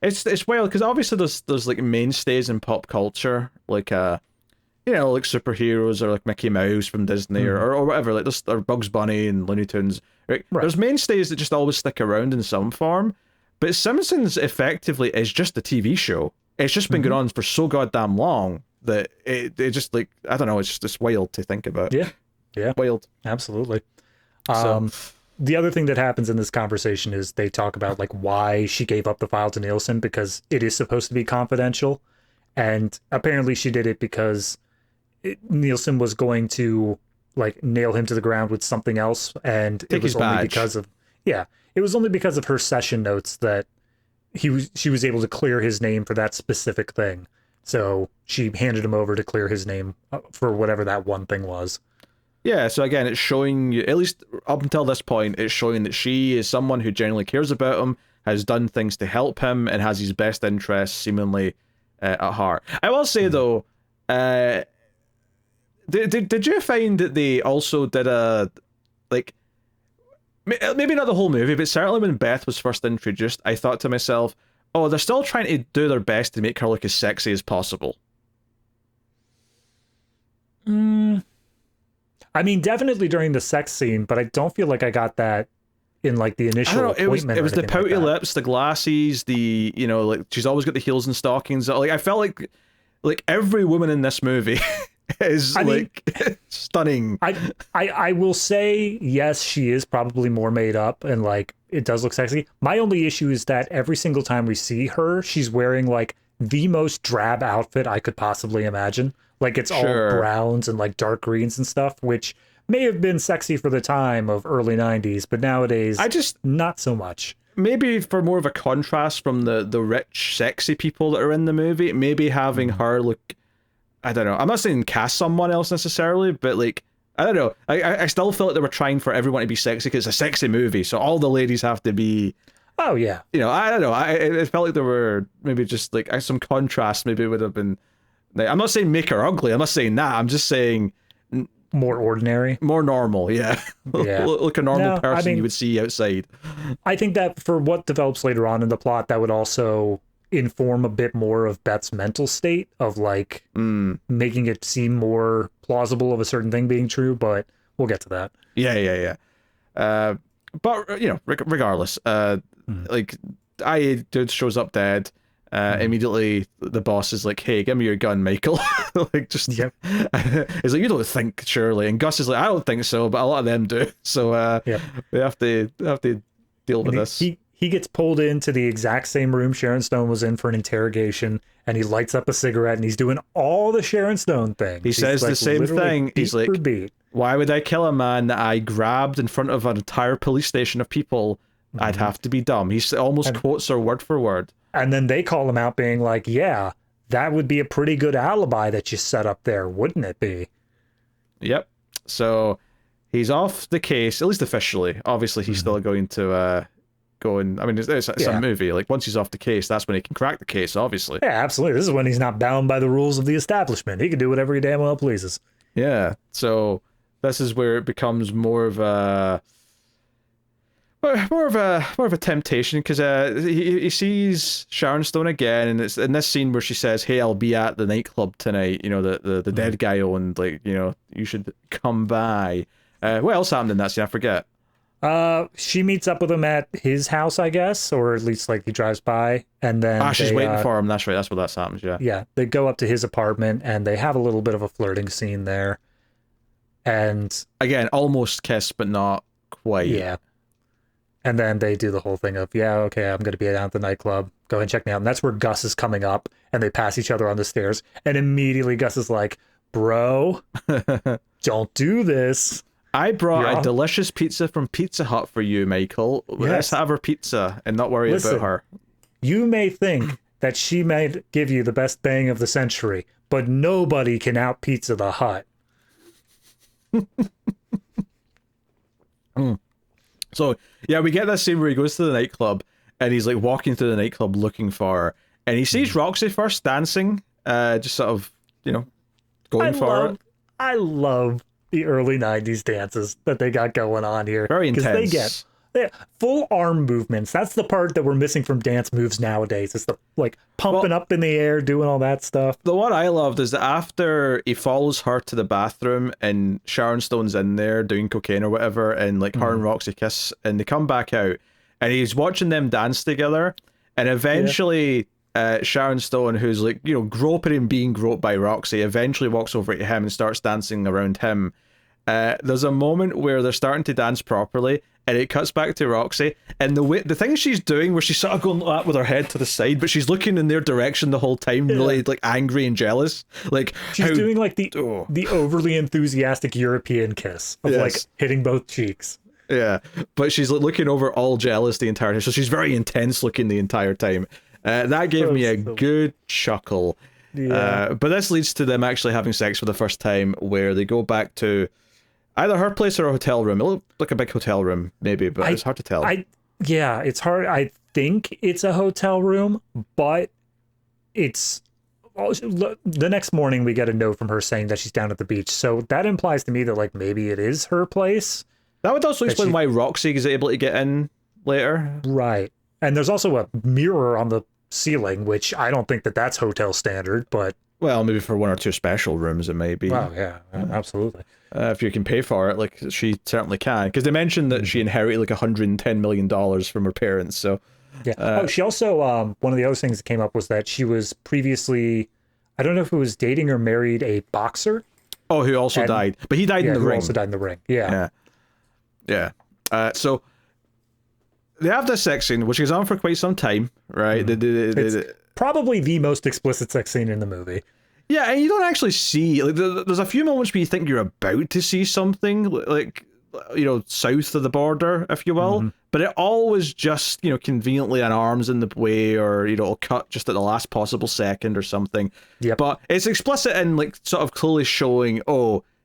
It's wild, because obviously there's like mainstays in pop culture, like like superheroes or like Mickey Mouse from Disney or whatever, like this, or Bugs Bunny and Looney Tunes. Right? There's mainstays that just always stick around in some form, but Simpsons effectively is just a TV show. It's just been going on for so goddamn long that it just like, I don't know, it's wild to think about. Yeah, wild, absolutely. The other thing that happens in this conversation is they talk about like why she gave up the file to Nielsen, because it is supposed to be confidential, and apparently she did it because Nielsen was going to like nail him to the ground with something else, and it was only because of it was only because of her session notes that she was able to clear his name for that specific thing. So she handed him over to clear his name for whatever that one thing was. Yeah, so again, it's showing you, at least up until this point, it's showing that she is someone who genuinely cares about him, has done things to help him, and has his best interests seemingly at heart. I will say though, did you find that they also did a, like, maybe not the whole movie, but certainly when Beth was first introduced, I thought to myself, oh, they're still trying to do their best to make her look as sexy as possible. I mean, definitely during the sex scene, but I don't feel like I got that in like the initial appointment. It was the pouty lips, the glasses, the, like she's always got the heels and stockings. Like, I felt like every woman in this movie is stunning. I will say, yes, she is probably more made up and like it does look sexy. My only issue is that every single time we see her, she's wearing like the most drab outfit I could possibly imagine. Like it's all browns and like dark greens and stuff, which may have been sexy for the time of early 90s, but nowadays not so much. Maybe for more of a contrast from the rich, sexy people that are in the movie, maybe having her look, I don't know. I'm not saying cast someone else necessarily, but like, I don't know. I still feel like they were trying for everyone to be sexy because it's a sexy movie, so all the ladies have to be. Oh yeah. I don't know. It felt like there were maybe just like some contrast. Maybe it would have been. Like, I'm not saying make her ugly. I'm not saying that. I'm just saying more ordinary, more normal. Yeah. Like a normal person you would see outside. I think that for what develops later on in the plot, that would also inform a bit more of Beth's mental state of like making it seem more plausible of a certain thing being true, but we'll get to that. Yeah. But regardless, like dude shows up dead. Immediately the boss is like, hey, give me your gun, Michael. Like, just he's like, you don't think, surely, and Gus is like, I don't think so, but a lot of them do, so we have to deal with this. He gets pulled into the exact same room Sharon Stone was in for an interrogation, and he lights up a cigarette, and he's doing all the Sharon Stone things. He says the same thing. He's like, why would I kill a man that I grabbed in front of an entire police station of people? I'd have to be dumb. He almost quotes her word for word. And then they call him out being like, yeah, that would be a pretty good alibi that you set up there, wouldn't it be? Yep. So he's off the case, at least officially. Obviously, he's still going to go and... I mean, it's a movie. Like, once he's off the case, that's when he can crack the case, obviously. Yeah, absolutely. This is when he's not bound by the rules of the establishment. He can do whatever he damn well pleases. Yeah. So this is where it becomes more of a temptation, because he sees Sharon Stone again, and it's in this scene where she says, hey, I'll be at the nightclub tonight, the dead guy owned, like, you should come by. What else happened in that scene? I forget. She meets up with him at his house, I guess, or at least like he drives by, and then she's waiting for him. That's right, that's what that happens. Yeah, they go up to his apartment and they have a little bit of a flirting scene there, and again, almost kiss but not quite. And then they do the whole thing of, okay, I'm going to be at the nightclub. Go and check me out. And that's where Gus is coming up, and they pass each other on the stairs. And immediately Gus is like, bro, don't do this. I brought a delicious pizza from Pizza Hut for you, Michael. Let's have her pizza and not worry about her. You may think that she may give you the best bang of the century, but nobody can out Pizza the Hut. So, yeah, we get that scene where he goes to the nightclub and he's like walking through the nightclub looking for her. And he sees Roxy first dancing, just sort of, going for it. I love the early 90s dances that they got going on here. Very intense. Because they get full arm movements. That's the part that we're missing from dance moves nowadays. It's the pumping up in the air, doing all that stuff. The one I loved is that after he follows her to the bathroom and Sharon Stone's in there doing cocaine or whatever, and her and Roxy kiss, and they come back out, and he's watching them dance together, and eventually Sharon Stone, who's groping and being groped by Roxy, eventually walks over to him and starts dancing around him. There's a moment where they're starting to dance properly, and it cuts back to Roxy, and the thing she's doing, where she's sort of going like that with her head to the side, but she's looking in their direction the whole time, really angry and jealous. She's doing the overly enthusiastic European kiss of hitting both cheeks. Yeah, but she's looking over all jealous the entire time, so she's very intense looking the entire time. That gave me a good chuckle. Yeah. But this leads to them actually having sex for the first time, where they go back to either her place or a hotel room. It looked like a big hotel room, maybe, but it's hard to tell. It's hard. I think it's a hotel room, but it's... The next morning, we get a note from her saying that she's down at the beach. So that implies to me that maybe it is her place. That would also explain why Roxy is able to get in later. Right. And there's also a mirror on the ceiling, which I don't think that's hotel standard, but... Well, maybe for one or two special rooms it may be. Wow, yeah, absolutely. If you can pay for it, she certainly can. Because they mentioned that she inherited $110 million from her parents, so... Yeah. She also, one of the other things that came up was that she was previously, I don't know if it was dating or married a boxer. Oh, who also died. But he died in the ring. Also died in the ring, yeah. So... They have this sex scene, which goes on for quite some time, right? It's probably the most explicit sex scene in the movie. Yeah, and you don't actually see... there's a few moments where you think you're about to see something, south of the border, if you will, but it always just, conveniently an arm's in the way, or, it'll cut just at the last possible second or something. Yep. But it's explicit and, sort of clearly showing,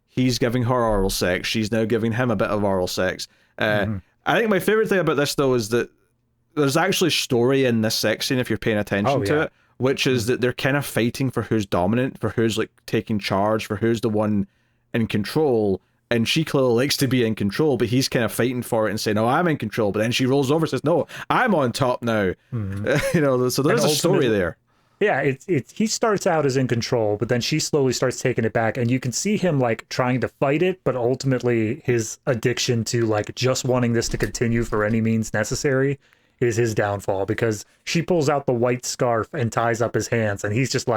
he's giving her oral sex, she's now giving him a bit of oral sex. I think my favorite thing about this, though, is that there's actually story in this sex scene if you're paying attention to it, which is that they're kind of fighting for who's dominant, for who's taking charge, for who's the one in control. And she clearly likes to be in control, but he's kind of fighting for it and saying, "No, I'm in control." But then she rolls over and says, "No, I'm on top now." So there's a story there. Yeah, he starts out as in control, but then she slowly starts taking it back, and you can see him trying to fight it, but ultimately his addiction to just wanting this to continue for any means necessary is his downfall, because she pulls out the white scarf and ties up his hands, and he's just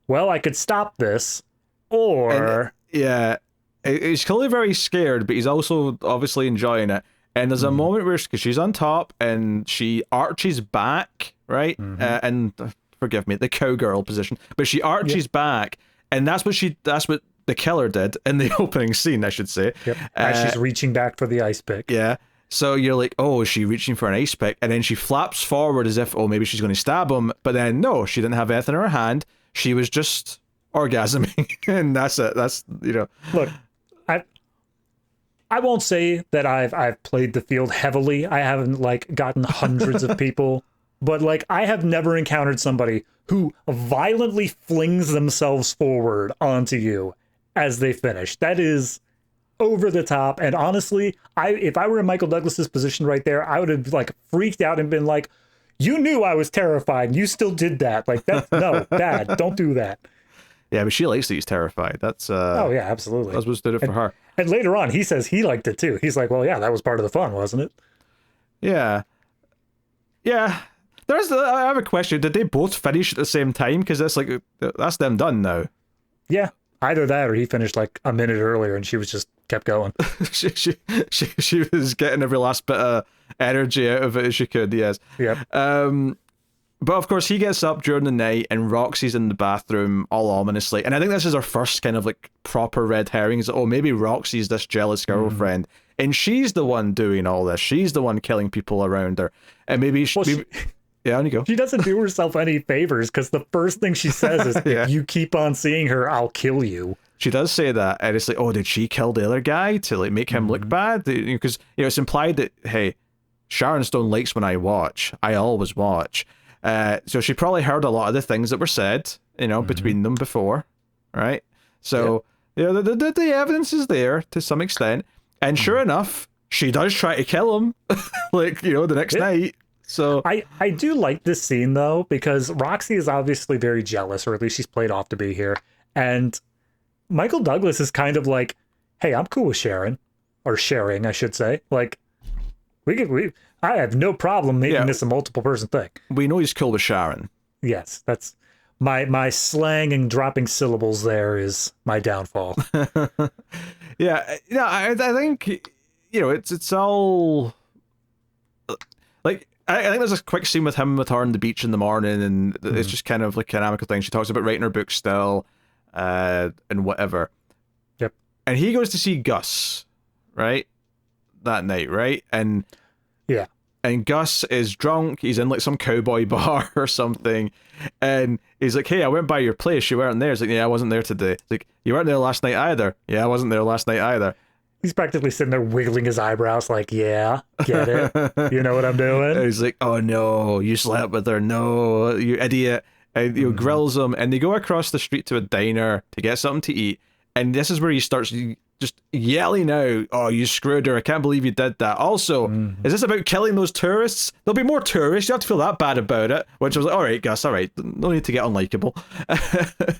well, I could stop this, or... He's clearly very scared, but he's also obviously enjoying it. And there's a moment where she's on top and she arches back, right? And forgive me, the cowgirl position, but she arches back, and that's what the killer did in the opening scene, I should say. Yep. As she's reaching back for the ice pick. Yeah. So you're like, oh, is she reaching for an ice pick? And then she flaps forward as if, maybe she's going to stab him. But then, no, she didn't have anything in her hand. She was just orgasming. And that's it. That's, Look, I won't say that I've played the field heavily. I haven't gotten hundreds of people, but I have never encountered somebody who violently flings themselves forward onto you as they finish. That is over the top. And honestly, if I were in Michael Douglas's position right there, I would have freaked out and been like, "You knew I was terrified and you still did that. That's no, bad. Don't do that." Yeah, but she likes that he's terrified. That's oh yeah, absolutely. That's what's did it for her. And later on, he says he liked it too. He's like, "Well, yeah, that was part of the fun, wasn't it?" Yeah. I have a question. Did they both finish at the same time? Because that's them done now. Yeah, either that or he finished a minute earlier and she was just kept going. she was getting every last bit of energy out of it as she could. Yes. Yep. But of course, he gets up during the night, and Roxy's in the bathroom, all ominously. And I think this is our first kind of like proper red herrings. Oh, maybe Roxy's this jealous girlfriend, and she's the one doing all this. She's the one killing people around her, and maybe yeah, on you go. She doesn't do herself any favors because the first thing she says is, "If you keep on seeing her, I'll kill you." She does say that, and it's like, oh, did she kill the other guy to like make him look bad? Because it's implied that, hey, Sharon Stone likes when I watch. I always watch. So she probably heard a lot of the things that were said, between them before, right? So the evidence is there to some extent, and sure enough, she does try to kill him, the next night. So I do like this scene though, because Roxy is obviously very jealous, or at least she's played off to be here, and Michael Douglas is kind of like, "Hey, I'm cool with Sharon, or sharing, I should say. Like, I have no problem making this a multiple person thing." We know he's cool with Sharon. Yes, that's my slang and dropping syllables there is my downfall. I think it's all like I think there's a quick scene with him with her on the beach in the morning, and it's just kind of like an amicable thing. She talks about writing her book still, and whatever. Yep. And he goes to see Gus, right? That night, right? And yeah. And Gus is drunk. He's in like some cowboy bar or something. And he's like, "Hey, I went by your place. You weren't there." He's like, "Yeah, I wasn't there today." He's like, "You weren't there last night either." "Yeah, I wasn't there last night either." He's practically sitting there wiggling his eyebrows like, "Yeah, get it? You know what I'm doing?" And he's like, "Oh no, you slept with her. No, you idiot." And grills him. And they go across the street to a diner to get something to eat. And this is where he starts just yelling out, "Oh, you screwed her. I can't believe you did that. Also, is this about killing those tourists? There'll be more tourists. You have to feel that bad about it." Which I was like, all right, Gus, all right. No need to get unlikable.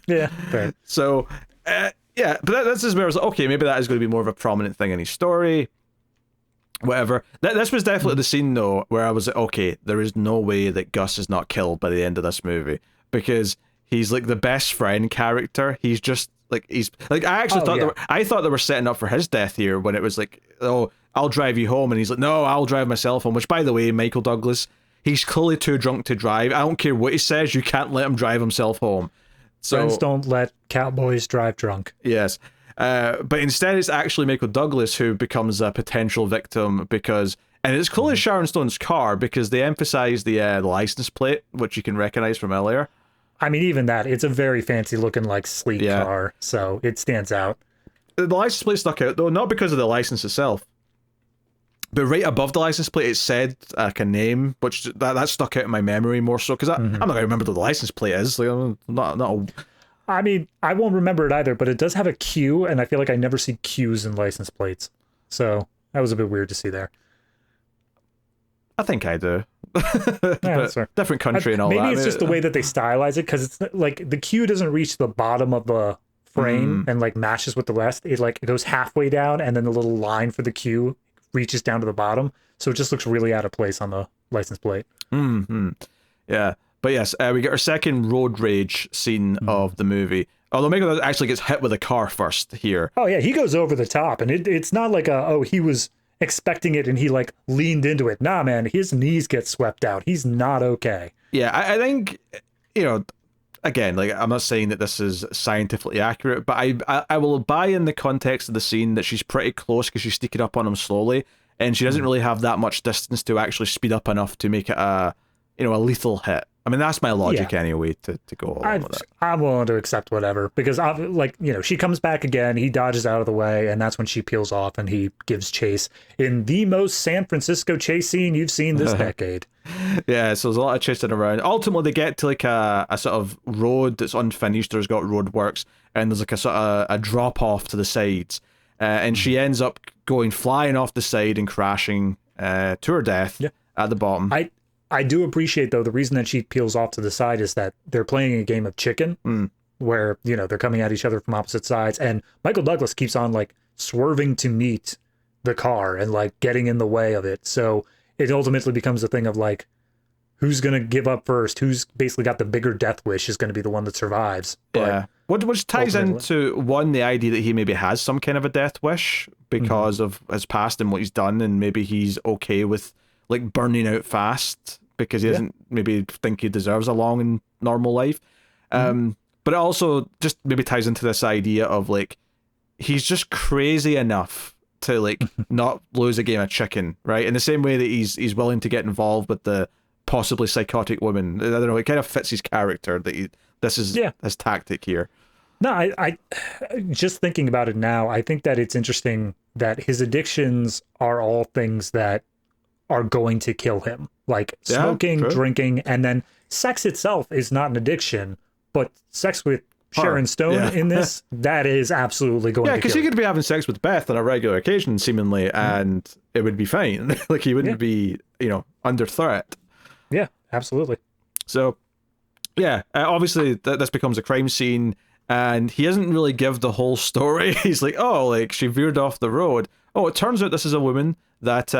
Yeah, fair. So, but this is where I was like, okay, maybe that is going to be more of a prominent thing in his story. Whatever. This was definitely the scene, though, where I was like, okay, there is no way that Gus is not killed by the end of this movie. Because he's like the best friend character. He's just like I actually thought they were setting up for his death here when it was like, "Oh, I'll drive you home," and he's like, "No, I'll drive myself home." Which, by the way, Michael Douglas, he's clearly too drunk to drive. I don't care what he says, you can't let him drive himself home. So friends don't let cowboys drive drunk. Yes. But instead it's actually Michael Douglas who becomes a potential victim and it's clearly Sharon Stone's car because they emphasize the license plate, which you can recognize from earlier. I mean, even that, it's a very fancy looking, like, sleek car, so it stands out. The license plate stuck out, though, not because of the license itself, but right above the license plate, it said, like, a name, which that stuck out in my memory more so, because I'm not going to remember what the license plate is. Like, I'm not I mean, I won't remember it either, but it does have a Q, and I feel like I never see Qs in license plates. So, that was a bit weird to see there. I think I do. Yeah, different country and all maybe that. Maybe it's just the way that they stylize it, because it's like the Q doesn't reach the bottom of the frame and like matches with the rest. It goes halfway down, and then the little line for the Q reaches down to the bottom. So it just looks really out of place on the license plate. Yeah. But yes, we get our second road rage scene of the movie. Although Michael actually gets hit with a car first here. Oh yeah, he goes over the top, and it's not like he was expecting it and he like leaned into it. Nah, man, his knees get swept out. He's not okay. Yeah, I think, again, like, I'm not saying that this is scientifically accurate, but I will buy in the context of the scene that she's pretty close because she's sneaking up on him slowly, and she doesn't really have that much distance to actually speed up enough to make it a lethal hit. I mean, that's my logic anyway to go along with it. I'm willing to accept whatever, because she comes back again, he dodges out of the way, and that's when she peels off and he gives chase in the most San Francisco chase scene you've seen this decade. Yeah, so there's a lot of chasing around. Ultimately, they get to like a sort of road that's unfinished. There's got roadworks, and there's like a sort of a drop off to the sides, and she ends up going flying off the side and crashing to her death at the bottom. I do appreciate, though, the reason that she peels off to the side is that they're playing a game of chicken where, they're coming at each other from opposite sides. And Michael Douglas keeps on, like, swerving to meet the car and, like, getting in the way of it. So it ultimately becomes a thing of, like, who's going to give up first? Who's basically got the bigger death wish is going to be the one that survives. Yeah. Which ties into, one, the idea that he maybe has some kind of a death wish because of his past and what he's done, and maybe he's okay with, like, burning out fast because he doesn't maybe think he deserves a long and normal life. But it also just maybe ties into this idea of like, he's just crazy enough to like not lose a game of chicken, right? In the same way that he's willing to get involved with the possibly psychotic woman. I don't know, it kind of fits his character that this is his tactic here. No, I just thinking about it now, I think that it's interesting that his addictions are all things that are going to kill him. Like smoking, drinking, and then sex itself is not an addiction, but sex with Sharon Stone in this, that is absolutely going to kill him. Yeah, because he could be having sex with Beth on a regular occasion, seemingly, and it would be fine. Like, he wouldn't be, under threat. Yeah, absolutely. So, yeah, obviously this becomes a crime scene, and he doesn't really give the whole story. He's like, oh, like, she veered off the road. Oh, it turns out this is a woman that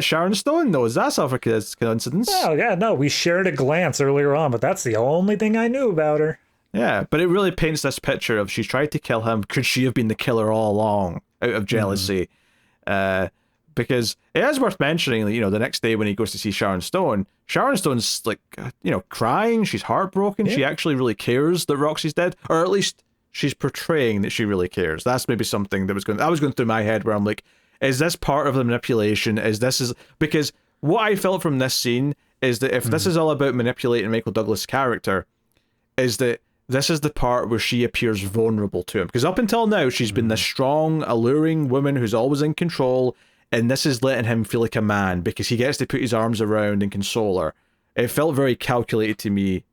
Sharon Stone knows. That's not a coincidence. Oh, yeah, no, we shared a glance earlier on, but that's the only thing I knew about her. Yeah, but it really paints this picture of she's tried to kill him. Could she have been the killer all along out of jealousy? Because it is worth mentioning that, the next day when he goes to see Sharon Stone's like, crying. She's heartbroken. Yeah. She actually really cares that Roxy's dead, or at least she's portraying that she really cares. That's maybe something that was going through my head where I'm like, is this part of the manipulation? Because what I felt from this scene is that if this is all about manipulating Michael Douglas' character, is that this is the part where she appears vulnerable to him. Because up until now, she's been this strong, alluring woman who's always in control, and this is letting him feel like a man because he gets to put his arms around and console her. It felt very calculated to me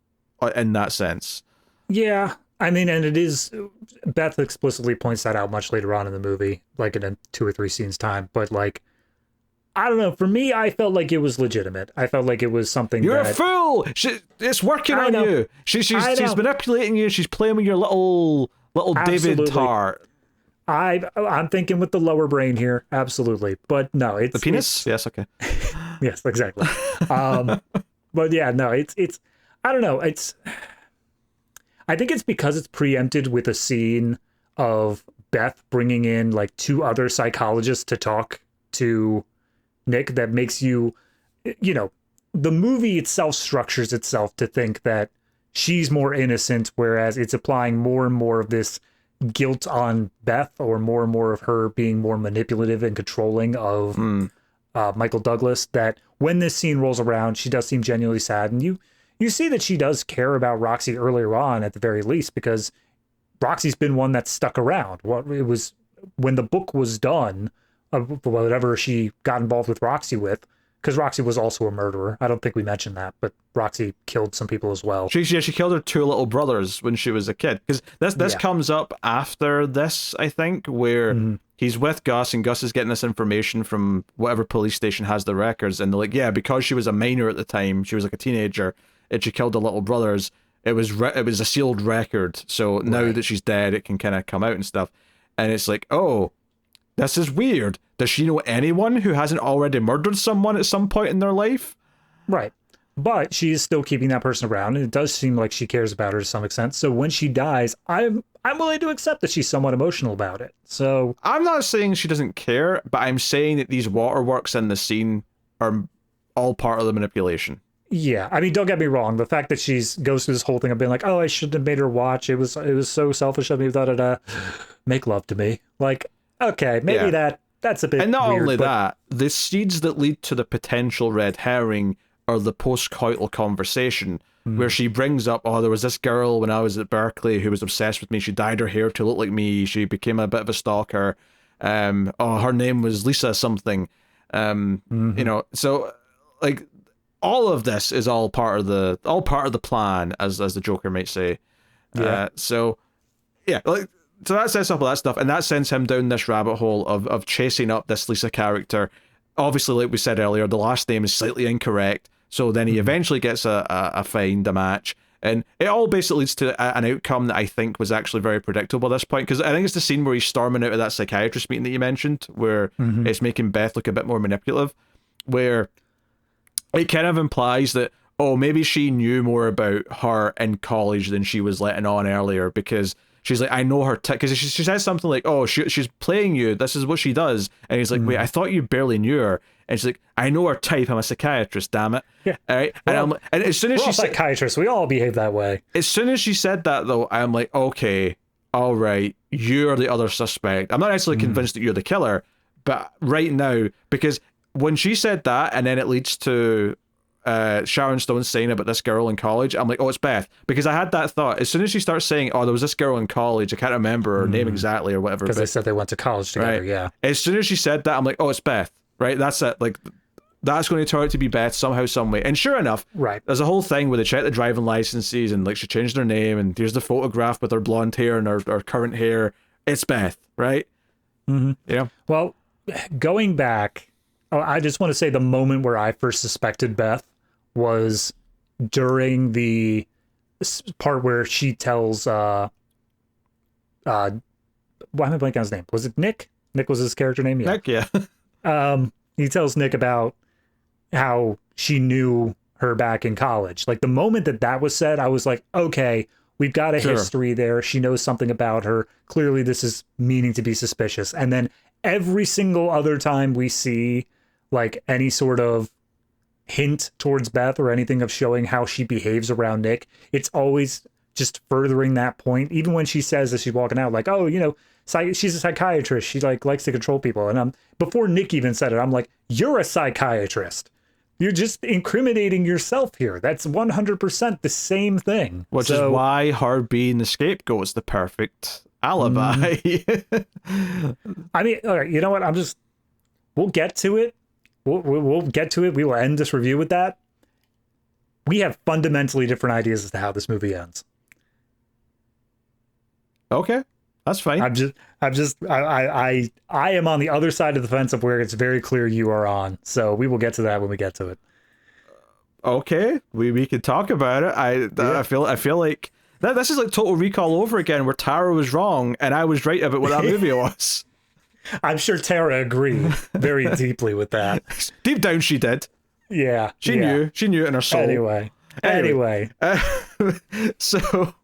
in that sense. Yeah, I mean, and it is, Beth explicitly points that out much later on in the movie, like in a 2 or 3 scenes time, but like, I don't know. For me, I felt like it was legitimate. I felt like it was something. You're a fool. It's working on you. She's manipulating you. She's playing with your little David Tar. I'm thinking with the lower brain here, absolutely. But no, it's the penis. Yes, okay. Yes, exactly. But yeah, no, it's. I don't know. I think it's because it's preempted with a scene of Beth bringing in like 2 other psychologists to talk to Nick that makes you, the movie itself structures itself to think that she's more innocent, whereas it's applying more and more of this guilt on Beth, or more and more of her being more manipulative and controlling of Michael Douglas, that when this scene rolls around, she does seem genuinely sad. And you see that she does care about Roxy earlier on, at the very least, because Roxy's been one that's stuck around. It was when the book was done, whatever she got involved with Roxy with, because Roxy was also a murderer. I don't think we mentioned that, but Roxy killed some people as well. She killed her 2 little brothers when she was a kid. Because this comes up after this, I think, where he's with Gus, and Gus is getting this information from whatever police station has the records, and they're like, yeah, because she was a minor at the time, she was like a teenager, and she killed the little brothers, it was a sealed record, so now that she's dead, it can kind of come out and stuff. And it's like, oh, this is weird. Does she know anyone who hasn't already murdered someone at some point in their life? Right. But she is still keeping that person around, and it does seem like she cares about her to some extent. So when she dies, I'm willing to accept that she's somewhat emotional about it. So I'm not saying she doesn't care, but I'm saying that these waterworks in the scene are all part of the manipulation. Yeah, I mean, don't get me wrong. The fact that she's goes through this whole thing of being like, "Oh, I shouldn't have made her watch. It was so selfish of me." Make love to me. Like, okay, maybe that's a bit. And not weird, only that, the seeds that lead to the potential red herring are the post-coital conversation where she brings up, oh, there was this girl when I was at Berkeley who was obsessed with me. She dyed her hair to look like me. She became a bit of a stalker. Her name was Lisa something. So like all of this is all part of the plan, as the Joker might say. Yeah. So that sets up all that stuff, and that sends him down this rabbit hole of chasing up this Lisa character. Obviously, like we said earlier, the last name is slightly incorrect, so then he eventually gets a find, a match, and it all basically leads to an outcome that I think was actually very predictable at this point, because I think it's the scene where he's storming out of that psychiatrist meeting that you mentioned, where it's making Beth look a bit more manipulative, where it kind of implies that, oh, maybe she knew more about her in college than she was letting on earlier, because she's like, I know her, because she says something like, oh, she's playing you, this is what she does. And he's like, wait, I thought you barely knew her. And she's like, I know her type. I'm a psychiatrist, damn it. Yeah. All right. Well, and as soon as we're all she said, psychiatrists. We all behave that way. as soon as she said that, though, I'm like, okay, all right, you're the other suspect. I'm not actually convinced that you're the killer, but right now, because when she said that, and then it leads to Sharon Stone saying about this girl in college, I'm like, oh, it's Beth. Because I had that thought. As soon as she starts saying, oh, there was this girl in college, I can't remember her name exactly or whatever. Because they said they went to college together, right. yeah. As soon as she said that, I'm like, oh, it's Beth. Right? That's it. Like, that's going to turn out to be Beth somehow, some way. And sure enough, right. There's a whole thing where they check the driving licenses and like she changed her name and here's the photograph with her blonde hair and her current hair. It's Beth, right? Mm-hmm. Yeah. Well, going back, I just want to say the moment where I first suspected Beth was during the part where she tells why am I blanking on his name? Was it Nick? Nick was his character name? Yeah. Nick, yeah. He tells Nick about how she knew her back in college. Like the moment that was said, I was like, okay, we've got a history there. She knows something about her. Clearly this is meaning to be suspicious. And then every single other time we see like any sort of hint towards Beth or anything of showing how she behaves around Nick, it's always just furthering that point. Even when she says as she's walking out, like, oh, you know, she's a psychiatrist. She like likes to control people. And before Nick even said it, I'm like, you're a psychiatrist. You're just incriminating yourself here. That's 100% the same thing. Which is why her being the scapegoat is the perfect alibi. I mean, all right, you know what? We'll get to it. We'll get to it. We will end this review with that. We have fundamentally different ideas as to how this movie ends. Okay. That's fine. I am on the other side of the fence of where it's very clear you are on. So we will get to that when we get to it. Okay, we could talk about it. I feel like this is like Total Recall over again, where Tara was wrong and I was right about what that movie was. I'm sure Tara agreed very deeply with that. Deep down, she did. Yeah, she knew. She knew it in her soul. Anyway. So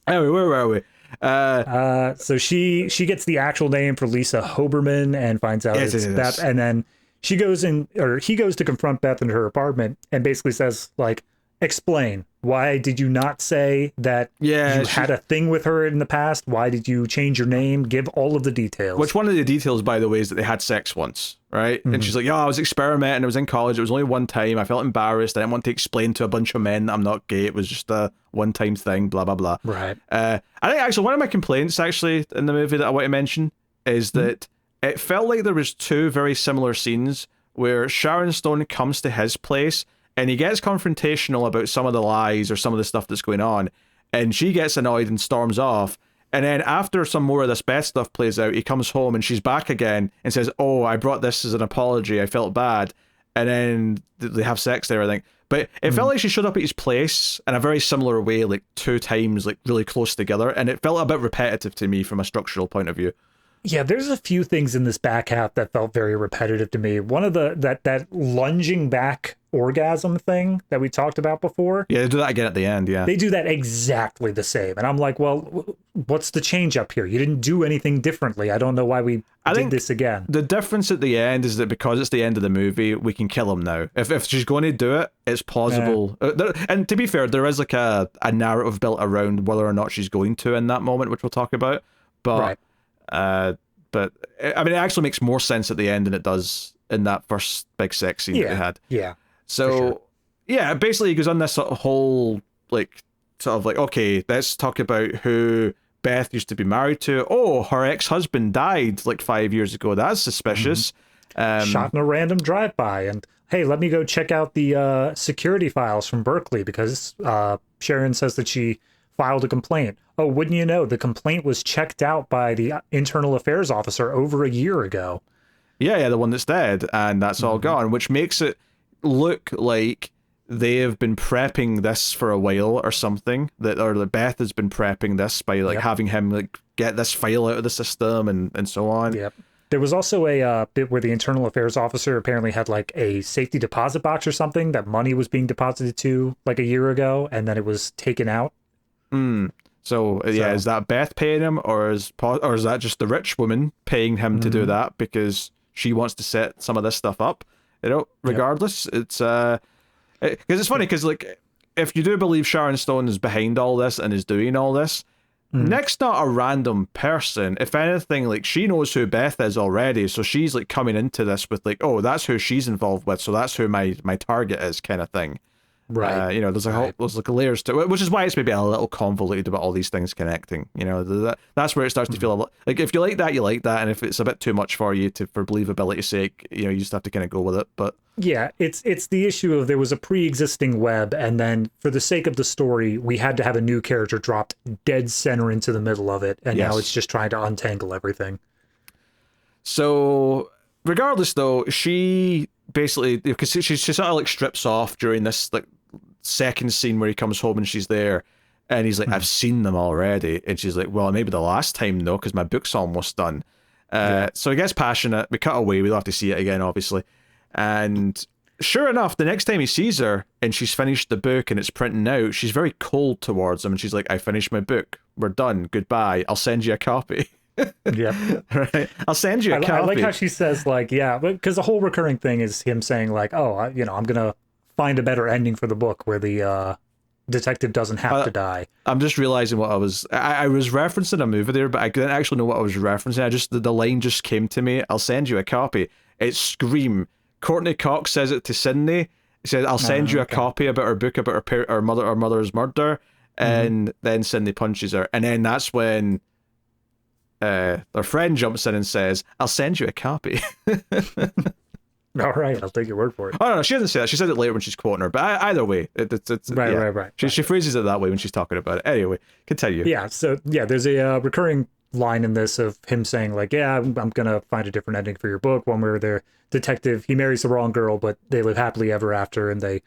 anyway, where were we? So she gets the actual name for Lisa Hoberman and finds out it's Beth, and then he goes to confront Beth in her apartment and basically says, like, explain, why did you not say that you had a thing with her in the past? Why did you change your name? Give all of the details. Which one of the details, by the way, is that they had sex once, right? Mm-hmm. And she's like, I was experimenting, I was in college, it was only one time, I felt embarrassed, I didn't want to explain to a bunch of men that I'm not gay, it was just a one-time thing, blah, blah, blah. Right. I think actually one of my complaints actually in the movie that I want to mention is that it felt like there was two very similar scenes where Sharon Stone comes to his place and he gets confrontational about some of the lies or some of the stuff that's going on, and she gets annoyed and storms off. And then after some more of this Beth stuff plays out, he comes home and she's back again and says, oh, I brought this as an apology, I felt bad. And then they have sex there, I think. But it felt like she showed up at his place in a very similar way, like 2 times, like really close together. And it felt a bit repetitive to me from a structural point of view. Yeah, there's a few things in this back half that felt very repetitive to me. One of that lunging back orgasm thing that we talked about before. Yeah, they do that again at the end, yeah. They do that exactly the same. And I'm like, well, what's the change up here? You didn't do anything differently. I don't know why we did this again. The difference at the end is that because it's the end of the movie, we can kill him now. If she's going to do it, it's plausible. And to be fair, there is like a narrative built around whether or not she's going to in that moment, which we'll talk about. But right. But I mean, it actually makes more sense at the end than it does in that first big sex scene that they had. Yeah. So, sure. Yeah, basically he goes on this sort of whole, like, sort of like, okay, let's talk about who Beth used to be married to. Oh, her ex-husband died like 5 years ago. That's suspicious. Shot in a random drive-by. And, hey, let me go check out the security files from Berkeley because Sharon says that she filed a complaint. Oh, wouldn't you know, the complaint was checked out by the internal affairs officer over a year ago. Yeah, the one that's dead, and that's all gone, which makes it look like they have been prepping this for a while or something, or Beth has been prepping this by like having him like get this file out of the system and so on. Yep. There was also a bit where the internal affairs officer apparently had like a safety deposit box or something that money was being deposited to like a year ago, and then it was taken out. So is that Beth paying him, or is that just the rich woman paying him to do that? Because she wants to set some of this stuff up. Regardless, it's because it's funny because like if you do believe Sharon Stone is behind all this and is doing all this. Nick's not a random person. If anything, like she knows who Beth is already, so she's like coming into this with like, oh, that's who she's involved with, so that's who my target is, kind of thing. Right. There's like layers to it, which is why it's maybe a little convoluted about all these things connecting. That's where it starts to feel a lot like if you like that, you like that, and if it's a bit too much for you for believability's sake, you just have to kind of go with it. But yeah, it's the issue of there was a pre-existing web, and then for the sake of the story, we had to have a new character dropped dead center into the middle of it, and now it's just trying to untangle everything. So regardless, though, she basically because she sort of like strips off during this like second scene where he comes home and she's there, and he's like, I've seen them already, and she's like, well, maybe the last time though, because my book's almost done. So he gets passionate. We cut away. We'll have to see it again, obviously. And sure enough, the next time he sees her and she's finished the book and it's printing out, she's very cold towards him, and she's like, I finished my book. We're done. Goodbye. I'll send you a copy. Yeah. Right. I'll send you a copy. I like how she says, like, yeah, because the whole recurring thing is him saying, like, oh, I'm going to find a better ending for the book where the detective doesn't have to die. I'm just realizing what I was referencing a movie there, but I didn't actually know what I was referencing. The line just came to me. I'll send you a copy. It's Scream. Courtney Cox says it to Sydney. He says, I'll send you a copy about her book about her mother's murder. And then Sydney punches her. And then that's when their friend jumps in and says, I'll send you a copy. All right, I'll take your word for it. Oh, no, she doesn't say that. She says it later when she's quoting her. But either way, it's right. She phrases it that way when she's talking about it. Anyway, continue. Yeah, so, there's a recurring line in this of him saying, like, yeah, I'm going to find a different ending for your book, one where their detective, he marries the wrong girl, but they live happily ever after, and they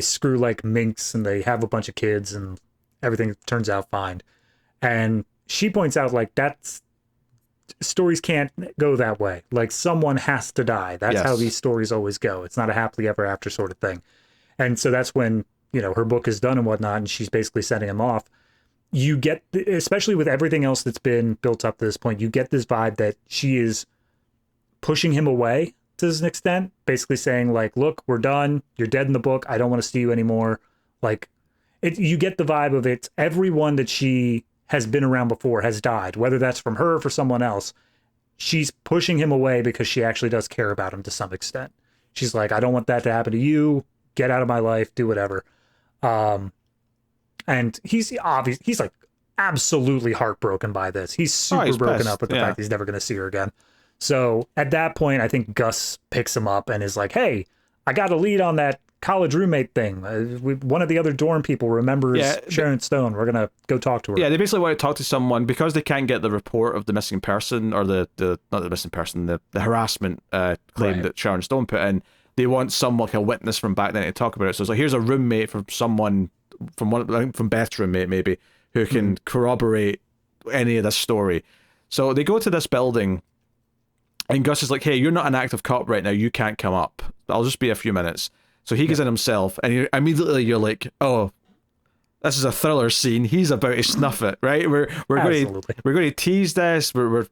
screw like minks, and they have a bunch of kids, and everything turns out fine. And she points out, like, stories can't go that way. Like, someone has to die. That's how these stories always go. It's not a happily ever after sort of thing. And so that's when, her book is done and whatnot, and she's basically sending him off. You get, especially with everything else that's been built up to this point, you get this vibe that she is pushing him away to an extent, basically saying, like, look, we're done. You're dead in the book. I don't want to see you anymore. Like, you get the vibe of it. Everyone that she has been around before has died, whether that's from her or for someone else. She's pushing him away because she actually does care about him to some extent. She's like, I don't want that to happen to you. Get out of my life. Do whatever. And he's like absolutely heartbroken by this. He's super broken up with the fact that he's never going to see her again. So at that point, I think Gus picks him up and is like, hey, I got a lead on that college roommate thing. One of the other dorm people remembers Sharon Stone. We're going to go talk to her. Yeah, they basically want to talk to someone because they can't get the report of the missing person, or the not the missing person, the harassment claim that Sharon Stone put in. They want someone, like a witness from back then, to talk about it. So it's like, here's a roommate from someone, from Beth's roommate maybe, who can corroborate any of this story. So they go to this building, and Gus is like, hey, you're not an active cop right now. You can't come up. I'll just be a few minutes. So he goes in himself, and immediately you're like, oh, this is a thriller scene. He's about to snuff it, right? We're going to tease this. We're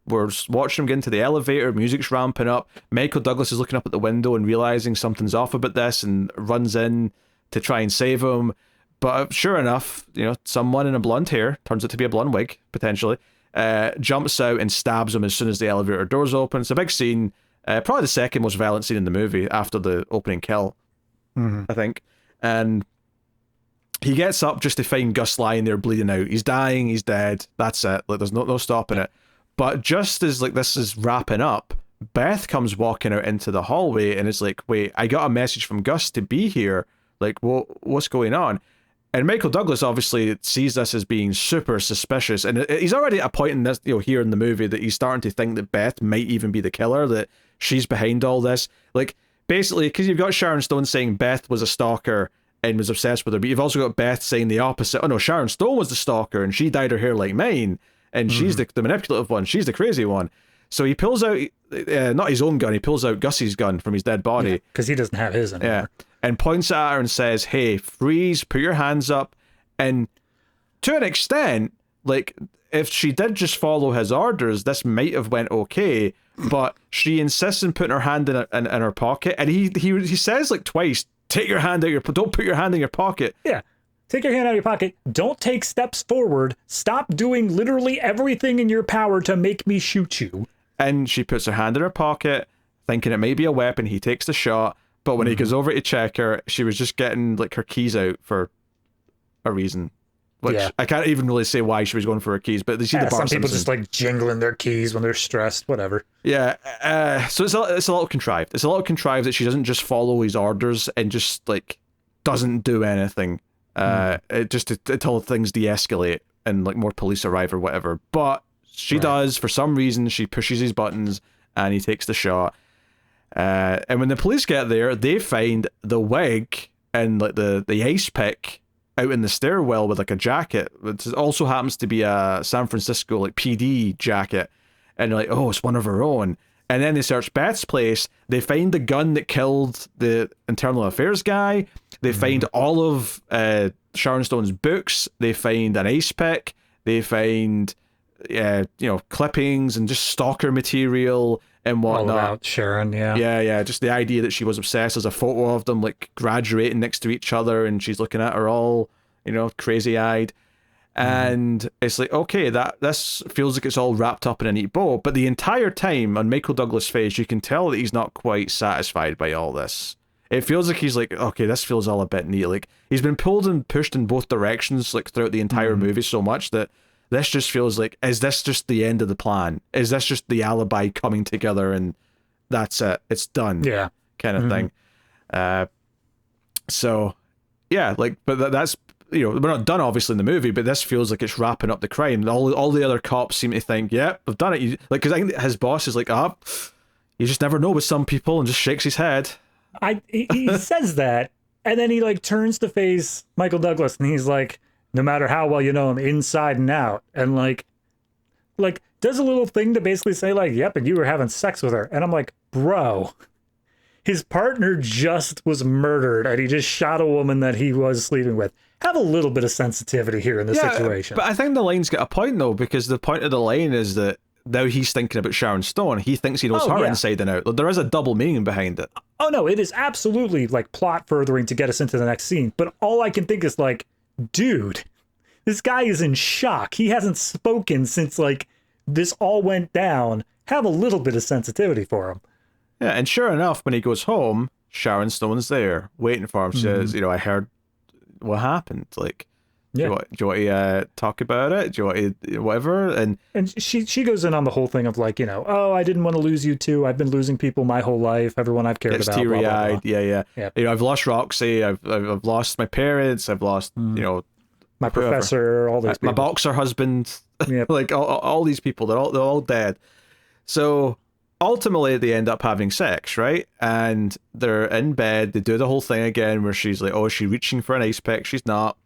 watching him get into the elevator. Music's ramping up. Michael Douglas is looking up at the window and realizing something's off about this, and runs in to try and save him. But sure enough, someone in a blonde hair, turns out to be a blonde wig potentially, jumps out and stabs him as soon as the elevator doors open. It's a big scene, probably the second most violent scene in the movie after the opening kill. I think. And he gets up just to find Gus lying there bleeding out. He's dying, he's dead, that's it. Like, there's no stopping it. But just as like this is wrapping up, Beth comes walking out into the hallway and is like, wait, I got a message from Gus to be here. Like, what's going on? And Michael Douglas obviously sees this as being super suspicious, and he's already at a point in this, here in the movie, that he's starting to think that Beth might even be the killer, that she's behind all this. Like, basically, because you've got Sharon Stone saying Beth was a stalker and was obsessed with her, but you've also got Beth saying the opposite. Oh no, Sharon Stone was the stalker and she dyed her hair like mine, and she's the manipulative one, she's the crazy one. So he pulls out, not his own gun, he pulls out Gus's gun from his dead body. Because he doesn't have his anymore. Yeah, and points at her and says, hey, freeze, put your hands up. And to an extent, like, if she did just follow his orders, this might have went okay, but she insists on putting her hand in her pocket, and he says like twice, don't put your hand in your pocket. Yeah. Take your hand out of your pocket. Don't take steps forward. Stop doing literally everything in your power to make me shoot you. And she puts her hand in her pocket, thinking it may be a weapon. He takes the shot, but when he goes over to check her, she was just getting like her keys out for a reason. Which I can't even really say why she was going for her keys, but they see the bar. Some people just like jingling their keys when they're stressed, whatever. Yeah, so it's a little contrived. It's a little contrived that she doesn't just follow his orders and just like doesn't do anything. Until things de-escalate and like more police arrive or whatever. But she does, for some reason. She pushes his buttons and he takes the shot. And when the police get there, they find the wig and like the ice pick out in the stairwell with like a jacket, which also happens to be a San Francisco like PD jacket. And they're like, oh, it's one of her own. And then they search Beth's place. They find the gun that killed the internal affairs guy. They find all of Sharon Stone's books. They find an ace pick. They find, clippings and just stalker material and whatnot. All about Sharon, yeah. Yeah. Just the idea that she was obsessed. There's a photo of them like graduating next to each other, and she's looking at her all, crazy-eyed. And it's like, okay, this feels like it's all wrapped up in a neat bow. But the entire time on Michael Douglas' face, you can tell that he's not quite satisfied by all this. It feels like he's like, okay, this feels all a bit neat. Like, he's been pulled and pushed in both directions like throughout the entire movie so much that this just feels like, is this just the end of the plan? Is this just the alibi coming together and that's it? It's done. Yeah. Kind of thing. So, yeah, like, but that's, we're not done obviously in the movie, but this feels like it's wrapping up the crime. All the other cops seem to think, yeah, we've done it. Like, because I think his boss is like, you just never know with some people, and just shakes his head. He says that, and then he like turns to face Michael Douglas, and he's like, no matter how well you know him inside and out, and like does a little thing to basically say like, yep, and you were having sex with her, and I'm like, bro. His partner just was murdered, and he just shot a woman that he was sleeping with. Have a little bit of sensitivity here in this situation. But I think the line's got a point, though, because the point of the line is that now he's thinking about Sharon Stone. He thinks he knows her inside and out. There is a double meaning behind it. Oh, no, it is absolutely, like, plot furthering to get us into the next scene. But all I can think is, like, dude, this guy is in shock. He hasn't spoken since, like, this all went down. Have a little bit of sensitivity for him. Yeah, and sure enough, when he goes home, Sharon Stone's there, waiting for him. She says, I heard what happened. Like, do you want to talk about it? Do you want to whatever? And she goes in on the whole thing of like, I didn't want to lose you too. I've been losing people my whole life. Everyone I've cared about. Teary-eyed. Blah, blah, blah. Yeah. I've lost Roxy. I've lost my parents. I've lost my professor. All these people. My boxer husband. Yep. Like all these people. They're all dead. So ultimately, they end up having sex, right? And they're in bed. They do the whole thing again where she's like, oh, is she reaching for an ice pick? She's not.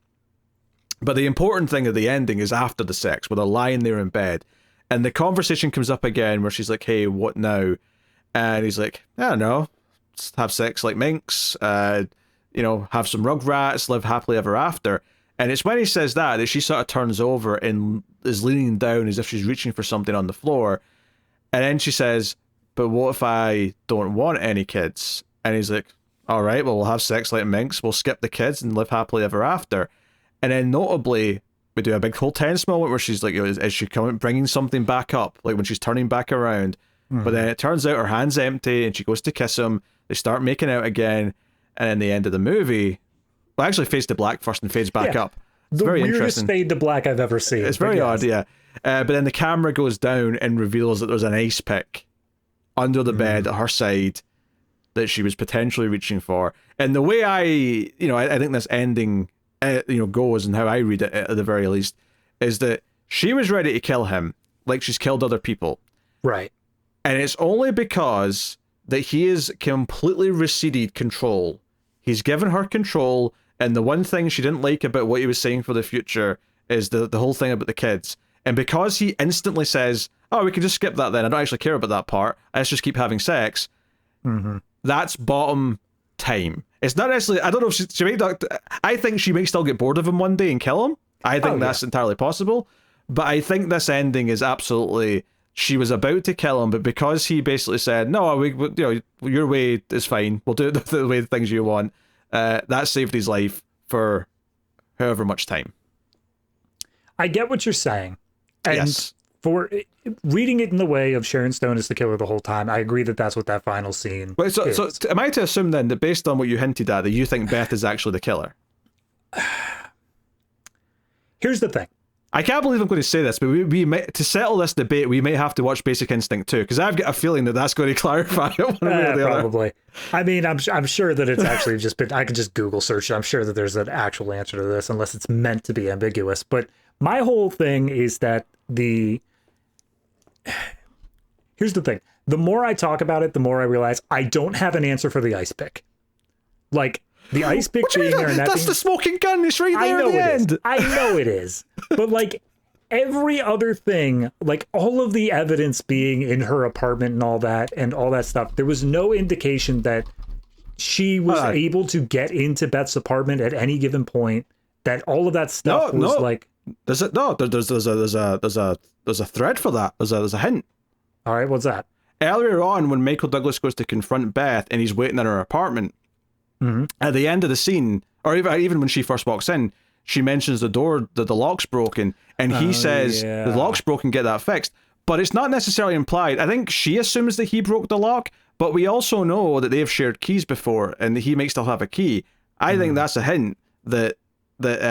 But the important thing at the ending is after the sex, where they're lying there in bed. And the conversation comes up again where she's like, hey, what now? And he's like, I don't know. Let's have sex like minks. Have some rugrats, live happily ever after. And it's when he says that she sort of turns over and is leaning down as if she's reaching for something on the floor. And then she says, but what if I don't want any kids? And he's like, all right, well, we'll have sex like minks. We'll skip the kids and live happily ever after. And then notably, we do a big whole tense moment where she's like, is she bringing something back up? Like when she's turning back around. But then it turns out her hand's empty and she goes to kiss him. They start making out again. And then the end of the movie, well, actually fades to black first and fades back up. It's very weirdest interesting. Fade to black I've ever seen. It's very odd, yeah. But then the camera goes down and reveals that there's an ice pick under the bed at her side that she was potentially reaching for. And the way I think this ending, goes, and how I read it at the very least, is that she was ready to kill him like she's killed other people. Right. And it's only because that he has completely receded control. He's given her control, and the one thing she didn't like about what he was saying for the future is the whole thing about the kids. And because he instantly says, oh, we can just skip that then, I don't actually care about that part, let's just keep having sex, that's bottom time. It's not necessarily, I don't know if she may not, I think she may still get bored of him one day and kill him. I think that's entirely possible. But I think this ending is absolutely, she was about to kill him, but because he basically said, no, your way is fine, we'll do it the way the things you want, that saved his life for however much time. I get what you're saying. And yes. For reading it in the way of Sharon Stone is the killer the whole time, I agree that that's what that final scene Wait, so, is. so am I to assume then that based on what you hinted at, that you think Beth is actually the killer? Here's the thing. I can't believe I'm going to say this, but we may, to settle this debate, we may have to watch Basic Instinct 2, because I've got a feeling that that's going to clarify it one way or the other. Probably. I mean, I'm sure that it's actually just been, I could just Google search it. I'm sure that there's an actual answer to this, unless it's meant to be ambiguous. But my whole thing is that here's the thing. The more I talk about it, the more I realize I don't have an answer for the ice pick. Like, the ice pick being there and that's the smoking gun. It's right there at the end. I know it is. But like every other thing, like all of the evidence being in her apartment and all that stuff, there was no indication that she was able to get into Beth's apartment at any given point. That all of that stuff was like. There's a thread for that. There's a hint. All right, what's that? Earlier on, when Michael Douglas goes to confront Beth and he's waiting in her apartment, at the end of the scene, or even when she first walks in, she mentions the door, the lock's broken, and he says, the lock's broken, get that fixed. But it's not necessarily implied. I think she assumes that he broke the lock, but we also know that they've shared keys before, and he may still have a key. I think that's a hint that the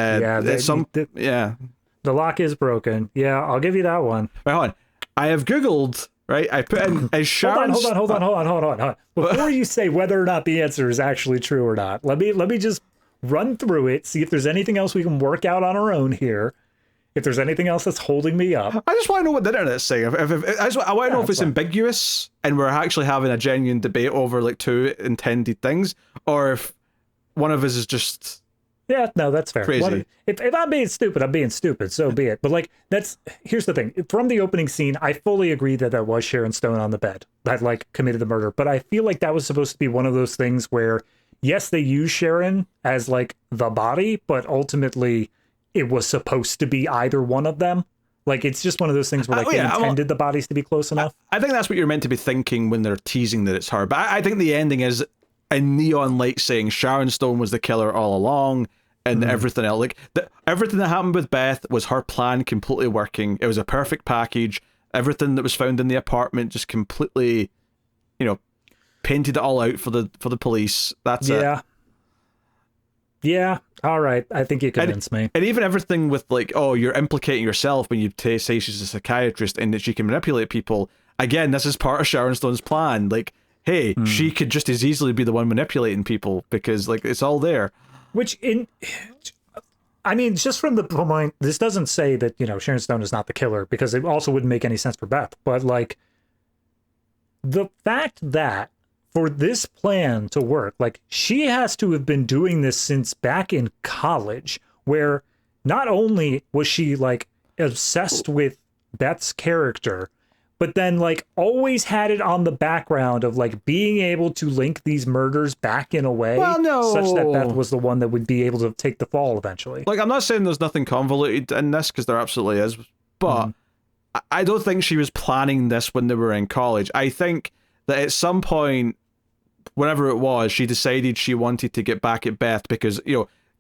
lock is broken. Yeah, I'll give you that one. Wait, hold on. I have Googled, right? I put in as Sharon. Hold on. Before you say whether or not the answer is actually true or not, let me just run through it, see if there's anything else we can work out on our own here. If there's anything else that's holding me up. I just want to know what the internet's saying. I want to know if it's ambiguous and we're actually having a genuine debate over like two intended things, or if one of us is just... Yeah, no, that's fair. Crazy. If I'm being stupid, I'm being stupid. So be it. But like, here's the thing. From the opening scene, I fully agree that was Sharon Stone on the bed that like committed the murder. But I feel like that was supposed to be one of those things where, yes, they use Sharon as like the body, but ultimately it was supposed to be either one of them. Like, it's just one of those things where like they intended the bodies to be close enough. I think that's what you're meant to be thinking when they're teasing that it's her. But I think the ending is a neon light saying Sharon Stone was the killer all along. And everything else, like everything that happened with Beth was her plan completely working. It was a perfect package. Everything that was found in the apartment just completely, painted it all out for the police. That's it. Yeah. All right. I think you convinced me. And even everything with like, oh, you're implicating yourself when you say she's a psychiatrist and that she can manipulate people. Again, this is part of Sharon Stone's plan. Like, hey, she could just as easily be the one manipulating people because like it's all there. I mean, just from the point, this doesn't say that, Sharon Stone is not the killer, because it also wouldn't make any sense for Beth. But like, the fact that for this plan to work, like, she has to have been doing this since back in college, where not only was she like obsessed with Beth's character, but then like always had it on the background of like being able to link these murders back in a way such that Beth was the one that would be able to take the fall eventually. Like, I'm not saying there's nothing convoluted in this, because there absolutely is, but I don't think she was planning this when they were in college. I think that at some point, whenever it was, she decided she wanted to get back at Beth because,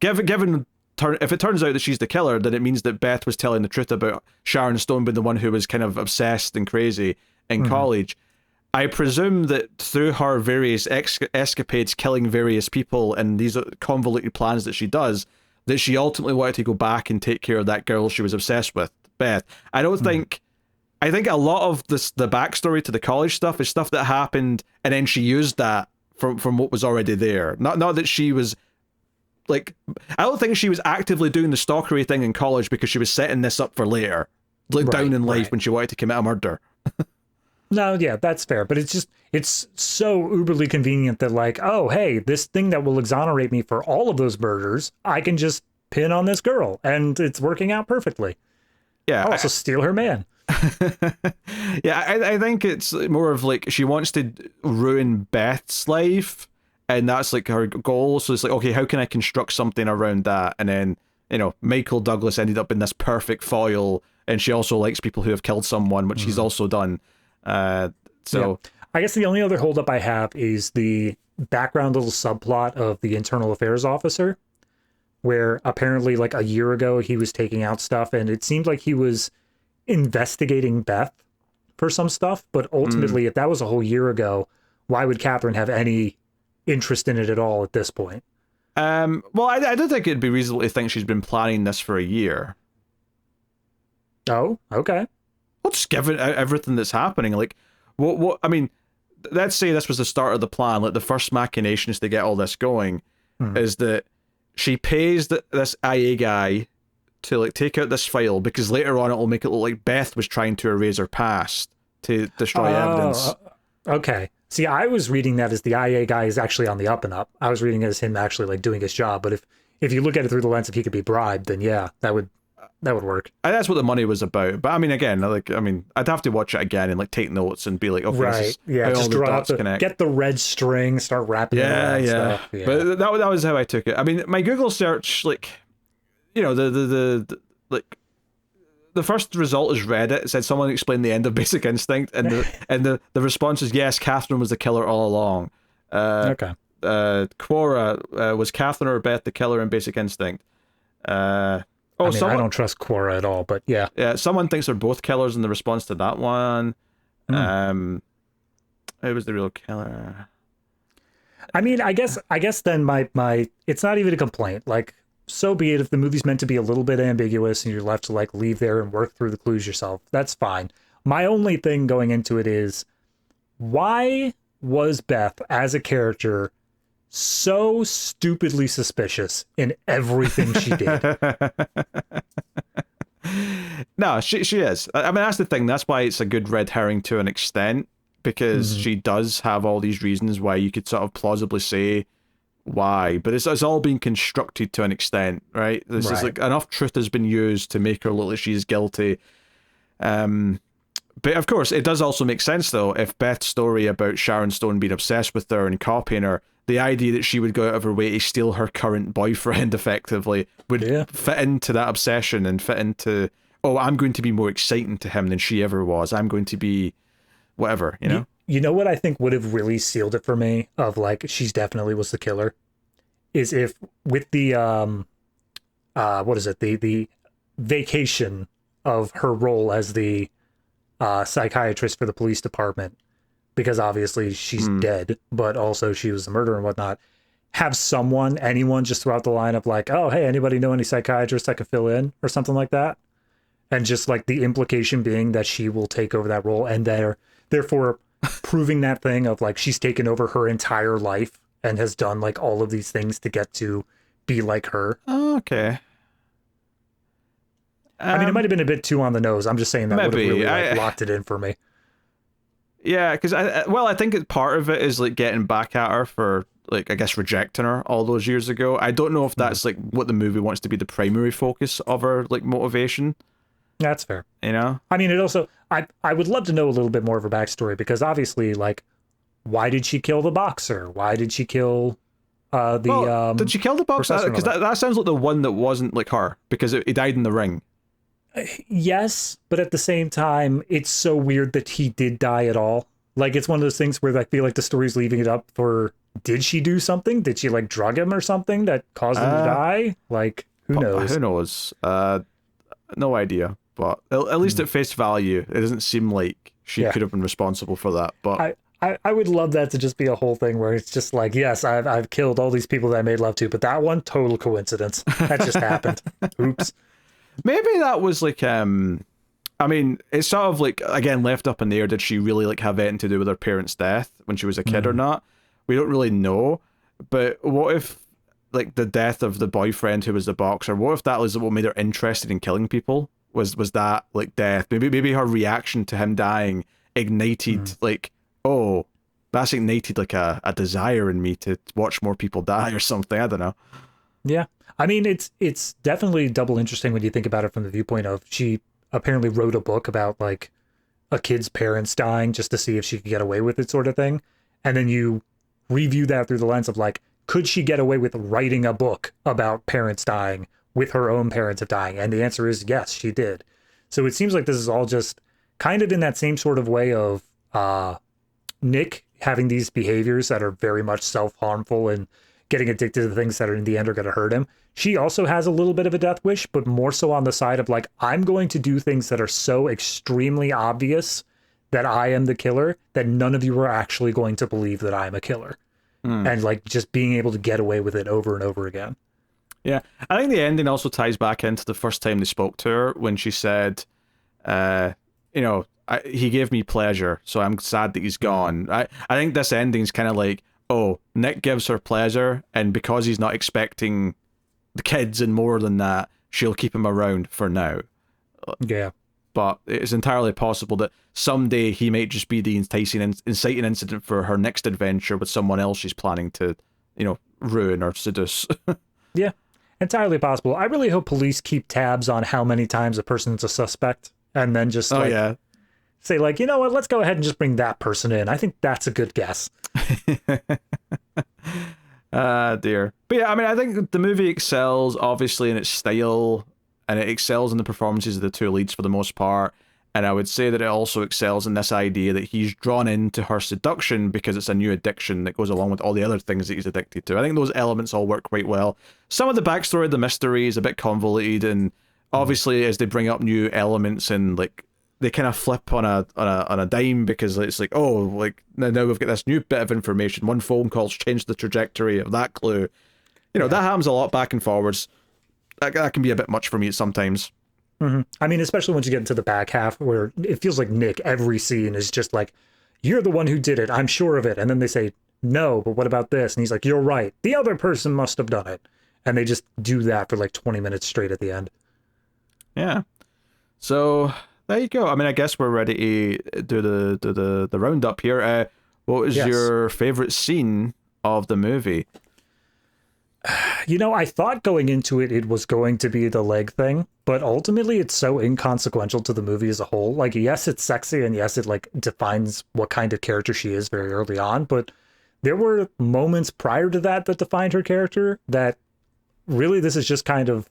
given if it turns out that she's the killer, then it means that Beth was telling the truth about Sharon Stone being the one who was kind of obsessed and crazy in college. I presume that through her various escapades, killing various people and these convoluted plans that she does, that she ultimately wanted to go back and take care of that girl she was obsessed with, Beth. I don't think... I think a lot of the backstory to the college stuff is stuff that happened, and then she used that from what was already there. Not that she was... Like, I don't think she was actively doing the stalkery thing in college because she was setting this up for later, like down in life when she wanted to commit a murder. No, yeah, that's fair. But it's so uberly convenient that like, oh, hey, this thing that will exonerate me for all of those murders, I can just pin on this girl, and it's working out perfectly. Yeah. I'll also steal her man. Yeah, I think it's more of like she wants to ruin Beth's life. And that's like her goal. So it's like, okay, how can I construct something around that? And then, Michael Douglas ended up in this perfect foil and she also likes people who have killed someone, which he's also done. So I guess the only other holdup I have is the background little subplot of the internal affairs officer, where apparently like a year ago he was taking out stuff, and it seemed like he was investigating Beth for some stuff, but ultimately if that was a whole year ago, why would Catherine have any interest in it at all at this point? Well, I don't think it'd be reasonable to think she's been planning this for a year. Oh, okay. Well, just given everything that's happening, like, what? I mean, let's say this was the start of the plan. Like, the first machinations to get all this going is that she pays this IA guy to like take out this file because later on it will make it look like Beth was trying to erase her past to destroy evidence. Okay. See, I was reading that as the IA guy is actually on the up and up. I was reading it as him actually like doing his job. But if you look at it through the lens of he could be bribed, then yeah, that would work. And that's what the money was about. But I mean, again, I'd have to watch it again and like take notes and be like, okay, right, this is yeah, how just all the draw dots out connect. get the red string, start wrapping it around stuff. Yeah. But that was how I took it. I mean, my Google search, like, you know, the first result is Reddit. It said someone explained the end of Basic Instinct, and the response is yes, Catherine was the killer all along. Okay. Quora, was Catherine or Beth the killer in Basic Instinct? I don't trust Quora at all, but yeah. Yeah, someone thinks they're both killers in the response to that one. Who was the real killer? I mean, I guess then my it's not even a complaint. Like, so be it if the movie's meant to be a little bit ambiguous and you're left to like leave there and work through the clues yourself. That's fine. My only thing going into it is, why was Beth as a character so stupidly suspicious in everything she did? No, she is. I mean, that's the thing. That's why it's a good red herring to an extent, because she does have all these reasons why you could sort of plausibly say why, but it's all been constructed to an extent, right? This is like enough truth has been used to make her look like she's guilty. But of course, it does also make sense though, if Beth's story about Sharon Stone being obsessed with her and copying her, the idea that she would go out of her way to steal her current boyfriend effectively would fit into that obsession and fit into, oh, I'm going to be more exciting to him than she ever was. I'm going to be whatever, you know? You know what I think would have really sealed it for me of like, she's definitely was the killer, is if with the, the vacation of her role as the psychiatrist for the police department, because obviously she's dead, but also she was the murderer and whatnot, have anyone just throughout the line of like, oh, hey, anybody know any psychiatrists that could fill in or something like that? And just like the implication being that she will take over that role, and therefore proving that thing of like she's taken over her entire life and has done like all of these things to get to be like her. Okay. I mean, it might have been a bit too on the nose. I'm just saying that would have really locked it in for me. Yeah, because I think part of it is like getting back at her for like, I guess, rejecting her all those years ago. I don't know if that's like what the movie wants to be the primary focus of her like motivation. That's fair. You know? I mean, it also, I would love to know a little bit more of her backstory, because obviously, like, why did she kill the boxer? Why did she kill did she kill the boxer? Because that sounds like the one that wasn't like her, because he died in the ring. Yes, but at the same time, it's so weird that he did die at all. Like, it's one of those things where I feel like the story's leaving it up for, did she do something? Did she, like, drug him or something that caused him to die? Like, who knows? Who knows? No idea. But at least at face value, it doesn't seem like she could have been responsible for that. But I would love that to just be a whole thing where it's just like, yes, I've killed all these people that I made love to, but that one, total coincidence. That just happened. Oops. Maybe that was like, I mean, it's sort of like, again, left up in the air. Did she really like have anything to do with her parents' death when she was a kid or not? We don't really know. But what if like the death of the boyfriend who was the boxer, what if that was what made her interested in killing people? Was that like death? Maybe her reaction to him dying ignited like, oh, that's ignited like a desire in me to watch more people die or something. I don't know. Yeah. I mean, it's definitely double interesting when you think about it from the viewpoint of, she apparently wrote a book about like a kid's parents dying just to see if she could get away with it, sort of thing. And then you review that through the lens of like, could she get away with writing a book about parents dying with her own parents of dying? And the answer is yes, she did. So it seems like this is all just kind of in that same sort of way of Nick having these behaviors that are very much self-harmful and getting addicted to things that are in the end are going to hurt him. She also has a little bit of a death wish, but more so on the side of like, I'm going to do things that are so extremely obvious that I am the killer that none of you are actually going to believe that I'm a killer. And like just being able to get away with it over and over again. Yeah, I think the ending also ties back into the first time they spoke to her when she said, he gave me pleasure, so I'm sad that he's gone. I think this ending's kind of like, oh, Nick gives her pleasure, and because he's not expecting the kids and more than that, she'll keep him around for now. Yeah. But it's entirely possible that someday he might just be the inciting incident for her next adventure with someone else she's planning to, ruin or seduce. Yeah, entirely possible. I really hope police keep tabs on how many times a person's a suspect and then just say like, you know what, let's go ahead and just bring that person in. I think that's a good guess. Dear. But yeah, I mean, I think the movie excels obviously in its style, and it excels in the performances of the two leads for the most part. And I would say that it also excels in this idea that he's drawn into her seduction because it's a new addiction that goes along with all the other things that he's addicted to. I think those elements all work quite well. Some of the backstory of the mystery is a bit convoluted, and obviously as they bring up new elements and like they kind of flip on a dime because it's like, oh, like now we've got this new bit of information. One phone call's changed the trajectory of that clue. That happens a lot back and forwards. That can be a bit much for me sometimes. Mm-hmm. I mean, especially once you get into the back half where it feels like Nick, every scene is just like, you're the one who did it, I'm sure of it. And then they say, no, but what about this? And he's like, you're right, the other person must have done it. And they just do that for like 20 minutes straight at the end. Yeah. So there you go. I mean, I guess we're ready to do the roundup here. What was your favorite scene of the movie? I thought going into it, it was going to be the leg thing, but ultimately it's so inconsequential to the movie as a whole. Like, yes, it's sexy, and yes, it like defines what kind of character she is very early on, but there were moments prior to that that defined her character that really this is just kind of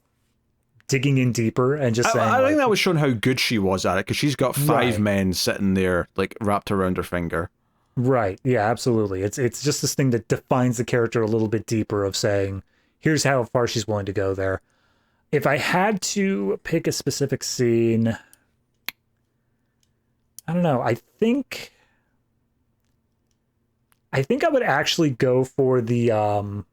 digging in deeper and just saying... I think that was showing how good she was at it, because she's got five men sitting there, like, wrapped around her finger. Right. Yeah, absolutely. It's just this thing that defines the character a little bit deeper of saying, here's how far she's willing to go there. If I had to pick a specific scene, I don't know. I think I would actually go for the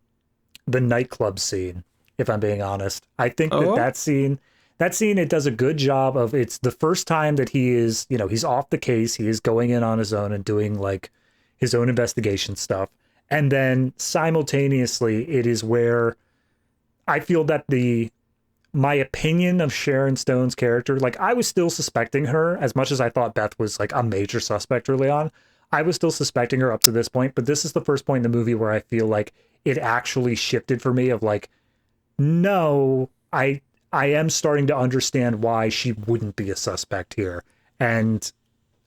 nightclub scene, if I'm being honest. I think that scene, it does a good job of, it's the first time that he is, he's off the case. He is going in on his own and doing like his own investigation stuff. And then simultaneously, it is where I feel that my opinion of Sharon Stone's character, like I was still suspecting her as much as I thought Beth was like a major suspect early on. I was still suspecting her up to this point, but this is the first point in the movie where I feel like it actually shifted for me of like, no, I am starting to understand why she wouldn't be a suspect here. And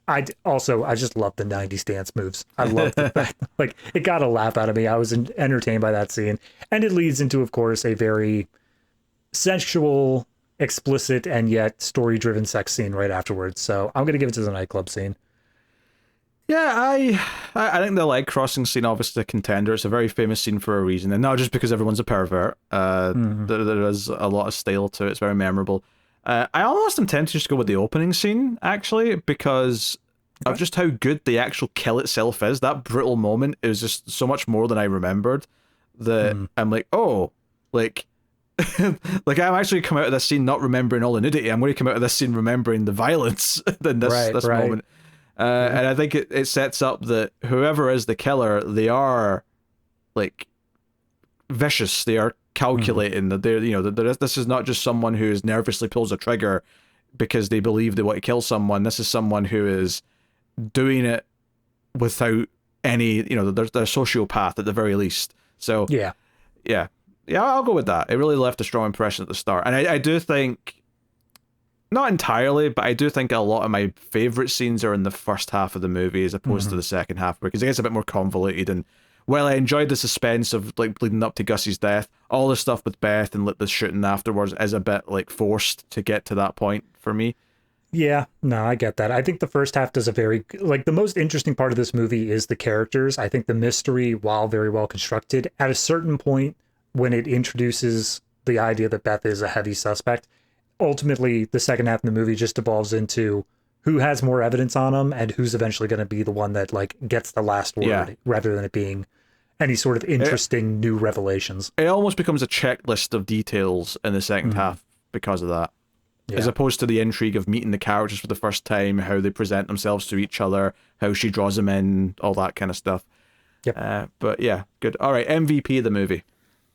I just love the 90s dance moves. I love the fact, like, it got a laugh out of me. I was entertained by that scene. And it leads into, of course, a very sensual, explicit, and yet story-driven sex scene right afterwards. So I'm going to give it to the nightclub scene. Yeah, I think the leg crossing scene, obviously a contender. It's a very famous scene for a reason, and not just because everyone's a pervert. There is a lot of style to it. It's very memorable. I almost am tempted to just go with the opening scene, actually, because of just how good the actual kill itself is. That brutal moment is just so much more than I remembered. That I'm like, oh, like, like I'm actually come out of this scene not remembering all the nudity. I'm going to come out of this scene remembering the violence in this moment. And I think it sets up that whoever is the killer, they are like vicious. They are calculating that they're, this is not just someone who is nervously pulls a trigger because they believe they want to kill someone. This is someone who is doing it without any, they're a sociopath at the very least. So yeah, I'll go with that. It really left a strong impression at the start. And I do think, not entirely, but I do think a lot of my favorite scenes are in the first half of the movie as opposed to the second half, because it gets a bit more convoluted. And while I enjoyed the suspense of like leading up to Gussie's death, all the stuff with Beth and like the shooting afterwards is a bit like forced to get to that point for me. Yeah, no, I get that. I think the first half does a very, like, the most interesting part of this movie is the characters. I think the mystery, while very well constructed, at a certain point when it introduces the idea that Beth is a heavy suspect, ultimately the second half of the movie just devolves into who has more evidence on him and who's eventually going to be the one that like gets the last word, Yeah. rather than it being any sort of interesting new revelations. It almost becomes a checklist of details in the second half because of that. Yeah. As opposed to the intrigue of meeting the characters for the first time, how they present themselves to each other, how she draws them in, all that kind of stuff. Yep. But yeah, good. All right, MVP of the movie.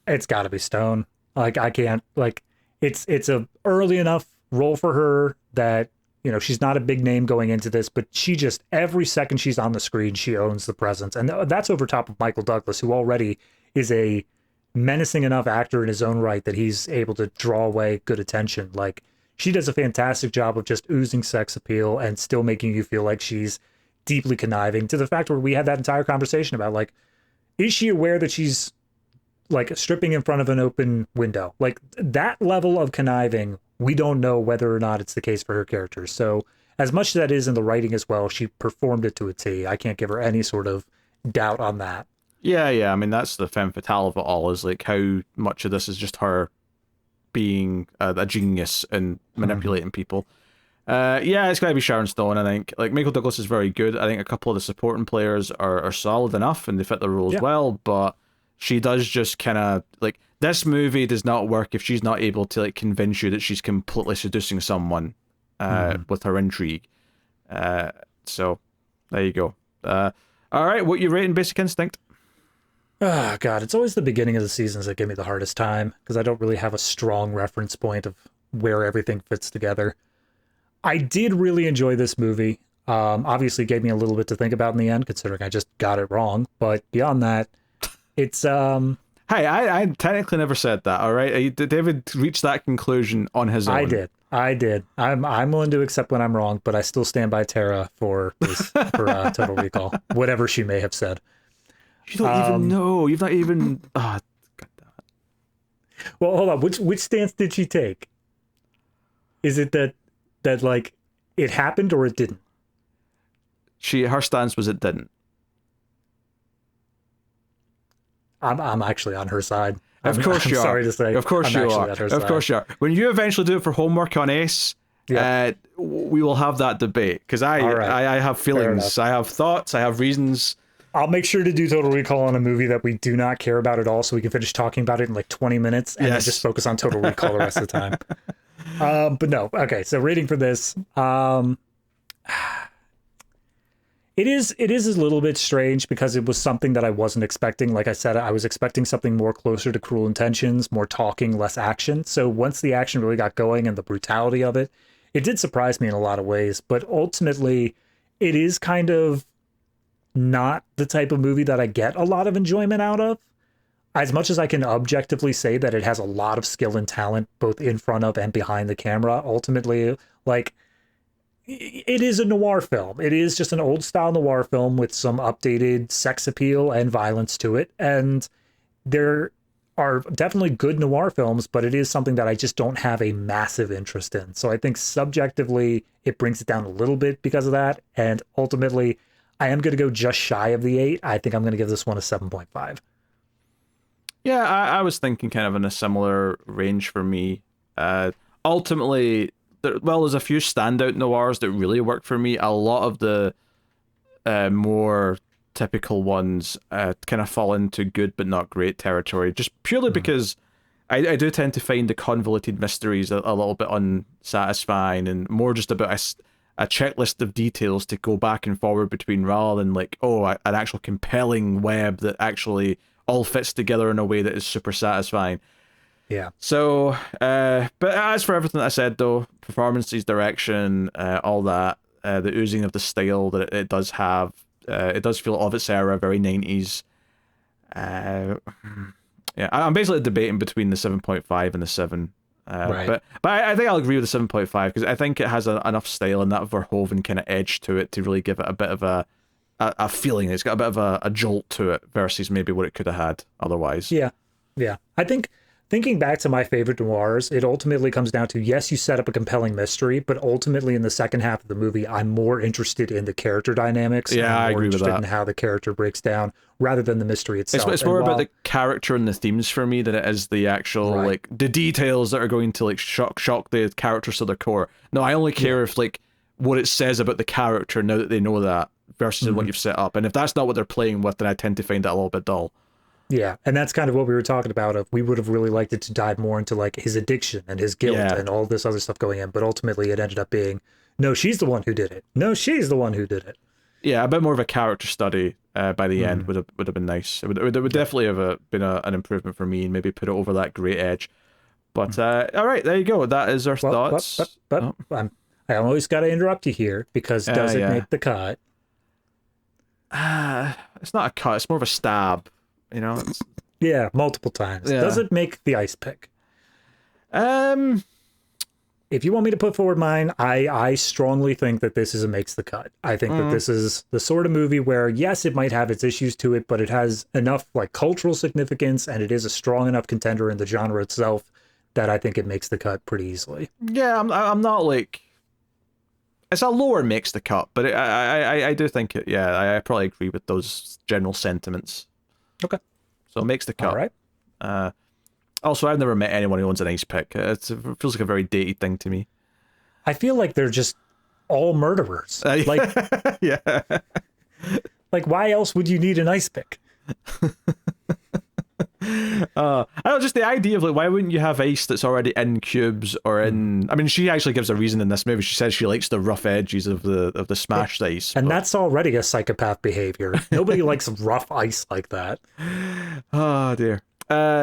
It's got to be Stone. Like I can't like it's a early enough role for her that she's not a big name going into this, but she just every second she's on the screen she owns the presence, and that's over top of Michael Douglas, who already is a menacing enough actor in his own right that he's able to draw away good attention. Like she does a fantastic job of just oozing sex appeal and still making you feel like she's deeply conniving, to the fact where we had that entire conversation about like, is she aware that she's like stripping in front of an open window? Like that level of conniving, we don't know whether or not it's the case for her character. So as much as that is in the writing as well, she performed it to a T. I can't give her any sort of doubt on that. Yeah. I mean, that's the femme fatale of it all, is like how much of this is just her being a genius and manipulating people. Yeah, it's got to be Sharon Stone, I think. Like, Michael Douglas is very good. I think a couple of the supporting players are solid enough and they fit the roles well, but she does just kind of, like, this movie does not work if she's not able to, like, convince you that she's completely seducing someone with her intrigue. So, there you go. All right, what you rating Basic Instinct? Oh, God, it's always the beginning of the seasons that give me the hardest time because I don't really have a strong reference point of where everything fits together. I did really enjoy this movie. Obviously gave me a little bit to think about in the end, considering I just got it wrong. But beyond that, it's Hey, I technically never said that, all right? David reached that conclusion on his own. I did. I'm willing to accept when I'm wrong, but I still stand by Tara for this for Total Recall, whatever she may have said. You don't even know. You've not even. God damn it. Well, hold on. Which stance did she take? Is it that like it happened or it didn't? Her stance was it didn't. I'm actually on her side. Of course you are. Sorry to say. Of course you are. Of course you are. When you eventually do it for homework on Ace, we will have that debate because I have feelings, I have thoughts, I have reasons. I'll make sure to do Total Recall on a movie that we do not care about at all, so we can finish talking about it in like 20 minutes and then just focus on Total Recall the rest of the time. But no, okay. So rating for this, it is a little bit strange because it was something that I wasn't expecting. Like I said, I was expecting something more closer to Cruel Intentions, more talking, less action. So once the action really got going and the brutality of it, it did surprise me in a lot of ways. But ultimately, it is kind of not the type of movie that I get a lot of enjoyment out of. As much as I can objectively say that it has a lot of skill and talent, both in front of and behind the camera, ultimately, like, it is a noir film. It is just an old style noir film with some updated sex appeal and violence to it. And there are definitely good noir films, but it is something that I just don't have a massive interest in. So I think subjectively, it brings it down a little bit because of that. And ultimately, I am going to go just shy of the 8. I think I'm going to give this one a 7.5. Yeah, I was thinking kind of in a similar range for me. Ultimately, there's a few standout noirs that really work for me. A lot of the more typical ones kind of fall into good but not great territory, just purely because I do tend to find the convoluted mysteries a little bit unsatisfying and more just about a checklist of details to go back and forward between rather than like, an actual compelling web that actually all fits together in a way that is super satisfying. Yeah. So, but as for everything that I said, though, performances, direction, all that, the oozing of the style that it does have, it does feel of its era, very 90s. Yeah, I'm basically debating between the 7.5 and the 7. Right. But I think I'll agree with the 7.5 because I think it has enough style and that Verhoeven kind of edge to it to really give it a bit of a feeling. It's got a bit of a jolt to it versus maybe what it could have had otherwise. Yeah. I think thinking back to my favorite noirs, it ultimately comes down to, yes, you set up a compelling mystery, but ultimately in the second half of the movie, I'm more interested in the character dynamics. Yeah, I agree with that. In how the character breaks down rather than the mystery itself. It's more about the character and the themes for me than it is the actual, like, the details that are going to, like, shock the characters to their core. No, I only care if, like, what it says about the character now that they know that versus what you've set up. And if that's not what they're playing with, then I tend to find that a little bit dull. Yeah, and that's kind of what we were talking about. Of we would have really liked it to dive more into like his addiction and his guilt and all this other stuff going in, but ultimately it ended up being, no, she's the one who did it. No, she's the one who did it. Yeah, a bit more of a character study by the end would have been nice. It would definitely have been an improvement for me and maybe put it over that great edge. But all right, there you go. That is our thoughts. But I always got to interrupt you here because does it make the cut? It's not a cut. It's more of a stab. You know, yeah, multiple times. Yeah. Does it make the ice pick? If you want me to put forward mine, I strongly think that this is a makes the cut. I think that this is the sort of movie where, yes, it might have its issues to it, but it has enough like cultural significance and it is a strong enough contender in the genre itself that I think it makes the cut pretty easily. Yeah, I'm not like, it's a lower makes the cut, but I do think it. Yeah, I probably agree with those general sentiments. Okay. So it makes the cut. All right. Also, I've never met anyone who owns an ice pick. It feels like a very dated thing to me. I feel like they're just all murderers. Like, yeah. Like, why else would you need an ice pick? I don't know, just the idea of like, why wouldn't you have ice that's already in cubes or in? I mean, she actually gives a reason in this movie. She says she likes the rough edges of the smashed ice, and that's already a psychopath behavior. Nobody likes rough ice like that. Oh dear.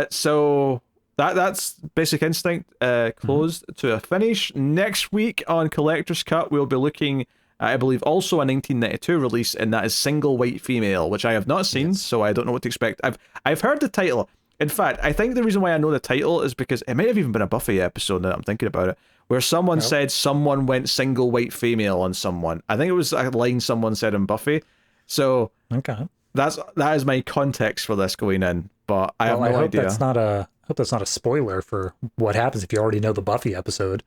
So that's Basic Instinct closed to a finish. Next week on Collector's Cut, we'll be looking at, I believe, also a 1992 release, and that is Single White Female, which I have not seen, so I don't know what to expect. I've heard the title. In fact, I think the reason why I know the title is because it may have even been a Buffy episode now that I'm thinking about it, where someone said someone went single white female on someone. I think it was a line someone said in Buffy. So that is my context for this going in, but I have no idea. I hope that's not a spoiler for what happens if you already know the Buffy episode.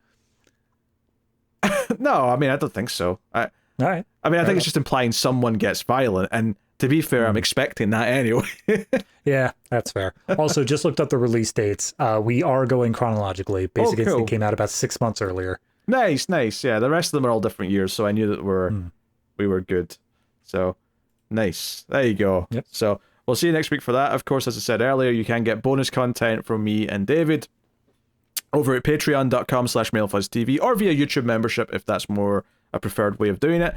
No, I mean, I don't think so. All right. I mean, I think it's just implying someone gets violent, and to be fair, I'm expecting that anyway. Yeah, that's fair. Also, just looked up the release dates. We are going chronologically. Basic Instinct came out about 6 months earlier. Nice. Yeah, the rest of them are all different years, so I knew that we were good. So, nice. There you go. Yep. So, we'll see you next week for that. Of course, as I said earlier, you can get bonus content from me and David over at patreon.com/MailFuzzTV or via YouTube membership if that's more a preferred way of doing it.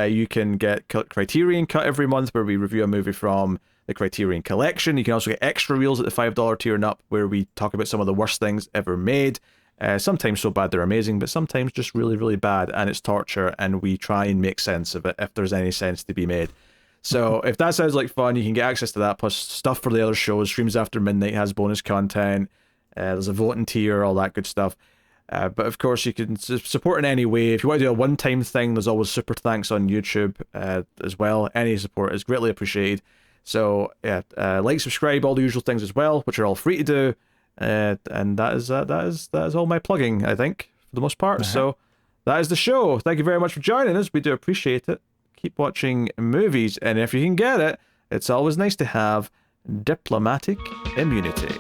You can get Criterion Cut every month where we review a movie from the Criterion Collection. You can also get extra reels at the $5 tier and up where we talk about some of the worst things ever made. Sometimes so bad they're amazing, but sometimes just really, really bad, and it's torture, and we try and make sense of it if there's any sense to be made. So if that sounds like fun, you can get access to that, plus stuff for the other shows. Streams After Midnight has bonus content. There's a voting tier, all that good stuff. But of course, you can support in any way. If you want to do a one-time thing, there's always super thanks on YouTube as well. Any support is greatly appreciated. So yeah, like, subscribe, all the usual things as well, which are all free to do. And that is all my plugging, I think, for the most part. So that is the show. Thank you very much for joining us. We do appreciate it. Keep watching movies, and if you can get it, it's always nice to have diplomatic immunity.